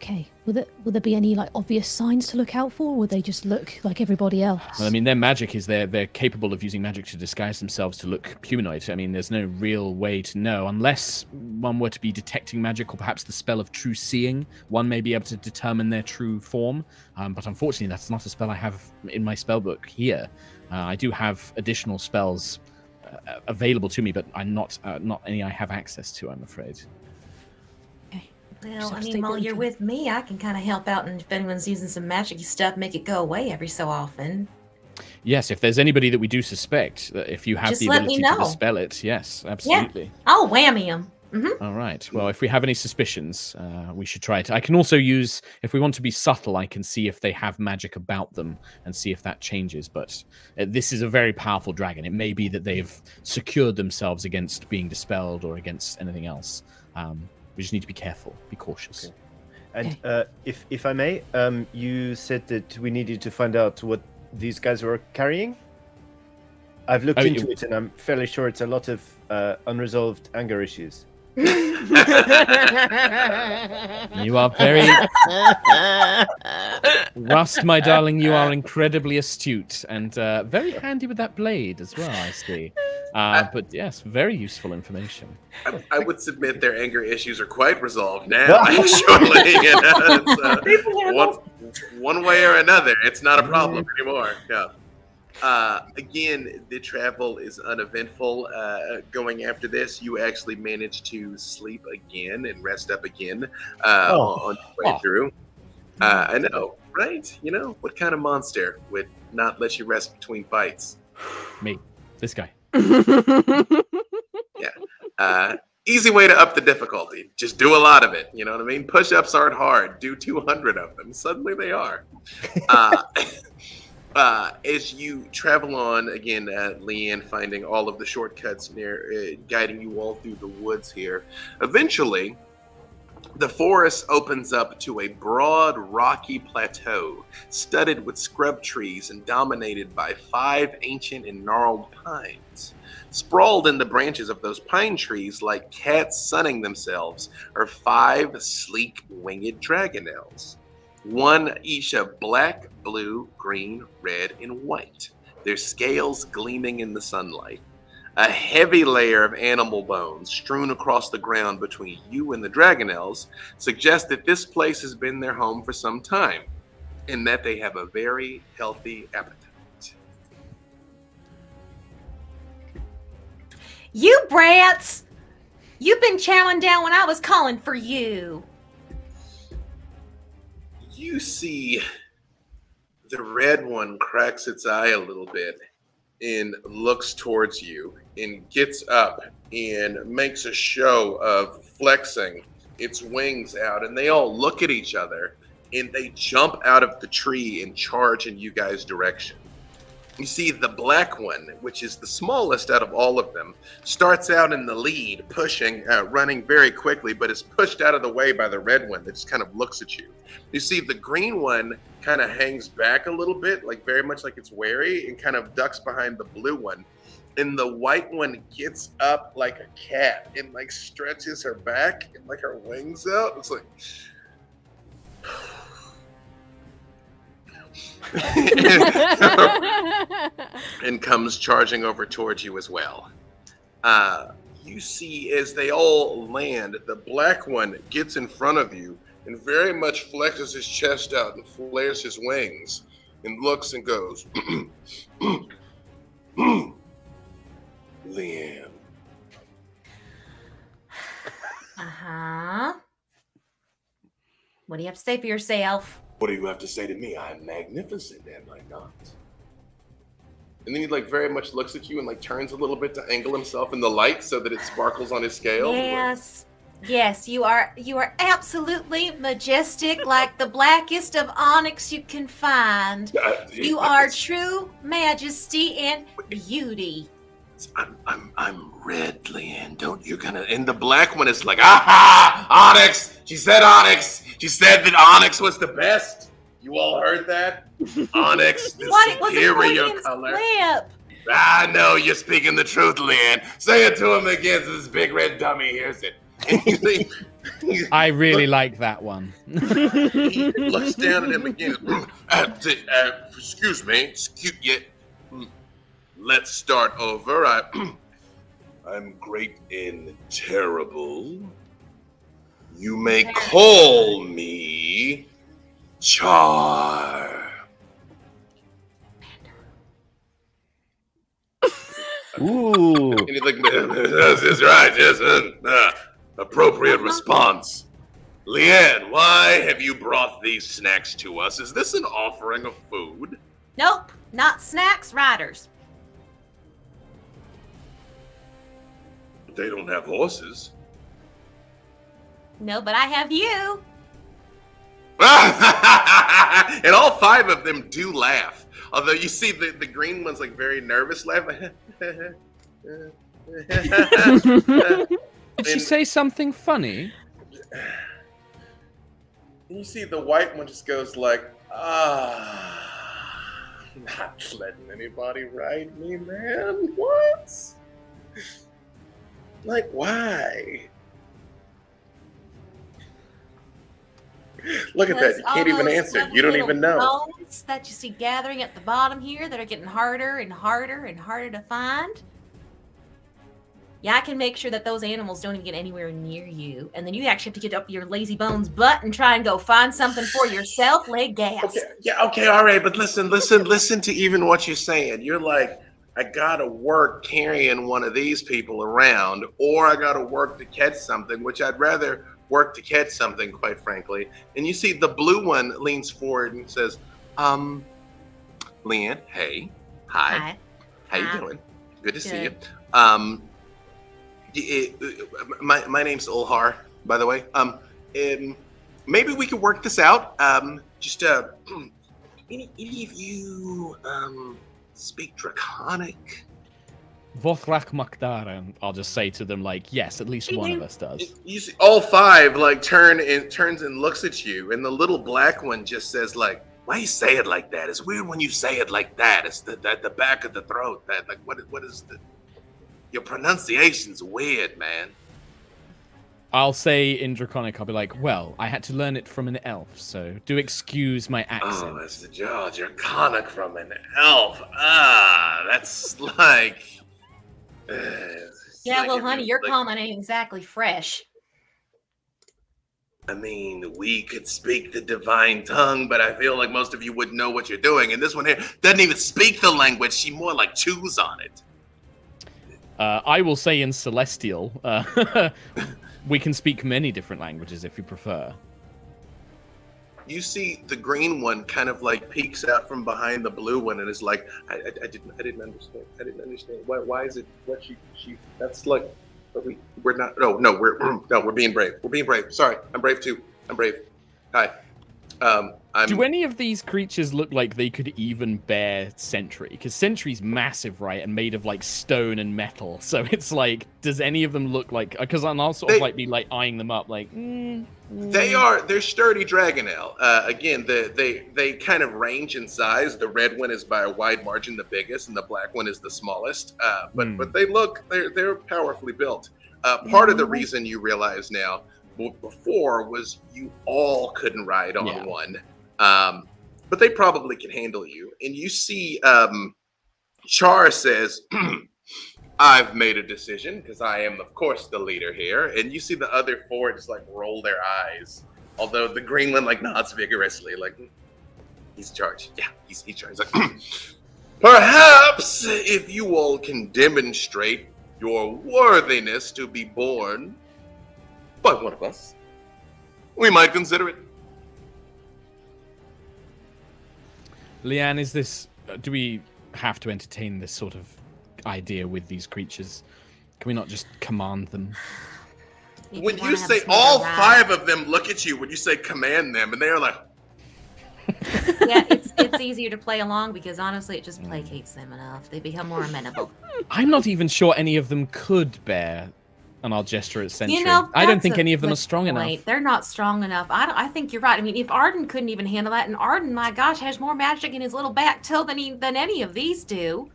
Okay. Will there be any like obvious signs to look out for, or will they just look like everybody else? Well, I mean, their magic is they're capable of using magic to disguise themselves to look humanoid. I mean, there's no real way to know unless one were to be detecting magic, or perhaps the spell of true seeing. One may be able to determine their true form, but unfortunately, that's not a spell I have in my spellbook here. I do have additional spells available to me, but I'm not any I have access to, I'm afraid. Well, I mean, while you're with me, I can kind of help out, and if anyone's using some magic stuff, make it go away every so often. Yes, if there's anybody that we do suspect, if you have just the ability to dispel it, yes, absolutely. Yeah, I'll whammy them. Mm-hmm. All right. Well, if we have any suspicions, we should try it. I can also use, if we want to be subtle, I can see if they have magic about them and see if that changes. But this is a very powerful dragon. It may be that they've secured themselves against being dispelled or against anything else. We just need to be careful, be cautious. Okay. And if I may, you said that we needed to find out what these guys were carrying. I've looked into it, and I'm fairly sure it's a lot of unresolved anger issues. You are very... Rust, my darling, you are incredibly astute and very handy with that blade as well, I see. But yes, very useful information. I would submit their anger issues are quite resolved now. Actually, you know, it's, one way or another, it's not a problem anymore. Yeah. Again, the travel is uneventful. Going after this, you actually managed to sleep again and rest up again on your way through. I know, right? You know, what kind of monster would not let you rest between fights? Me. This guy. Yeah. Easy way to up the difficulty. Just do a lot of it. You know what I mean? Push-ups aren't hard. Do 200 of them. Suddenly they are. As you travel on, again, Leanne finding all of the shortcuts near, guiding you all through the woods here. Eventually, the forest opens up to a broad, rocky plateau, studded with scrub trees and dominated by 5 ancient and gnarled pines. Sprawled in the branches of those pine trees, like cats sunning themselves, are 5 sleek, winged dragonnels. One each of black, blue, green, red, and white, their scales gleaming in the sunlight. A heavy layer of animal bones strewn across the ground between you and the dragonnels suggests that this place has been their home for some time, and that they have a very healthy appetite. You brats! You've been chowing down when I was calling for you. You see the red one cracks its eye a little bit and looks towards you and gets up and makes a show of flexing its wings out, and they all look at each other and they jump out of the tree and charge in you guys' direction. You see the black one, which is the smallest out of all of them, starts out in the lead, pushing, running very quickly, but is pushed out of the way by the red one that just kind of looks at you. You see the green one kind of hangs back a little bit, like very much like it's wary, and kind of ducks behind the blue one. And the white one gets up like a cat and like stretches her back and like her wings out. It's like... and comes charging over towards you as well. You see as they all land, the black one gets in front of you and very much flexes his chest out and flares his wings and looks and goes, Leanne. Uh-huh. What do you have to say for yourself? What do you have to say to me? I'm magnificent, am I not? And then he like very much looks at you and like turns a little bit to angle himself in the light so that it sparkles on his scale. Yes. Yes, you are absolutely majestic, like the blackest of onyx you can find. You are true majesty and beauty. I'm red, Leanne. Don't you gonna? And the black one is like, aha, onyx. She said onyx. She said that onyx was the best. You all heard that? Onyx, the superior color. I know you're speaking the truth, Leanne. Say it to him again so this big red dummy hears it. I really like that one. He looks down at him again. Excuse me. Let's start over. I'm great and terrible. You may call me Char. Ooh. And he's like, that's right, yes. Appropriate response. Leanne, why have you brought these snacks to us? Is this an offering of food? Nope, not snacks, riders. They don't have horses. No, but I have you. And all 5 of them do laugh. Although you see the green one's like very nervous laughing. Did she say something funny? And you see the white one just goes like, not letting anybody ride me, man. What? Like, why? Look at that. You can't even answer. You don't even know. Bones that you see gathering at the bottom here that are getting harder and harder and harder to find. Yeah, I can make sure that those animals don't even get anywhere near you. And then you actually have to get up your lazy bones butt and try and go find something for yourself. Lay gas. Okay, yeah, okay, all right, but listen to even what you're saying. You're like, I gotta work carrying one of these people around, or I gotta work to catch something, which I'd rather work to catch something, quite frankly. And you see the blue one leans forward and says, Leanne, hey, hi. How you doing? Good to see you. My name's Ulhar, by the way. Maybe we could work this out. Just any of you speak Draconic? Vothrak Makdara, and I'll just say to them, like, yes, at least one of us does. You see all five like turns and looks at you, and the little black one just says, like, why you say it like that? It's weird when you say it like that. It's the back of the throat. That like what is the your pronunciation's weird, man. I'll say in Draconic, I'll be like, well, I had to learn it from an elf, so do excuse my accent. Oh, that's the Draconic from an elf. Ah, that's like... yeah, like well, honey, your like, comment ain't exactly fresh. I mean, we could speak the divine tongue, but I feel like most of you wouldn't know what you're doing. And this one here doesn't even speak the language. She more like chews on it. I will say in Celestial, we can speak many different languages if you prefer. You see the green one kind of like peeks out from behind the blue one and is like, I didn't understand. I didn't understand. Why is it what she that's like, we're not, we're being brave. We're being brave. Sorry, I'm brave too. I'm brave. Hi. Do any of these creatures look like they could even bear Sentry? Because Sentry's massive, right, and made of like stone and metal. So it's like, does any of them look like? Because I'll sort of like be like eyeing them up, like. They're sturdy dragonel. Again, they kind of range in size. The red one is by a wide margin the biggest, and the black one is the smallest. But they're powerfully built. Part of the reason you realize now. Before was you all couldn't ride on one, but they probably can handle you. And you see, Char says, "I've made a decision because I am, of course, the leader here." And you see the other four just like roll their eyes, although the green one like nods vigorously, like he's in charge. Yeah, he's in charge. Like, perhaps if you all can demonstrate your worthiness to be born by one of us, we might consider it. Leanne, is this... do we have to entertain this sort of idea with these creatures? Can we not just command them? When you say all five of them look at you, when you say command them, and they're like... Yeah, it's easier to play along because honestly it just placates them enough. They become more amenable. I'm not even sure any of them could bear... And I'll gesture at Sentry. You know, I don't think any of them are strong enough. They're not strong enough. I think you're right. I mean, if Arden couldn't even handle that, and Arden, my gosh, has more magic in his little back toe than any of these do.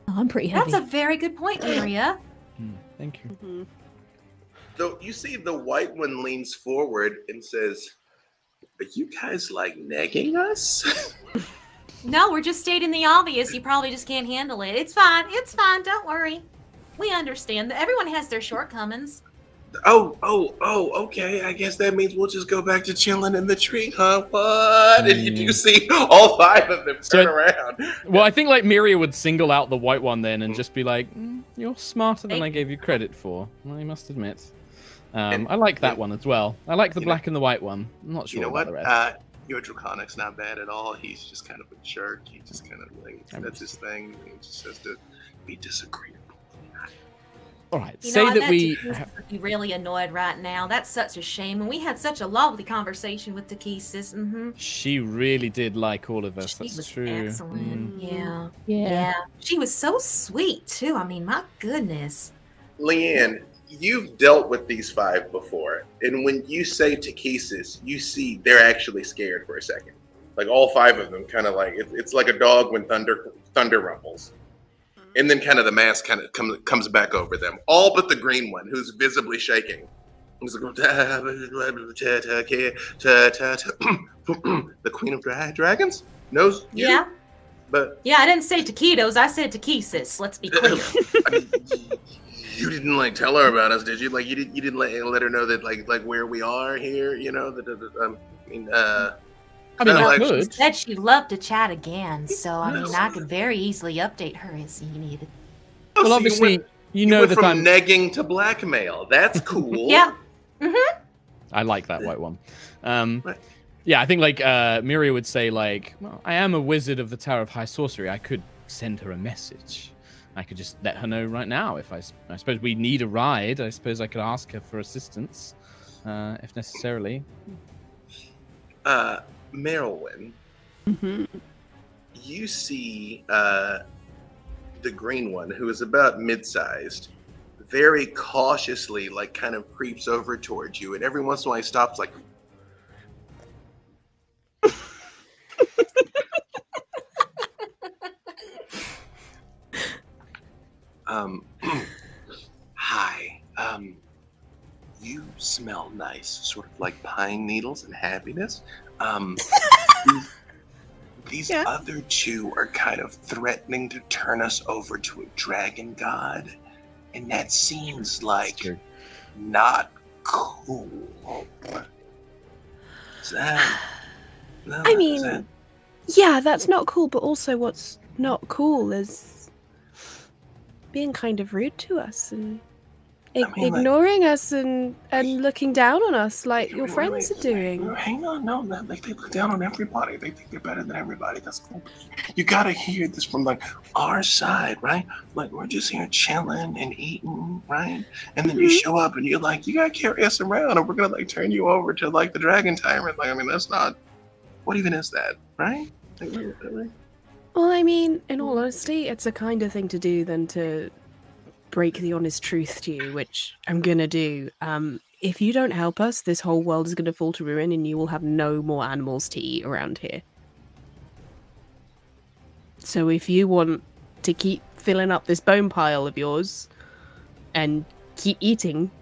Oh, I'm pretty heavy. That's a very good point, Miria. Thank you. So you see the white one leans forward and says, "Are you guys like negging us?" No, we're just stating the obvious. You probably just can't handle it. It's fine. It's fine. Don't worry. We understand that everyone has their shortcomings. Oh, okay. I guess that means we'll just go back to chilling in the tree, huh? What? And you see all five of them turn around. Well, I think like Miria would single out the white one then and just be like, you're smarter than I gave you credit for. I must admit. I like that one as well. I like the black and the white one. I'm not sure about the rest. Your Draconic's not bad at all. He's just kind of a jerk. He just kind of like, that's his thing. He just has to be disagreeable. All right, you say know, that we... be really annoyed right now. That's such a shame. And we had such a lovely conversation with Takesis. She really did like all of us. She That's was true. Excellent. Yeah. She was so sweet, too. I mean, my goodness. Leanne, you've dealt with these five before. And when you say Takesis, you see they're actually scared for a second. Like all five of them kind of like, it's like a dog when thunder rumbles. And then kind of the mask kind of comes back over them. All but the green one, who's visibly shaking. He's like, the Queen of Dragons knows you? Yeah. But Yeah, I didn't say taquitos. I said taquisis. Let's be clear. I mean, you didn't like tell her about us, did you? Like you didn't let her know that like where we are here. You know I mean, I like, could. She said she loved to chat again, so I mean, I could very easily update her as you needed. Well, so obviously, you know went that from I'm. negging to blackmail. That's cool. Yeah. Mm-hmm. I like that white one. Right. Yeah, I think like Miria would say like, well, I am a wizard of the Tower of High Sorcery. I could send her a message. I could just let her know right now if I suppose we need a ride. I suppose I could ask her for assistance, if necessarily. Merilwen, you see the green one, who is about mid-sized, very cautiously, like, kind of creeps over towards you, and every once in a while he stops, like. Hi. You smell nice, sort of like pine needles and happiness. These other two are kind of threatening to turn us over to a dragon god, and that seems like not cool. I mean, yeah, that's not cool, but also what's not cool is being kind of rude to us and ignoring us and looking down on us like your friends are doing. Hang on, no, like they look down on everybody. They think they're better than everybody. That's cool. You gotta hear this from like our side, right? Like we're just here chilling and eating, right? And then you show up and you're like, you gotta carry us around, and we're gonna like turn you over to like the dragon tyrant. Like, I mean, that's not. What even is that, right? Well, I mean, in all honesty, it's a kinder thing to do than to break the honest truth to you, which I'm gonna do. If you don't help us, this whole world is gonna fall to ruin and you will have no more animals to eat around here. So if you want to keep filling up this bone pile of yours and keep eating,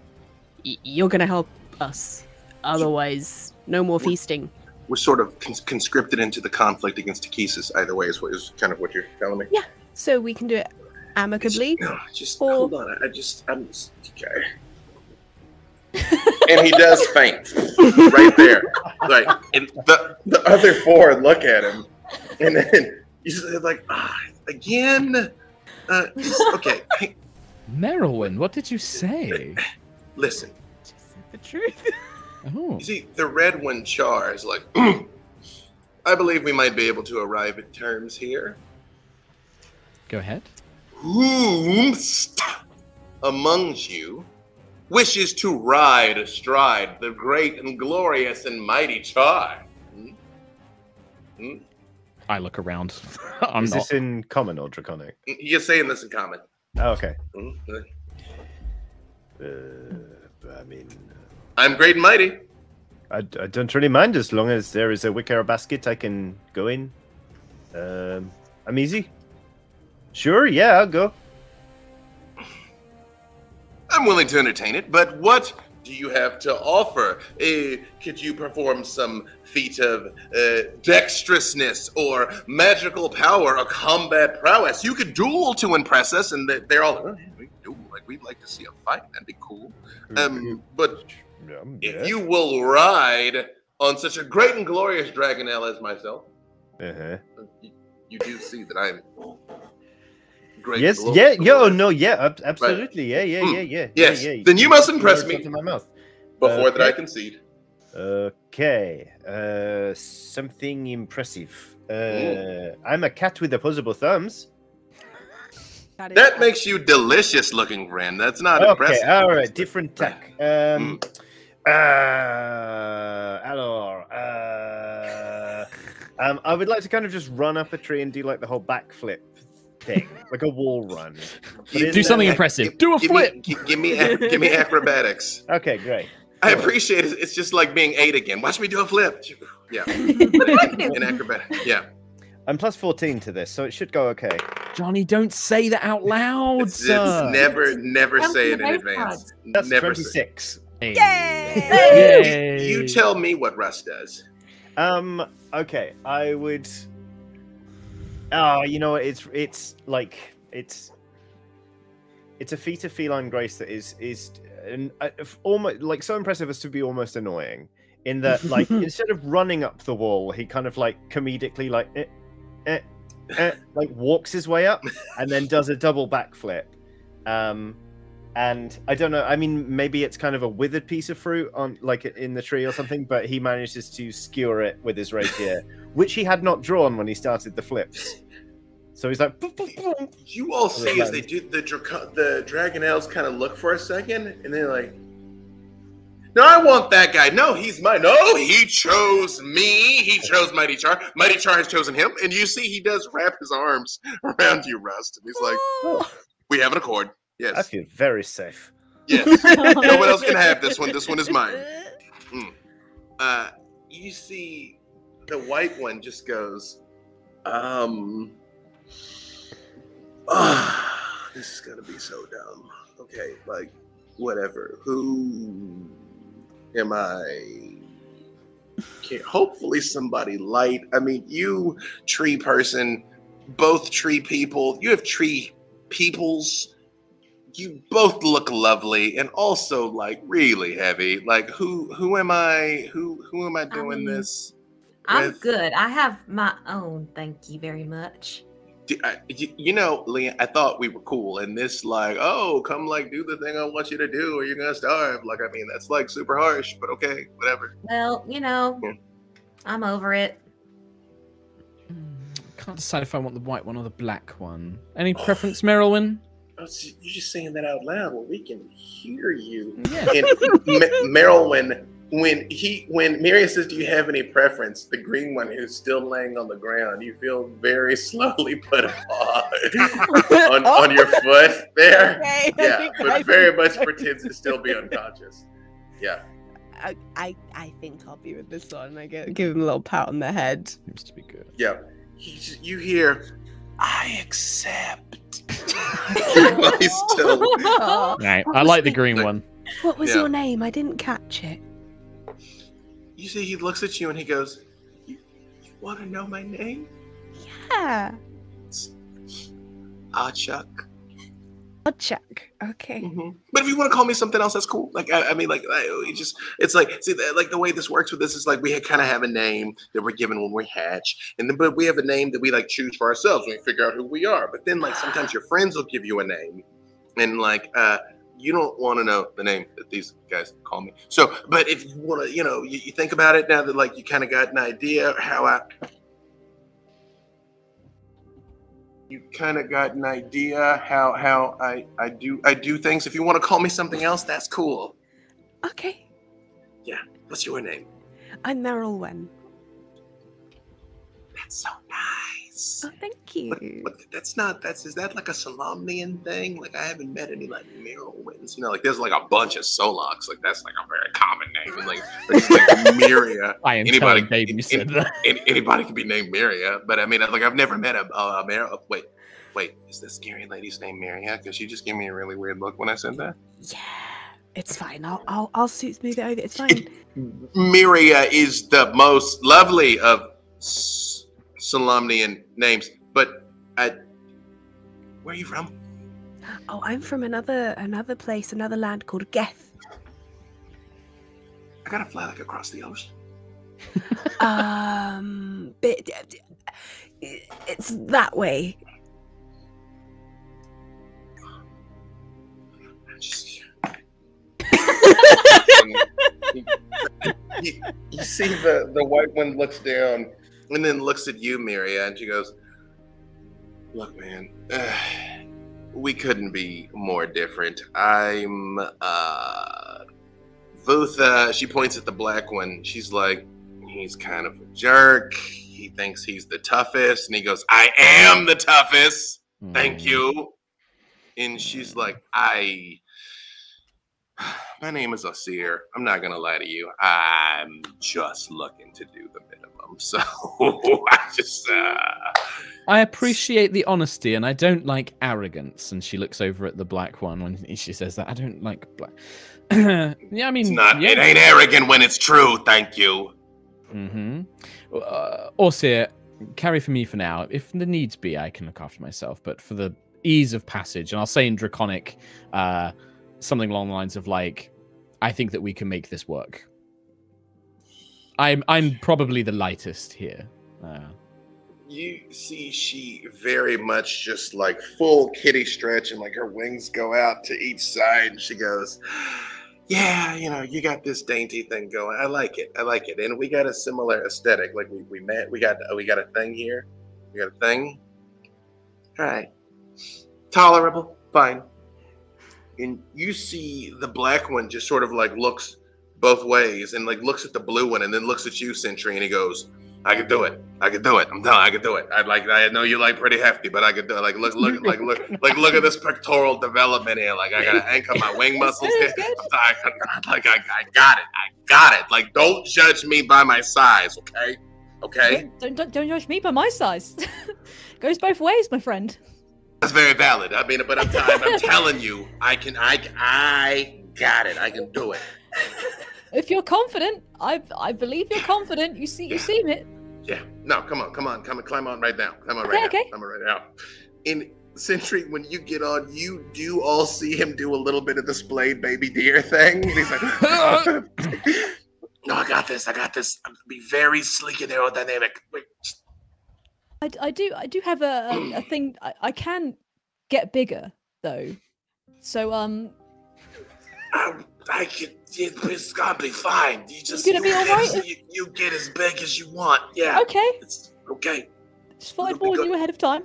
you're gonna help us. Otherwise, no more feasting. We're sort of conscripted into the conflict against Takesis either way is kind of what you're telling me. Yeah, so we can do it amicably. Hold on. I'm just okay. And he does faint right there. Like, and the other four look at him, and then he's like, again. Okay. Merilwen, what did you say? Listen. Just said the truth. Oh. You see, the red one, Char, is like, I believe we might be able to arrive at terms here. Go ahead. Whomst amongst you wishes to ride astride the great and glorious and mighty Char? I look around. Is this in common or draconic? You're saying this in common. Oh, okay. I mean, I'm great and mighty. I don't really mind as long as there is a wicker basket I can go in. I'm easy. Sure, yeah, I'll go. I'm willing to entertain it, but what do you have to offer? Could you perform some feat of dexterousness or magical power or combat prowess? You could duel to impress us, and they're all, oh, yeah, we can duel. Like, we'd like to see a fight. That'd be cool. But if you will ride on such a great and glorious dragonnel as myself, you do see that I'm great. Yes, absolutely. Right. Yes. Then you must impress me in my mouth. before that I concede. Okay. Something impressive. I'm a cat with opposable thumbs. That makes you delicious looking, friend. That's not impressive. Okay, all right. Different tack. I would like to kind of just run up a tree and do like the whole backflip thing, like a wall run. Do something impressive. Do a flip. Give me acrobatics. Okay, great. I appreciate it. It's just like being 8 again. Watch me do a flip. Yeah. In acrobatics. Yeah. I'm plus 14 to this, so it should go okay. Johnny, don't say that out loud. It's never say it in advance. That's never 26. Say. Yay! You tell me what Russ does. Okay, I would. Oh, you know, it's a feat of feline grace that is almost like so impressive as to be almost annoying. In that, like, instead of running up the wall, he kind of like comedically like like walks his way up and then does a double backflip. And I don't know. I mean, maybe it's kind of a withered piece of fruit on like in the tree or something, but he manages to skewer it with his rapier, which he had not drawn when he started the flips. So he's like, boop, boop, boop. You all see as they do the dragonnels kind of look for a second, and they're like, "No, I want that guy. No, he's mine. No, he chose me. He chose Mighty Char. Mighty Char has chosen him." And you see, he does wrap his arms around you, Rust, and he's like, "We have an accord. Yes, I feel very safe. Yes, no one else can have this one. This one is mine." You see, the white one just goes, this is gonna be so dumb. Okay, like, whatever. Who am I? Hopefully somebody light. I mean, you tree person, both tree people. You have tree peoples. You both look lovely and also like really heavy. Like, who am I? Who am I doing this? I'm good. I have my own. Thank you very much. You know, Leah, I thought we were cool, and this like, oh, come like do the thing I want you to do, or you're gonna starve. Like, I mean, that's like super harsh, but okay, whatever. Well, you know, I'm over it. Can't decide if I want the white one or the black one. Any preference, Merilwen? You're just saying that out loud. Well, we can hear you. Yeah. And Merilwen, when Miria says, "Do you have any preference?" The green one who's still laying on the ground, you feel very slowly put a paw on your foot there. Okay, yeah, but very much pretends to still be unconscious. Yeah. I think I'll be with this one. I give him a little pat on the head. Seems to be good. Yeah. You hear, "I accept." He's still. Right. I like the green one. What was your name? I didn't catch it. You see, he looks at you and he goes, "You want to know my name?" Yeah. Chuck. Chuck. Okay. Mm-hmm. But if you want to call me something else, that's cool. Like, I mean, like, it's like, see, like the way this works with this is like we kind of have a name that we're given when we hatch, and then but we have a name that we like choose for ourselves when we figure out who we are. But then like sometimes your friends will give you a name, and like you don't want to know the name that these guys call me. So, but if you want to, you know, you think about it now that like you kind of got an idea how I do things. If you want to call me something else, that's cool. Okay. Yeah. What's your name? I'm Merilwen. That's so nice. Oh, thank you. But is that like a Solamnian thing? Like, I haven't met any like Merilwens. You know, like there's like a bunch of Solaaks. Like that's like a very common name. And like there's like Miria. Anybody said that. Anybody can be named Miria. But I mean, like I've never met a Wait, is this scary lady's name Miria? Because she just gave me a really weird look when I said that. Yeah, it's fine. I'll smooth it over. It's fine. Miria is the most lovely of Solamnian names, but where are you from? Oh, I'm from another place, another land called Geth. I gotta fly like across the ocean. But it's that way. You see the white one looks down and then looks at you, Miria, and she goes, "Look, man, we couldn't be more different. I'm Vutha." She points at the black one. She's like, "He's kind of a jerk. He thinks he's the toughest." And he goes, "I am the toughest. Thank you." And she's like, my name is Osir. I'm not gonna lie to you. I'm just looking to do the minimum. So I appreciate the honesty, and I don't like arrogance. And she looks over at the black one when she says that. I don't like black. Yeah, I mean, it ain't arrogant when it's true. Thank you. Osir, carry for me for now. If the needs be, I can look after myself. But for the ease of passage, and I'll say in Draconic, something along the lines of like, I think that we can make this work. I'm probably the lightest here. You see, she very much just like full kitty stretch, and like her wings go out to each side, and she goes, "Yeah, you know, you got this dainty thing going. I like it. I like it." And we got a similar aesthetic. Like we met. We got a thing here. We got a thing. All right, tolerable, fine. And you see the black one just sort of like looks both ways and like looks at the blue one and then looks at you, Sentry, and he goes, "I can do it. I can do it. I'm done. I can do it. I know you like pretty hefty, but I can do it. Like look at this pectoral development here. Like I gotta anchor my wing muscles here. I got it. I got it. Like don't judge me by my size, okay? Okay? Don't judge me by my size. Goes both ways, my friend. That's very valid. I mean, but I'm telling you, I got it. I can do it. If you're confident, I believe you're confident. You seem it. Yeah. No, come on, climb on right now. Climb on right now. Climb on right now. In Sentry, when you get on, you do all see him do a little bit of the splayed baby deer thing. And he's like, "No, I got this. I'm be very sleek and aerodynamic." Wait. I do have a thing. I can get bigger though, so I could. It's gonna be fine. It's gonna be all right. You get as big as you want. Yeah. Okay. It's okay. Just thought I'd warn you ahead of time.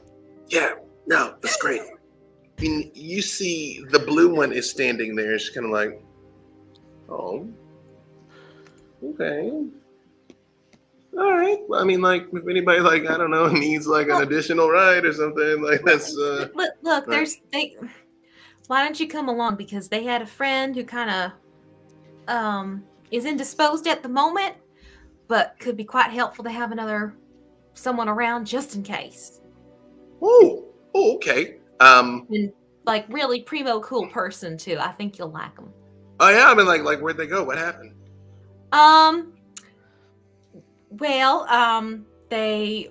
Yeah. No, that's great. And you see the blue one is standing there. She's kind of like, "Oh, okay, all right." Well, I mean, like, if anybody like I don't know needs like an additional ride or something, like that's. Look, why don't you come along? Because they had a friend who kind of is indisposed at the moment, but could be quite helpful to have someone around just in case. Oh, okay. And like really primo cool person too. I think you'll like them. Oh yeah, I mean, like where'd they go? What happened? They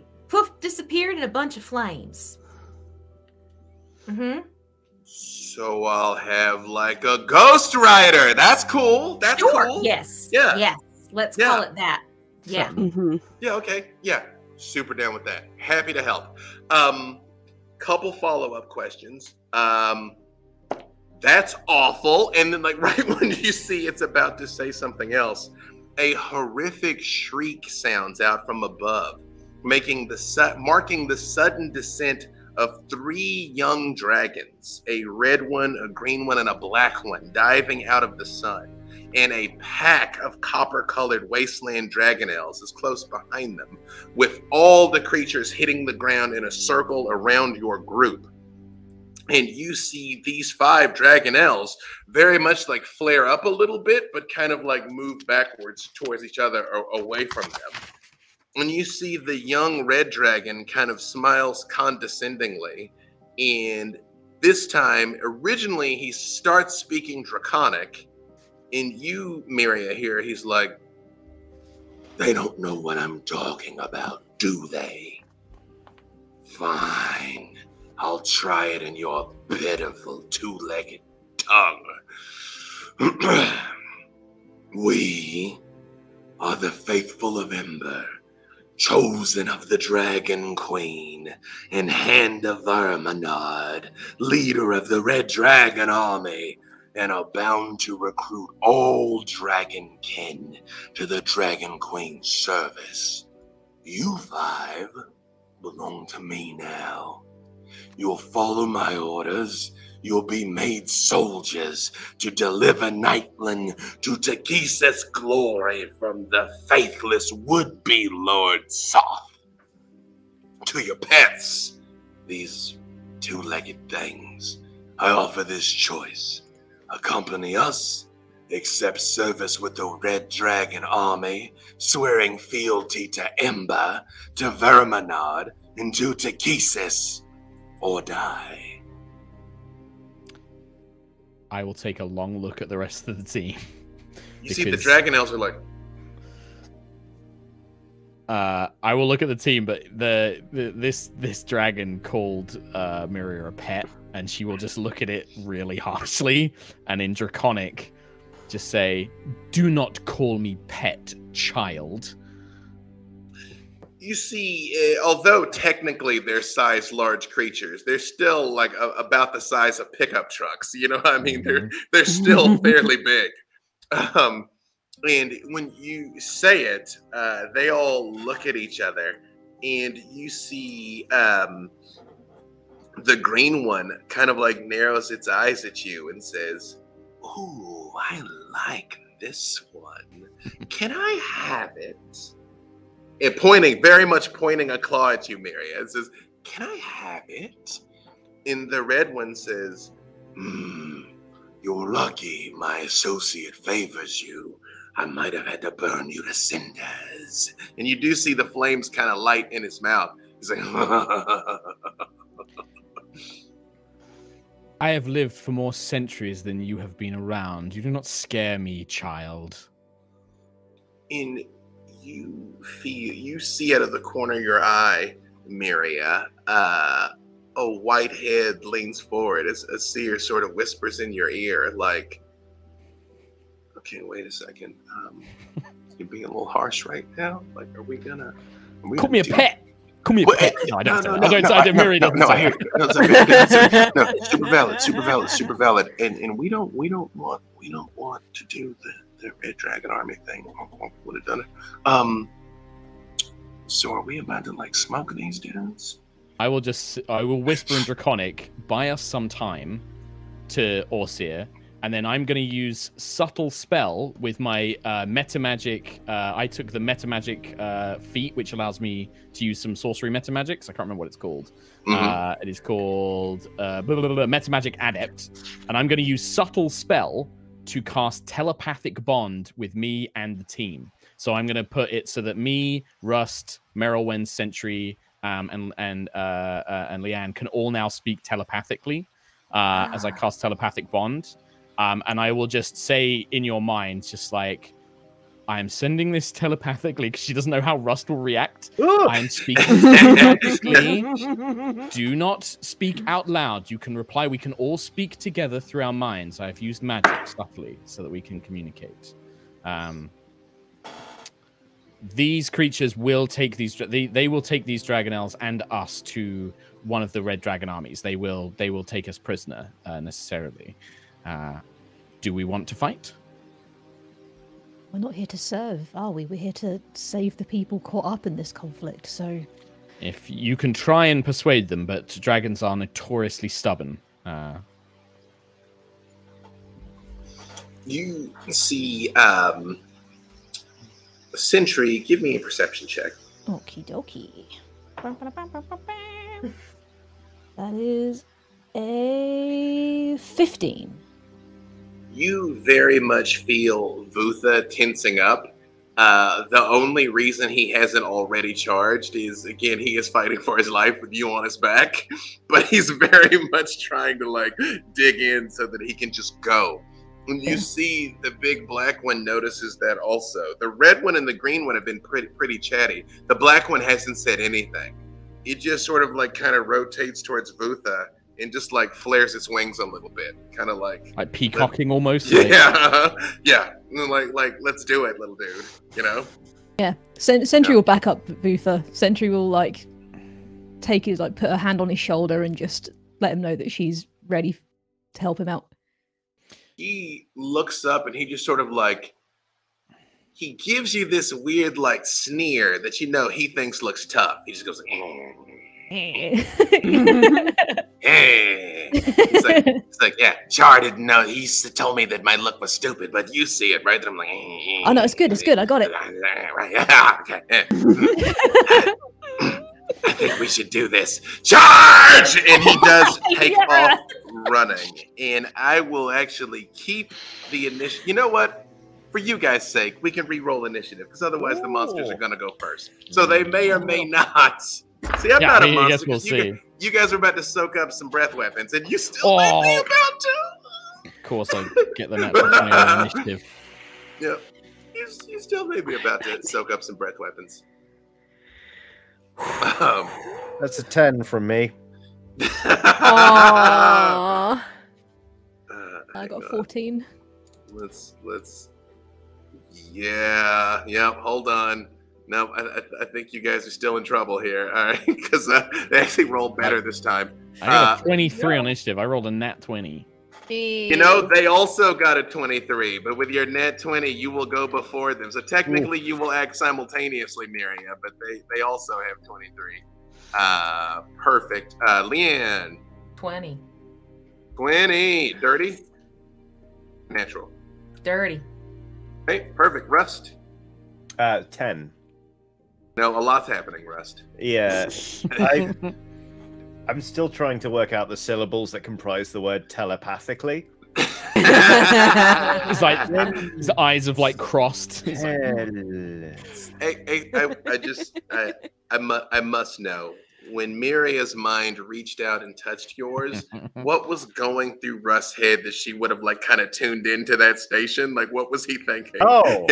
disappeared in a bunch of flames. Mm-hmm. So I'll have like a ghost rider. That's cool. That's cool. Yes. Yeah. Yes. Let's call it that. Yeah. Mm-hmm. Yeah. Okay. Yeah. Super down with that. Happy to help. Couple follow-up questions. That's awful. And then like right when you see it's about to say something else, a horrific shriek sounds out from above, marking the sudden descent of 3 young dragons, a red one, a green one, and a black one, diving out of the sun. And a pack of copper-colored wasteland dragonnels is close behind them, with all the creatures hitting the ground in a circle around your group. And you see these 5 dragonnels very much like flare up a little bit, but kind of like move backwards towards each other or away from them. And you see the young red dragon kind of smiles condescendingly. And this time, originally, he starts speaking Draconic. And you, Miria, here, he's like, "They don't know what I'm talking about, do they? Fine. I'll try it in your pitiful 2-legged tongue. We are the faithful of Ember, chosen of the Dragon Queen, and Hand of Verminard, leader of the Red Dragon Army, and are bound to recruit all dragonkin to the Dragon Queen's service. You 5 belong to me now. You'll follow my orders. You'll be made soldiers to deliver Nightland to Takisa's glory from the faithless would-be Lord Soth. To your pets, these 2-legged things, I offer this choice. Accompany us, accept service with the Red Dragon Army, swearing fealty to Ember, to Verminard, and to Takisis, or die. I will take a long look at the rest of the team. You see the Dragonels are like, I will look at the team, but this dragon called Miria a pet, and she will just look at it really harshly and in Draconic just say, "Do not call me pet, child." You see, although technically they're size large creatures, they're still like about the size of pickup trucks. You know what I mean? They're still fairly big. And when you say it, they all look at each other, and you see the green one kind of like narrows its eyes at you and says, "Ooh, I like this one. Can I have it?" And very much pointing a claw at you, Miria. It says, "Can I have it?" And the red one says, "You're lucky my associate favors you. I might have had to burn you to cinders." And you do see the flames kind of light in his mouth. He's like, "I have lived for more centuries than you have been around. You do not scare me, child." And you see out of the corner of your eye, Miria, a white head leans forward as a seer sort of whispers in your ear, like, "Okay, wait a second. You're being a little harsh right now. Like, are we gonna call me a pet? Call me a pet." No, I don't say that. Miria doesn't I say hear that. No, super valid. And we don't want to do the Red Dragon Army thing. Would have done it. So are we about to like smoke these dudes? I will whisper in Draconic, "Buy us some time," to Orseer, and then I'm going to use Subtle Spell with my Metamagic. I took the Metamagic feat, which allows me to use some sorcery Metamagics. I can't remember what it's called. It is called Metamagic Adept, and I'm going to use Subtle Spell to cast Telepathic Bond with me and the team. So I'm going to put it so that me, Rust, Merilwen, Sentry, and Leanne can all now speak telepathically as I cast Telepathic Bond. And I will just say in your mind, just like, "I am sending this telepathically," because she doesn't know how Rust will react. I am speaking telepathically. Do not speak out loud. You can reply. We can all speak together through our minds. I've used magic subtly so that we can communicate. These creatures will take these. They will take these dragonnels and us to one of the Red Dragon armies. They will take us prisoner necessarily. Do we want to fight? We're not here to serve, are we? We're here to save the people caught up in this conflict, so... If you can try and persuade them, but dragons are notoriously stubborn. You see Sentry, give me a perception check. Okie dokie. That is a 15. You very much feel Vutha tensing up. The only reason he hasn't already charged is, again, he is fighting for his life with you on his back. But he's very much trying to, like, dig in so that he can just go. And you see the big black one notices that also. The red one and the green one have been pretty chatty. The black one hasn't said anything. It just sort of, like, kind of rotates towards Vutha and just like flares its wings a little bit, kind of like peacocking almost. Yeah, yeah. Like let's do it, little dude. You know. Yeah. Sentry will back up Vutha. Sentry will like take his put her hand on his shoulder and just let him know that she's ready to help him out. He looks up and he just sort of like he gives you this weird like sneer that he thinks looks tough. He just goes like, It's like, yeah, Char didn't know. He told me that my look was stupid, but you see it, right? And I'm like, oh no, it's good. I got it. Okay. I think we should do this. Charge! And he does take off running. And I will actually keep the initiative. You know what? For you guys' sake, we can re-roll initiative, because otherwise the monsters are going to go first. So they may or may not. See, I'm not a monster. Guess we'll see. You guys are about to soak up some breath weapons, and you still may be about to. Of course, I get the natural 20 initiative. Yeah, you still may be about to soak up some breath weapons. That's a 10 from me. Aww. I got 14. Let's. Yeah. Hold on. No, I think you guys are still in trouble here. All right, because they actually rolled better this time. I got a 23 on initiative. I rolled a nat 20. You know, they also got a 23, but with your net 20, you will go before them. So technically, you will act simultaneously, Miria, but they also have 23. Perfect. Leanne. 20. 20. Dirty? Natural. Dirty. Hey, perfect. Rust? 10. No, a lot's happening, Rust. Yeah. I'm still trying to work out the syllables that comprise the word telepathically. It's like his eyes have like crossed. It's like, I must know, when Miria's mind reached out and touched yours, what was going through Rust's head that she would have like kind of tuned into that station? Like, what was he thinking? Oh,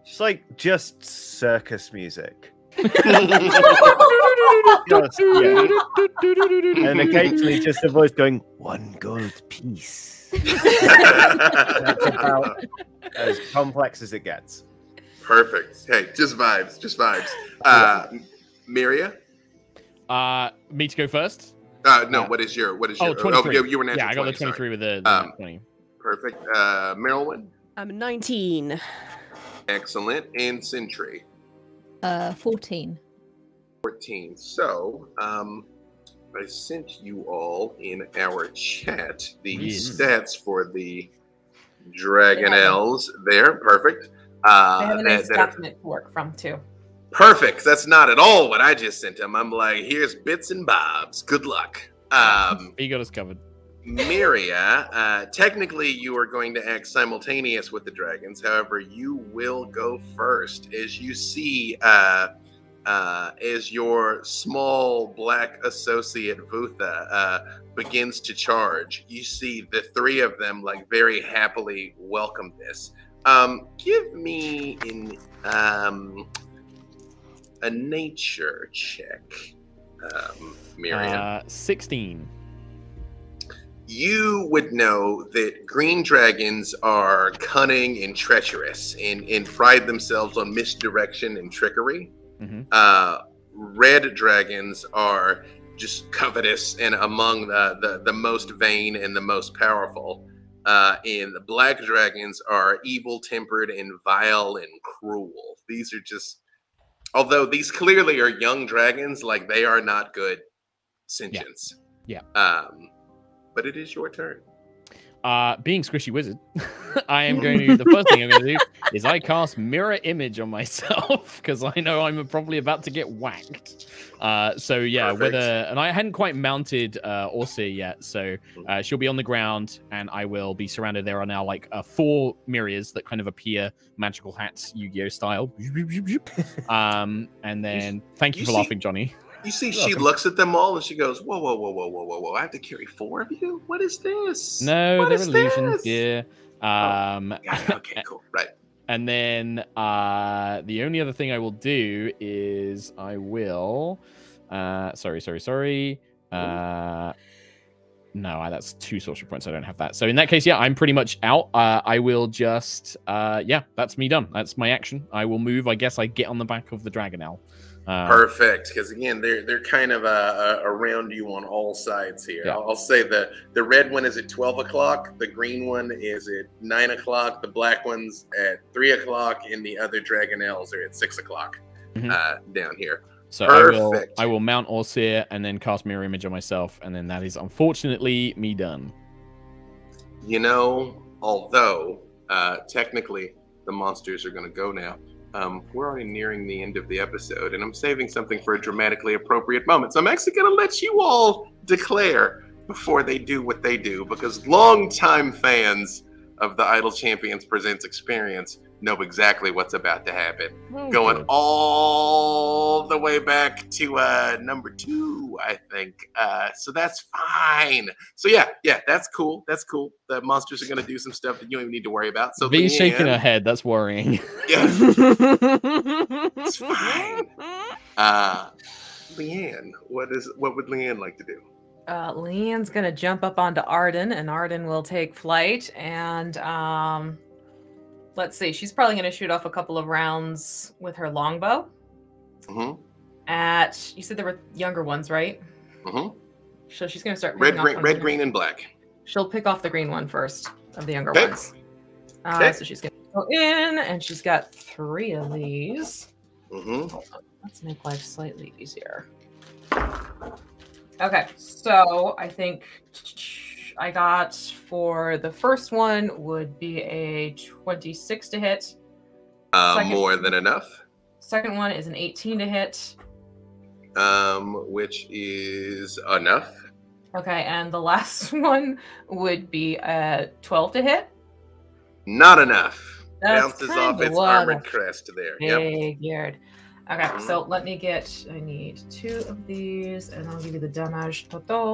it's like just circus music. And occasionally just a voice going, 1 gold piece. That's about as complex as it gets. Perfect. Hey, just vibes. Miria? Me to go first? No, what is your 23. Oh, you were natural. Yeah, I got 20, the 23 sorry. with the nat 20. Perfect. Merilwen? I'm 19. Excellent. And Sentry? 14. 14. So, I sent you all in our chat the stats for the dragonnels there. Perfect. I have a nice document to work from, too. Perfect. That's not at all what I just sent him. I'm like, here's bits and bobs. Good luck. He got us covered. Miria, technically you are going to act simultaneous with the dragons. However, you will go first as you see as your small black associate Vutha begins to charge. You see the three of them like very happily welcome this. Give me a nature check, Miria. 16. You would know that green dragons are cunning and treacherous and pride themselves on misdirection and trickery. Mm-hmm. Red dragons are just covetous and among the most vain and the most powerful. And the black dragons are evil-tempered and vile and cruel. These are just, although these clearly are young dragons, like they are not good sentients. Yeah. But it is your turn. Being Squishy Wizard, I am going to, the first thing I'm going to do is I cast Mirror Image on myself because I know I'm probably about to get whacked. So yeah, Perfect. and I hadn't quite mounted Orsi yet, so she'll be on the ground and I will be surrounded. There are now like 4 Mirias that kind of appear magical hats, Yu-Gi-Oh style. And then thank you for laughing, Johnny. You see, she looks at them all and she goes, whoa. I have to carry 4 of you? What is this? No, what they're is illusions, this? dear. Okay, cool. Right. And then the only other thing I will do is I will... sorry. No, that's 2 sorcery points. I don't have that. So in that case, yeah, I'm pretty much out. I will just... yeah, that's me done. That's my action. I will move. I guess I get on the back of the dragonnel. Perfect, because again, they're kind of around you on all sides here. Yeah. I'll say the red one is at 12 o'clock, the green one is at 9 o'clock, the black one's at 3 o'clock, and the other dragonnels are at 6 o'clock down here. So Perfect. I will mount Orsir and then cast Mirror Image on myself, and then that is unfortunately me done. You know, although technically the monsters are going to go now, we're already nearing the end of the episode, and I'm saving something for a dramatically appropriate moment. So I'm actually going to let you all declare before they do what they do, because longtime fans of the Idle Champions Presents experience know exactly what's about to happen. Oh, Going good. all the way back to number 2, I think. So that's fine. So yeah, that's cool. That's cool. The monsters are gonna do some stuff that you don't even need to worry about. So V's shaking her Leanne, head. That's worrying. yeah, it's fine. Leanne, what would Leanne like to do? Leanne's gonna jump up onto Arden, and Arden will take flight. And let's see, she's probably gonna shoot off a couple of rounds with her longbow. Mm-hmm. You said there were younger ones, right? Mm-hmm. So she's gonna start Red, picking off red, green, and black. She'll pick off the green one first of the younger Okay. ones. Okay. So she's gonna go in, and she's got 3 of these. Mm-hmm. Hold on. Let's make life slightly easier. Okay, so I think I got for the first one would be a 26 to hit. More than enough. Second one is an 18 to hit. Which is enough. Okay, and the last one would be a 12 to hit. Not enough. That's Bounces kinda off its what armored I crest there. Yep. figured. Okay, so let me I need 2 of these, and I'll give you the damage total.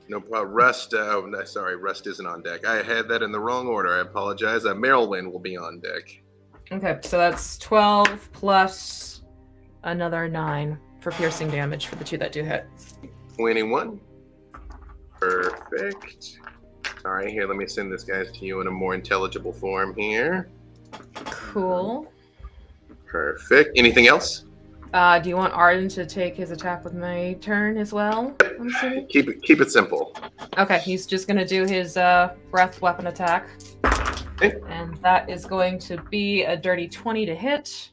No problem. Rust. No, sorry, Rust isn't on deck. I had that in the wrong order. I apologize. Merilwen will be on deck. Okay, so that's 12 plus another 9 for piercing damage for the 2 that do hit. 21. Perfect. All right, here, let me send this guys to you in a more intelligible form here. Cool. Perfect. Anything else? Do you want Arden to take his attack with my turn as well? I'm assuming? Keep it simple. Okay, he's just gonna do his breath weapon attack. Okay. And that is going to be a dirty 20 to hit.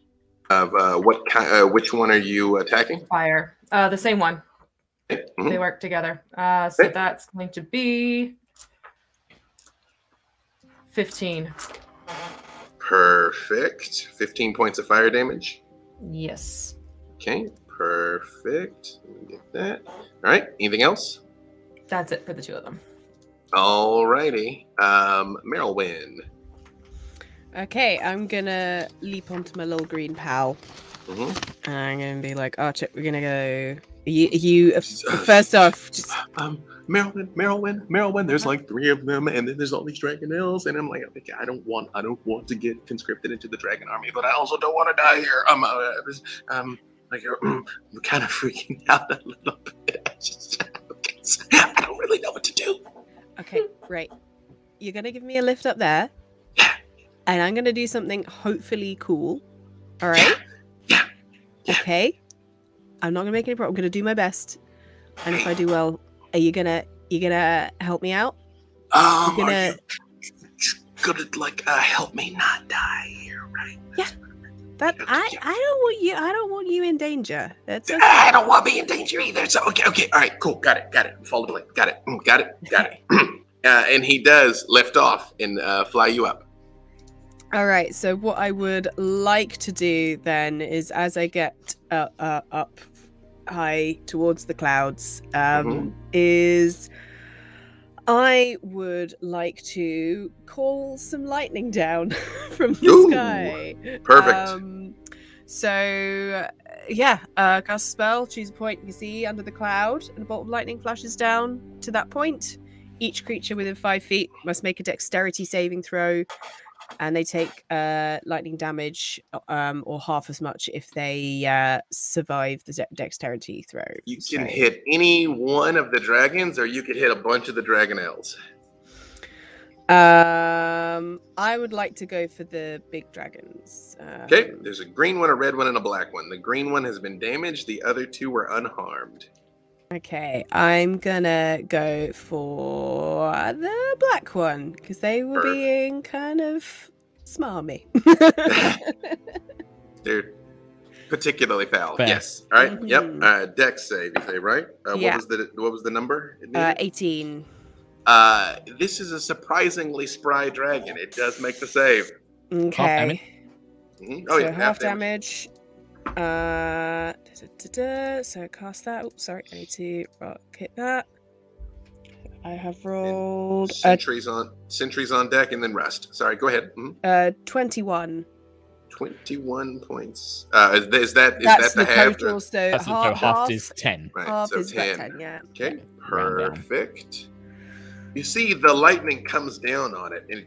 What kind? Which one are you attacking? Fire. The same one. Okay. Mhm. They work together. So that's going to be 15. Perfect. 15 points of fire damage. Yes. Okay. Perfect. Let me get that. All right. Anything else? That's it for the 2 of them. All righty. Merilwen. Okay, I'm gonna leap onto my little green pal. Mm-hmm. And I'm gonna be like, Archer, we're gonna go. You first off, just... Merilwen. There's like 3 of them, and then there's all these dragonnels, and I'm like, okay, I don't want to get conscripted into the dragon army, but I also don't want to die here. I'm kind of freaking out a little bit. I don't really know what to do. Okay, right. You're gonna give me a lift up there. And I'm gonna do something hopefully cool. All right. Yeah. Okay. I'm not gonna make any problem. I'm gonna do my best. And if I do well, are you gonna help me out? Are you gonna help me not die here, right? Yeah. That I don't want you in danger. That's okay. I don't want to be in danger either. So okay. All right, cool. Got it. Follow the plane. Got it. And he does lift off and fly you up. All right. So what I would like to do then is, as I get up high towards the clouds, is I would like to call some lightning down from the sky. Perfect. Cast a spell, choose a point you can see under the cloud, and a bolt of lightning flashes down to that point. Each creature within 5 feet must make a dexterity saving throw, and they take lightning damage or half as much if they survive the dexterity throw. You can hit any one of the dragons, or you could hit a bunch of the dragonnels. I would like to go for the big dragons. Okay, there's a green one, a red one, and a black one. The green one has been damaged. The other 2 were unharmed. Okay, I'm gonna go for the black one because they were being kind of smarmy. They're particularly foul. Yes. All right. Yep. Dex save. You say right? Yeah. What was the number? 18. This is a surprisingly spry dragon. It does make the save. Okay. Half damage. Mm-hmm. Oh, so yeah, half damage. So cast that. Oops, sorry. I need to hit that. I have rolled Sentry's on deck, and then rest. Sorry, go ahead. 21. 21 points. Is That's that the half? total. So That's half is 10. Right, half so is 10. 10. Yeah. Okay, Round down. perfect. You see the lightning comes down on it, and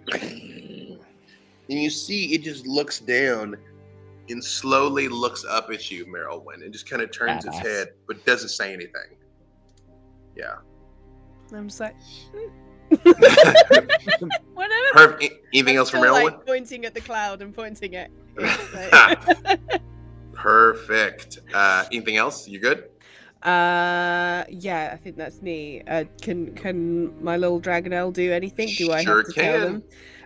you see it just looks down and slowly looks up at you, Merilwen, and just kind of turns its Badass. head, but doesn't say anything. Yeah. I'm just like, Perfect. whatever. Anything else from Still, Merilwen? like, pointing at the cloud and pointing at it. Perfect. Anything else? You good? Yeah, I think that's me. Can my little dragonnel do anything? Do I Sure have to tell them?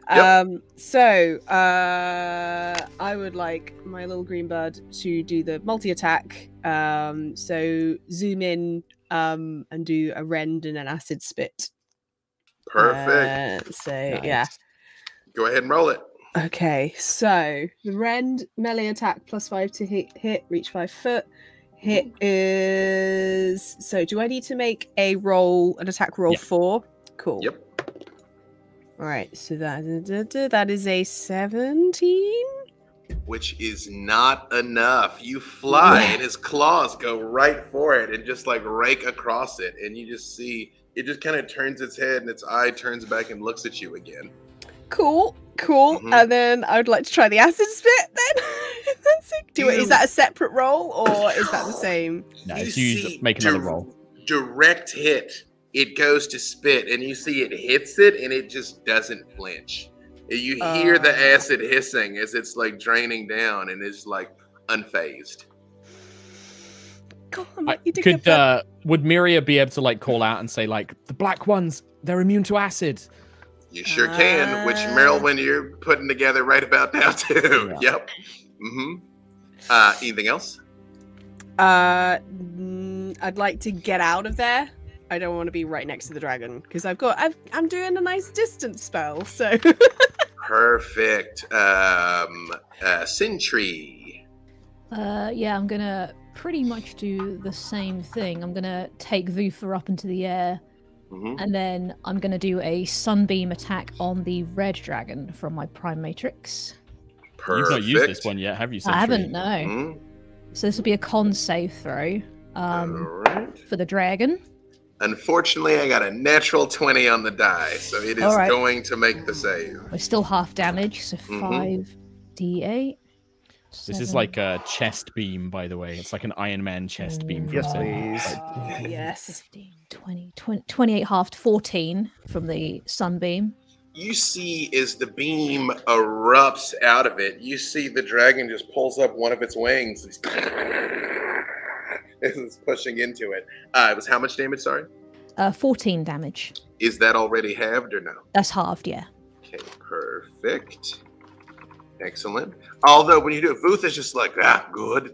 Yep. So I would like my little green bird to do the multi-attack. So zoom in and do a rend and an acid spit. Perfect. Yeah. Go ahead and roll it. Okay, so the rend melee attack +5 to hit, reach 5 foot. Hit is so. Do I need to make an attack roll? Yep. 4? Cool. Yep. All right, so that is a 17. Which is not enough. You fly, and his claws go right for it and just like rake across it, and you just see it just kind of turns its head, and its eye turns back and looks at you again. Cool. Mhm. And then I would like to try the acid spit. Then is that a separate roll or is that the same? No, You it's you see make another roll. Direct hit. It goes to spit, and you see it hits it, and it just doesn't flinch. You hear the acid hissing as it's like draining down, and it's like unfazed. God, Would Miria be able to like call out and say like the black ones, they're immune to acid? You sure can, which Merilwen you're putting together right about now too. Yeah. Yep. Anything else? I'd like to get out of there. I don't want to be right next to the dragon because I'm doing a nice distance spell. So Perfect. Sentry. Yeah, I'm gonna pretty much do the same thing. I'm gonna take Vutha up into the air, and then I'm gonna do a sunbeam attack on the red dragon from my prime matrix. Perfect. You've not used this one yet, have you? Sentry? I haven't, no. So this will be a con save throw for the dragon. Unfortunately, I got a natural 20 on the die, so it is going to make the save. We're still half damage, so 5d8. This is like a chest beam, by the way. It's like an Iron Man chest beam. Yes, please. yes. 15, 20, 28 halved, 14 from the sunbeam. You see as the beam erupts out of it, you see the dragon just pulls up one of its wings. It's pushing into it. It was how much damage, sorry? 14 damage. Is that already halved or no? That's halved, yeah. Okay, perfect. Excellent. Although when you do it, Vutha's just like, good,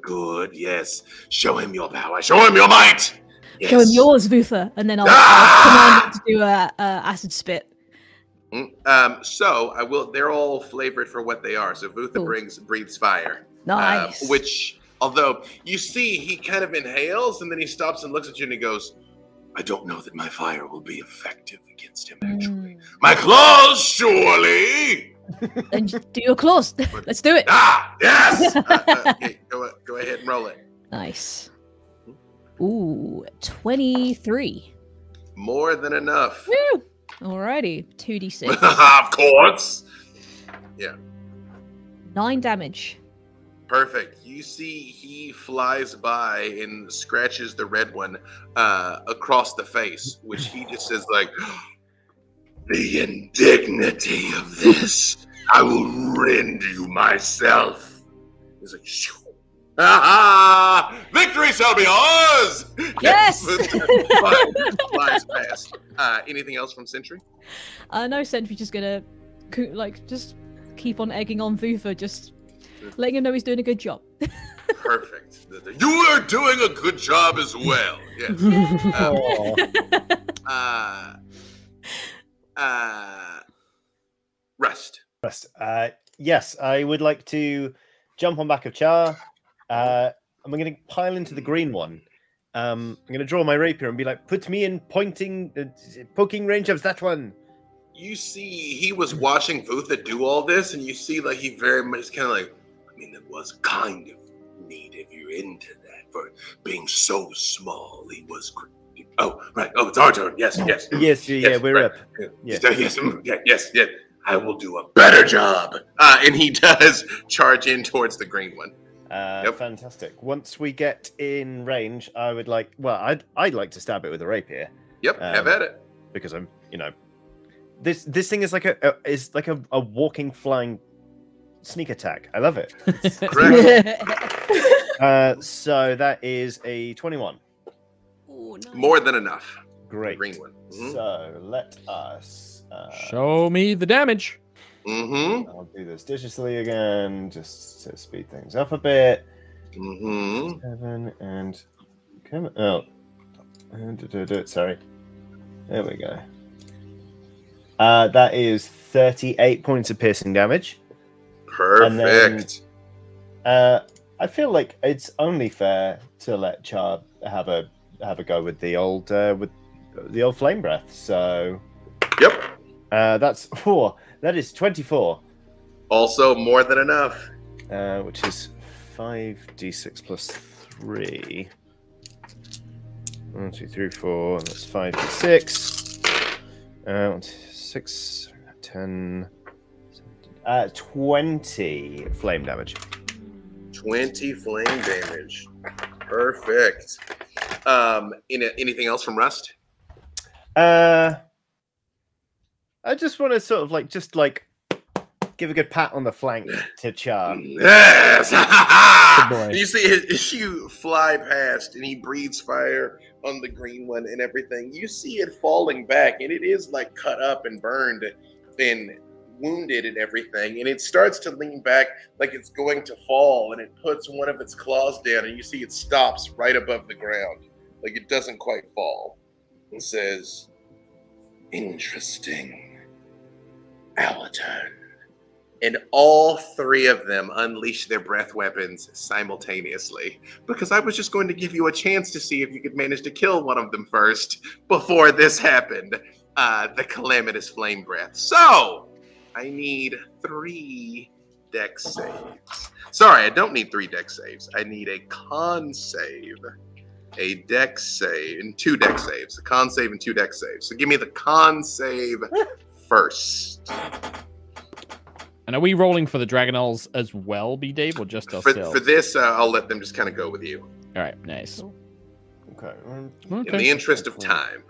yes. Show him your power. Show him your might. Yes. Show him yours, Vutha, and then I'll command him to do a acid spit. So I will. They're all flavored for what they are. So Vutha breathes fire. Nice. Which, although you see, he kind of inhales and then he stops and looks at you and he goes, "I don't know that my fire will be effective against him. Actually, my claws, surely." Then do your claws. Let's do it. Yes. Okay, go ahead and roll it. Nice. Ooh, 23. More than enough. Woo! Alrighty, 2d6. Of course. Yeah. 9 damage. Perfect. You see he flies by and scratches the red one across the face, which he just says like, "The indignity of this, I will rend you myself." He's like, "Shoo. Victory shall be ours!" Yes! Flies past. Anything else from Sentry? No, Sentry's just gonna just keep on egging on Vutha, just letting him know he's doing a good job. Perfect. You are doing a good job as well. Yes. Rest. Yes, I would like to jump on back of Char. I'm going to pile into the green one. I'm going to draw my rapier and be like, "Put me in poking range of that one." You see, he was watching Vutha do all this, and you see, like, he very much kind of like, mean, it was kind of neat if you're into that. For being so small, he was. Oh, right. Oh, it's our turn. Yes. Yeah, we're right. up. Yeah. Yes. I will do a better job. And he does charge in towards the green one. Fantastic. Once we get in range, I would like. Well, I'd like to stab it with a rapier. Yep, have at it. Because I'm, this thing is like a walking, flying sneak attack. I love it. Correct. So that is a 21. Oh, nice. More than enough. Great. Green one. Mm-hmm. So let us show me the damage. Mm-hmm. I'll do this digitally again, just to speed things up a bit. Mm-hmm. 7 and come. Oh, sorry. There we go. That is 38 points of piercing damage. Perfect. And then, I feel like it's only fair to let Char have a go with the old flame breath. So, yep. That is 24. Also more than enough. Which is 5d6 plus 3. 1, 2, 3, 4. That's 5d6. 1, 2, 6, 10, 20 flame damage. 20 flame damage. Perfect. Anything else from Rust? I just want to sort of just give a good pat on the flank to Char. Yes! Good boy. You see you fly past and he breathes fire on the green one and everything. You see it falling back and it is cut up and burned and wounded and everything. And it starts to lean back like it's going to fall, and it puts one of its claws down and you see it stops right above the ground. Like it doesn't quite fall. It says, "Interesting. Our turn." And all three of them unleash their breath weapons simultaneously, because I was just going to give you a chance to see if you could manage to kill one of them first before this happened. The calamitous flame breath. So I need 3 dex saves. Sorry, I don't need 3 dex saves. I need a con save, a dex save, and 2 dex saves. A con save and 2 dex saves. So give me the con save first. And are we rolling for the dragonnels as well, B-Dave, or just ourselves? For this, I'll let them just kind of go with you. All right, nice. Okay. In the interest of time.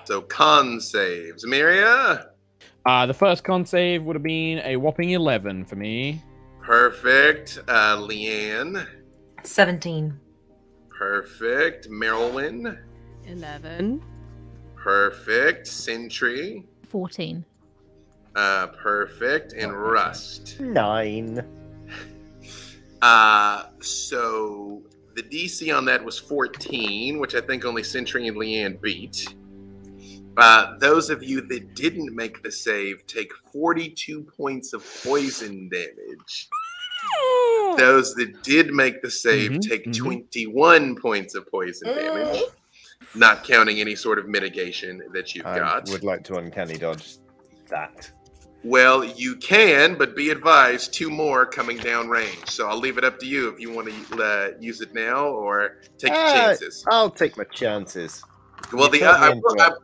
So con saves. Miria? The first con save would have been a whopping 11 for me. Perfect. Leanne? 17. Perfect. Merilwen? 11. Perfect. Sentry? 14. Perfect. And Rust? 9. So the DC on that was 14, which I think only Sentry and Leanne beat. Those of you that didn't make the save take 42 points of poison damage. Those that did make the save take 21 points of poison damage, not counting any sort of mitigation that you've got. I would like to uncanny dodge that. Well, you can, but be advised, 2 more coming down range. So I'll leave it up to you if you want to use it now or take your chances. I'll take my chances. Well,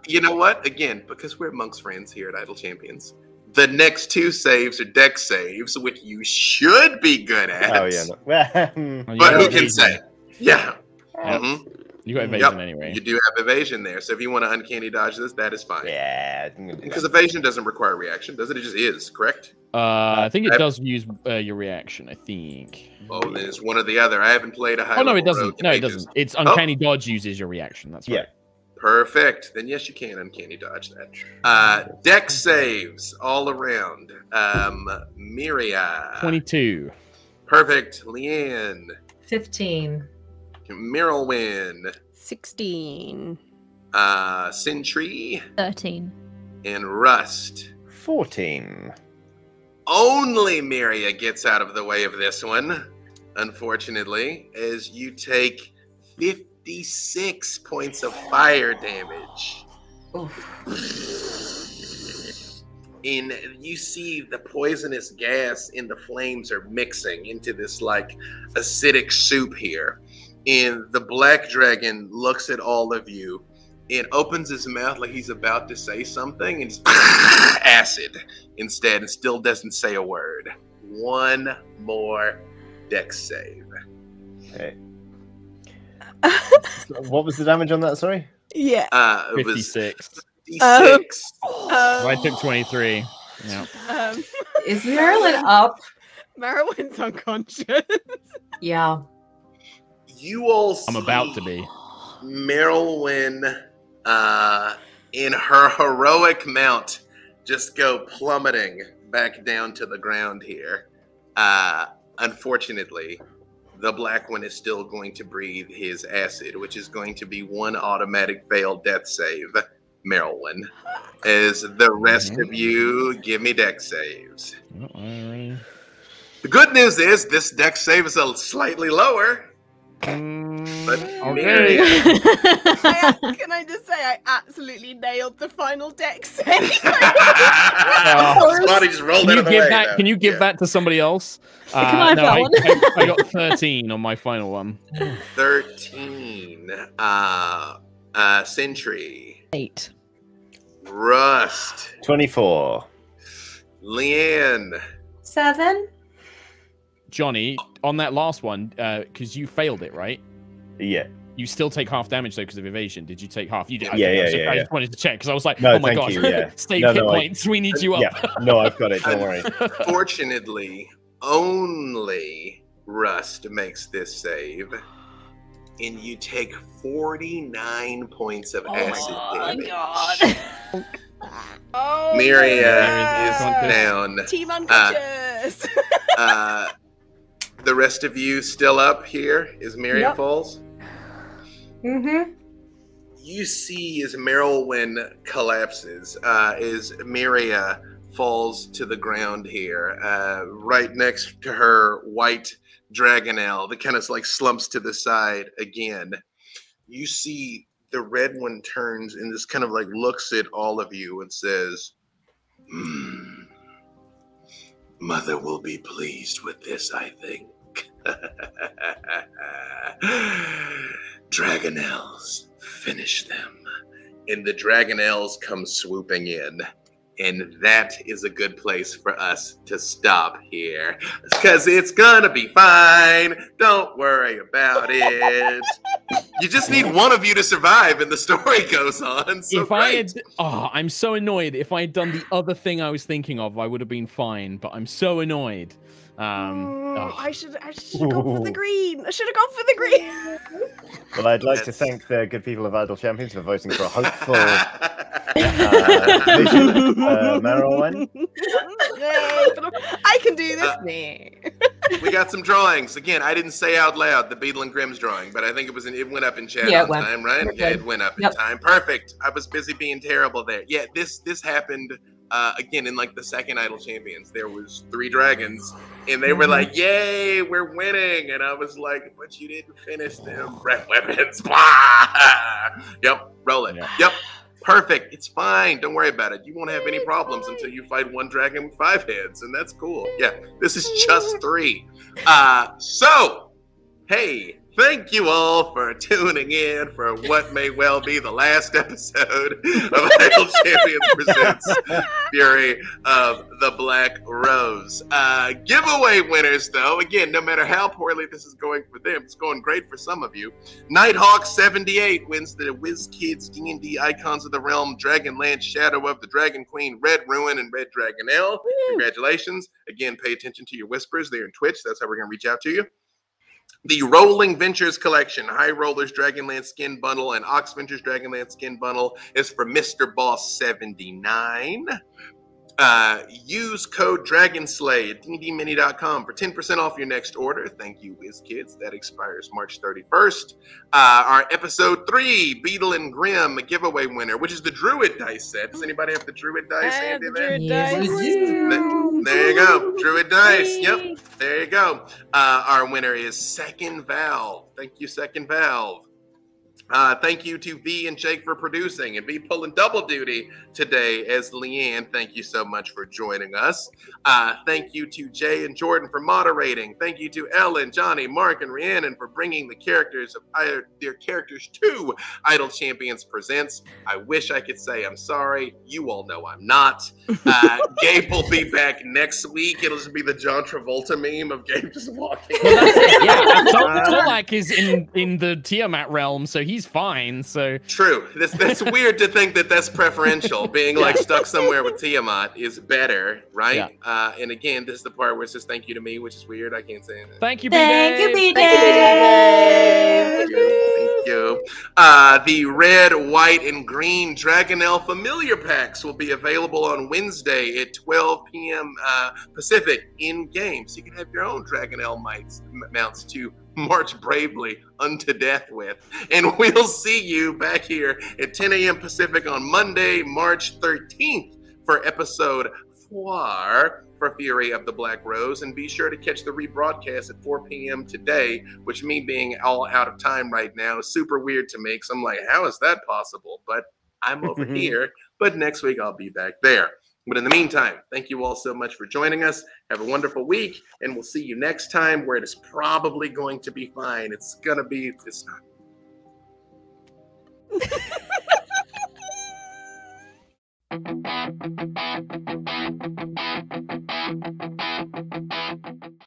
you know what? Again, because we're amongst friends here at Idle Champions, the next 2 saves are dex saves, which you should be good at. Oh, yeah. No. But who can say? Yeah. Mm-hmm. You got evasion anyway. You do have evasion there. So if you want to uncanny dodge this, that is fine. Yeah. Because evasion doesn't require reaction, does it? It just is, correct? I think it does use your reaction, I think. Oh, then it's one or the other. I haven't played a high no, it doesn't. rogue No, it mages. doesn't. It's uncanny dodge uses your reaction. That's right. Yeah. Perfect. Then yes, you can uncanny dodge that. Dex saves all around. Miria. 22. Perfect. Leanne. 15. Merilwen. 16. Sentry. 13. And Rust. 14. Only Miria gets out of the way of this one, unfortunately, as you take 56 points of fire damage. you see the poisonous gas in the flames are mixing into this like acidic soup here. And the black dragon looks at all of you and opens his mouth like he's about to say something, and just acid instead, and still doesn't say a word. One more dex save. Okay. What was the damage on that? Sorry. Yeah. It was 56. 56. I took 23. Yeah. Is Merilwen up? Merilwen's unconscious. Yeah. You all see I'm about to be. Merilwen in her heroic mount just go plummeting back down to the ground here. Unfortunately, the black one is still going to breathe his acid, which is going to be one automatic failed death save. Merilwen, as the rest of you give me dex saves. The good news is this dex save is a slightly lower. But Okay. Can I just say I absolutely nailed the final dex save? Spotty just rolled out of the way. Can you give that to somebody else? Can I have that one? I got 13 on my final one. 13. Sentry. 8. Rust. 24. Leanne. 7. Johnny, on that last one, because you failed it, right? Yeah. You still take half damage though because of evasion. Did you take half? You did. Yeah. I just wanted to check because I was like, No, oh my thank god, you, yeah. save No, hit no, points. We need you up. Yeah. No, I've got it. Don't worry. Fortunately, only Rust makes this save, and you take 49 points of acid damage. Oh, Miria is down. Team unconscious. The rest of you still up here as Miria falls? Mm-hmm. You see as Merilwen collapses, as Miria falls to the ground here, right next to her white dragonnel that kind of like slumps to the side again. You see the red one turns and just kind of like looks at all of you and says, Mother will be pleased with this, I think. Dragonnels, finish them. And the dragonnels come swooping in. And that is a good place for us to stop here. Because it's gonna be fine. Don't worry about it. You just need one of you to survive and the story goes on. So If I had, I'm so annoyed. If I had done the other thing I was thinking of, I would have been fine. But I'm so annoyed. I should have gone for the green. I should have gone for the green. Well, I'd like to thank the good people of Idle Champions for voting for a hopeful Merilwen. I can do this. We got some drawings. Again, I didn't say out loud the Beadle and Grimm's drawing, but I think it went up in chat on time, right? Yeah, it went up in time. Perfect. I was busy being terrible there. Yeah, this happened again in like the second Idle Champions. There was 3 dragons, and they were like, "Yay, we're winning!" And I was like, "But you didn't finish them, breath weapons." Blah. Yep, roll it. Yeah. Yep. Perfect. It's fine. Don't worry about it. You won't have any problems until you fight one dragon with 5 heads, and that's cool. Yeah, this is just 3. So, hey, thank you all for tuning in for what may well be the last episode of Idle Champions Presents Fury of the Black Rose. Giveaway winners, though, again, no matter how poorly this is going for them, it's going great for some of you. Nighthawk78 wins the WizKids D&D Icons of the Realm Dragonlance Shadow of the Dragon Queen Red Ruin and Red Dragonelle. Congratulations. Again, pay attention to your whispers there in Twitch. That's how we're going to reach out to you. The Rolling Ventures Collection, High Rollers Dragonlance Skin Bundle and Ox Ventures Dragonlance Skin Bundle is for Mr. Boss 79. Use code DRAGONSLAY at ddmini.com for 10% off your next order. Thank you, WizKids. That expires March 31st. Our episode 3, Beadle and Grimm, a giveaway winner, which is the Druid dice set. Does anybody have the Druid dice handy there? Yes, we do. There you go. Druid dice. Yep. There you go. Our winner is Second Valve. Thank you, Second Valve. Thank you to V and Jake for producing, and V pulling double duty today as Leanne. Thank you so much for joining us. Thank you to Jay and Jordan for moderating. Thank you to Ellen, Johnny, Mark, and Rhiannon for bringing the characters of their characters to Idle Champions Presents. I wish I could say I'm sorry. You all know I'm not. Gabe will be back next week. It'll just be the John Travolta meme of Gabe just walking. Well, that's it. Yeah, Solaak is in the Tiamat realm, so he's fine. So true. That's weird to think that that's preferential. Being like stuck somewhere with Tiamat is better, right? Yeah. And again, this is the part where it says thank you to me, which is weird. I can't say anything. Thank you, Thank you, B-Day. Thank you. The red, white, and green Dragonel familiar packs will be available on Wednesday at 12 p.m. Pacific in game, so you can have your own Dragonel mounts to march bravely unto death with. And we'll see you back here at 10 a.m. Pacific on Monday, March 13th for episode 4 for Fury of the Black Rose. And be sure to catch the rebroadcast at 4 p.m. today, which me being all out of time right now is super weird to me, because I'm like, how is that possible? But I'm over here. But next week I'll be back there. But in the meantime, thank you all so much for joining us. Have a wonderful week, and we'll see you next time, where it is probably going to be fine. It's not.